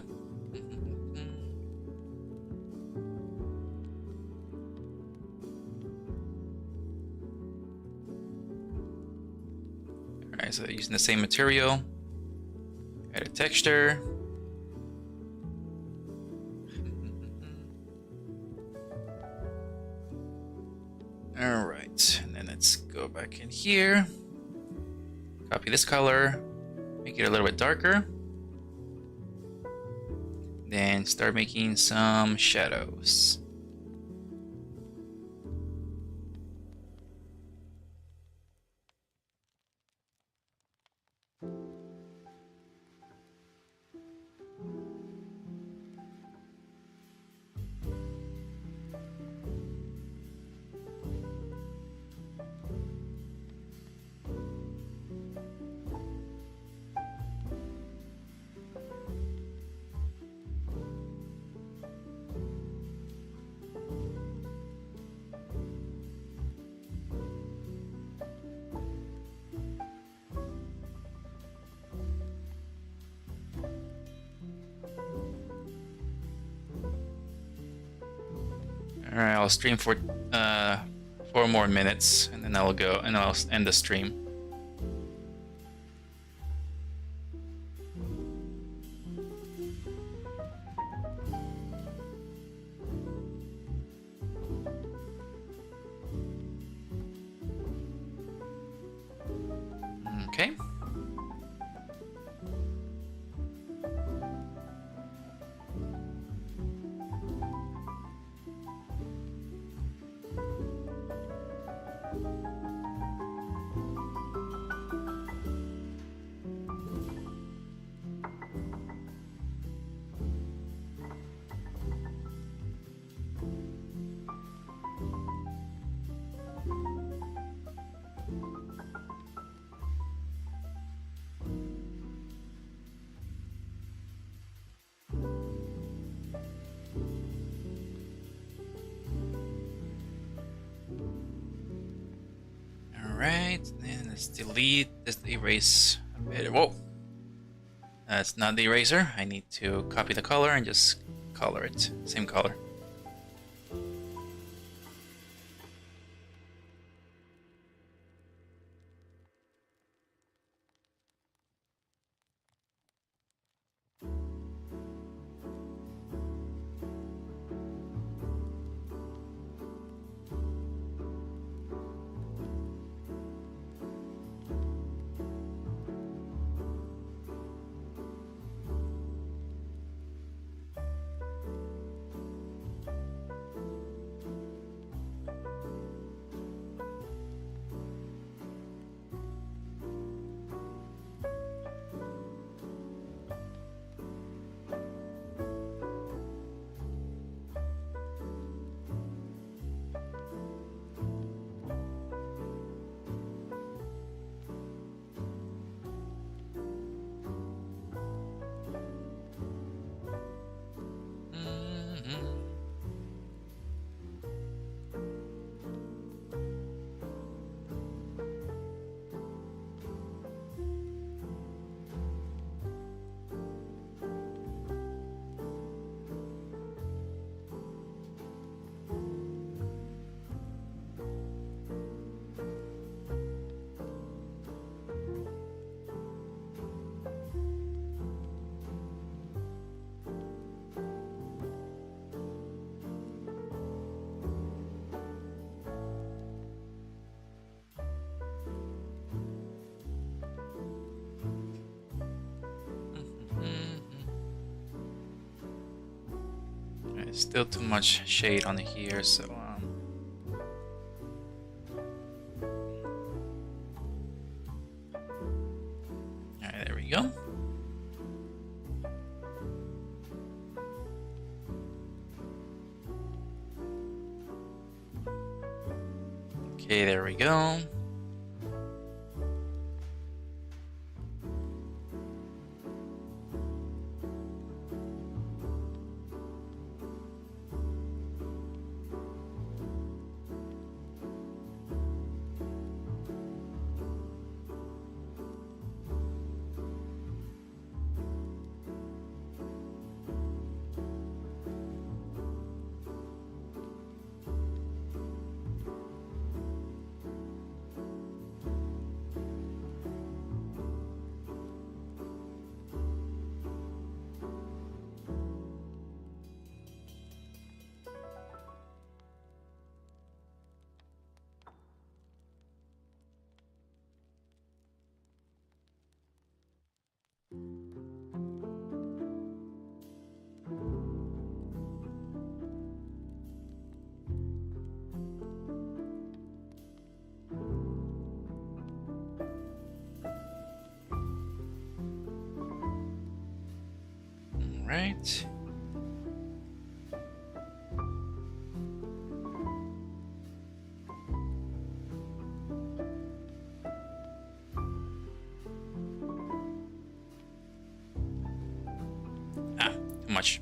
[SPEAKER 1] Alright, so using the same material. Edit texture. Alright, and then let's go back in here. Copy this color, make it a little bit darker. Then start making some shadows. Alright, I'll stream for 4 more minutes, and then I'll go and I'll end the stream. Okay. Alright, then let's delete this erase a bit. Whoa! That's not the eraser. I need to copy the color and just color it. Same color. Still too much shade on here, so alright, there we go. Okay, there we go. Right. Too much.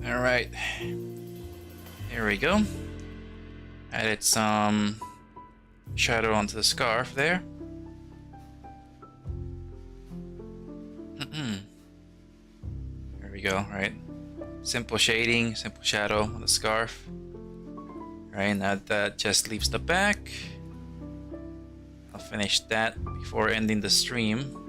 [SPEAKER 1] Alright. There we go. Added some shadow onto the scarf there. There we go, right? Simple shading, simple shadow on the scarf. Right, now that just leaves the back. I'll finish that before ending the stream.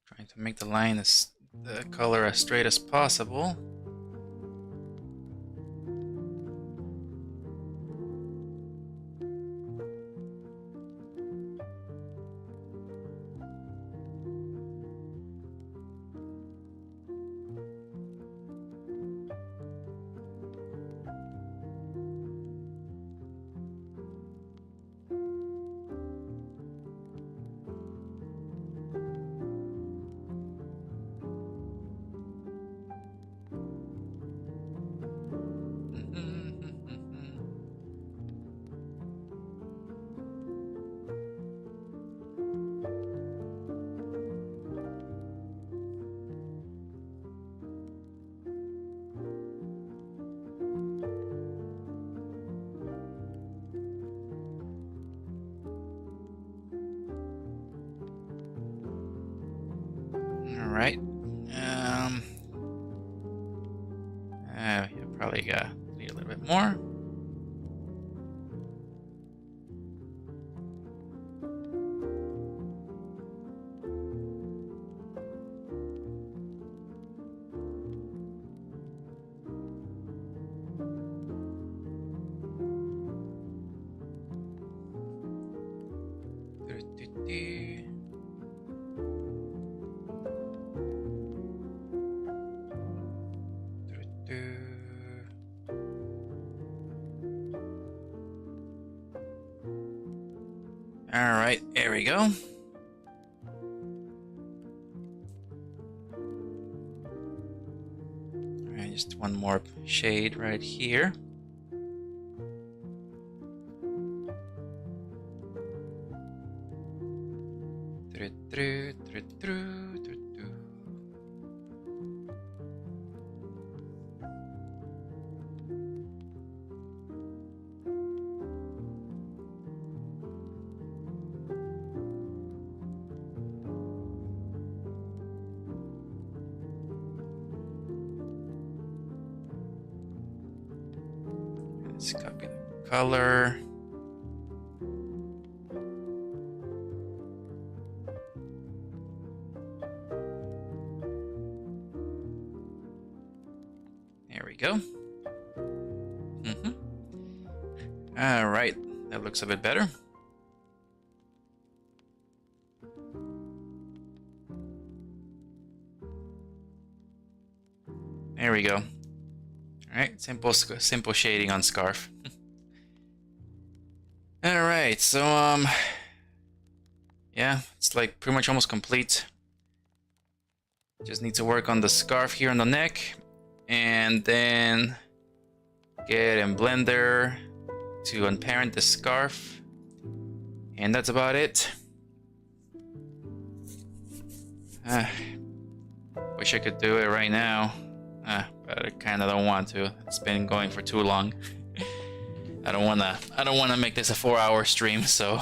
[SPEAKER 1] Trying to make the line the color as straight as possible. Alright. Probably need a little bit more. Alright, there we go. Alright, just one more shade right here. Let's copy the color. There we go. All right, that looks a bit better. There we go. All right, simple shading on scarf. All right, so yeah, it's like pretty much almost complete. Just need to work on the scarf here on the neck, and then get in Blender to unparent the scarf, and that's about it. Wish I could do it right now. But I kinda don't want to. It's been going for too long. I don't wanna make this a 4-hour stream, so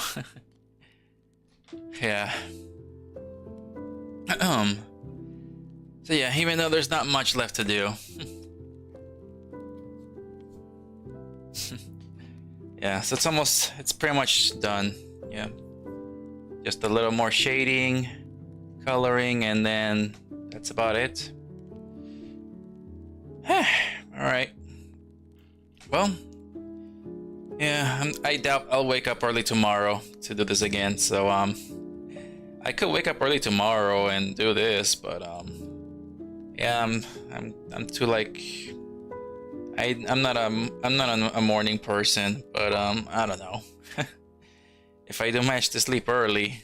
[SPEAKER 1] yeah. So yeah, even though there's not much left to do. Yeah, so it's pretty much done. Yeah. Just a little more shading, coloring, and then that's about it. Alright. Well, yeah, I doubt I'll wake up early tomorrow to do this again, so I could wake up early tomorrow and do this, but yeah, I'm too like I'm not a morning person, but I don't know. If I do manage to sleep early,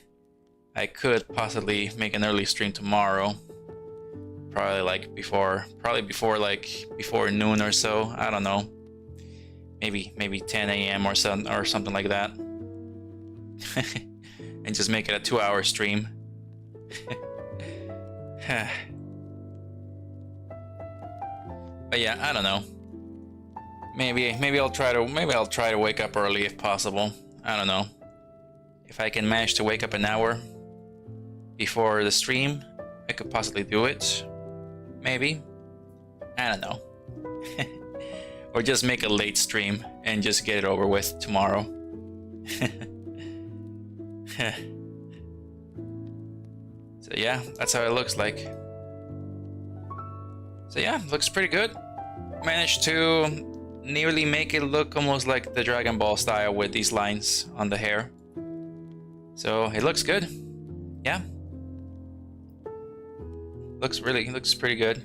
[SPEAKER 1] I could possibly make an early stream tomorrow. Probably before noon or so. I don't know. Maybe 10 a.m. or something like that. And just make it a 2-hour stream. But yeah, I don't know. Maybe I'll try to wake up early if possible. I don't know. If I can manage to wake up an hour before the stream, I could possibly do it. Maybe. I don't know. Or just make a late stream and just get it over with tomorrow. So yeah, that's how it looks like. So yeah, looks pretty good. Managed to nearly make it look almost like the Dragon Ball style with these lines on the hair. So it looks good. Yeah. Looks pretty good.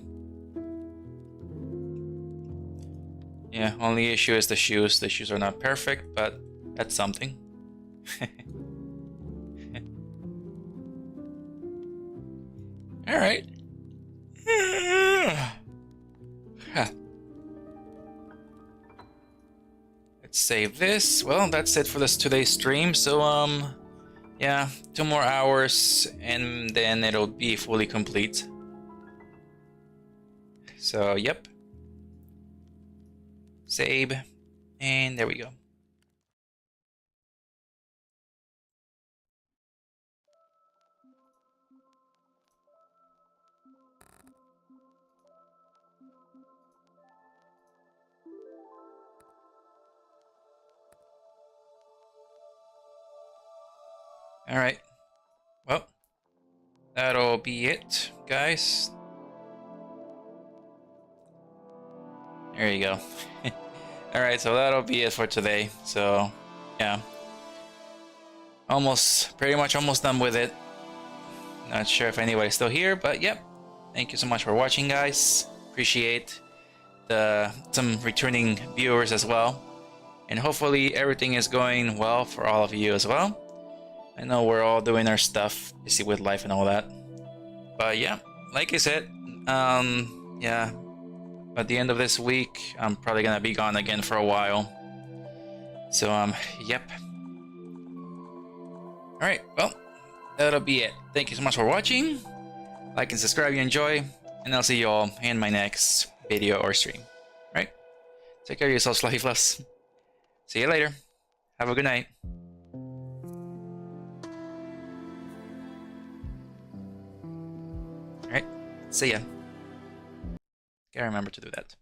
[SPEAKER 1] Yeah, only issue is the shoes. The shoes are not perfect, but that's something. All right. Let's save this. Well, that's it for today's stream. So yeah, 2 more hours and then it'll be fully complete. So yep. Save, and there we go. All right. Well, that'll be it, guys. There you go. All right, so that'll be it for today. So, yeah. Pretty much almost done with it. Not sure if anybody's still here, but yep. Thank you so much for watching, guys. Appreciate some returning viewers as well. And hopefully everything is going well for all of you as well. I know we're all doing our stuff, busy with life and all that. But yeah, like I said, yeah, at the end of this week, I'm probably gonna be gone again for a while. So, yep. Alright, well, that'll be it. Thank you so much for watching. Like and subscribe if you enjoy, and I'll see you all in my next video or stream. Alright? Take care of yourselves, Fluffy Fluffs. See you later. Have a good night. Alright, see ya. Gotta remember to do that.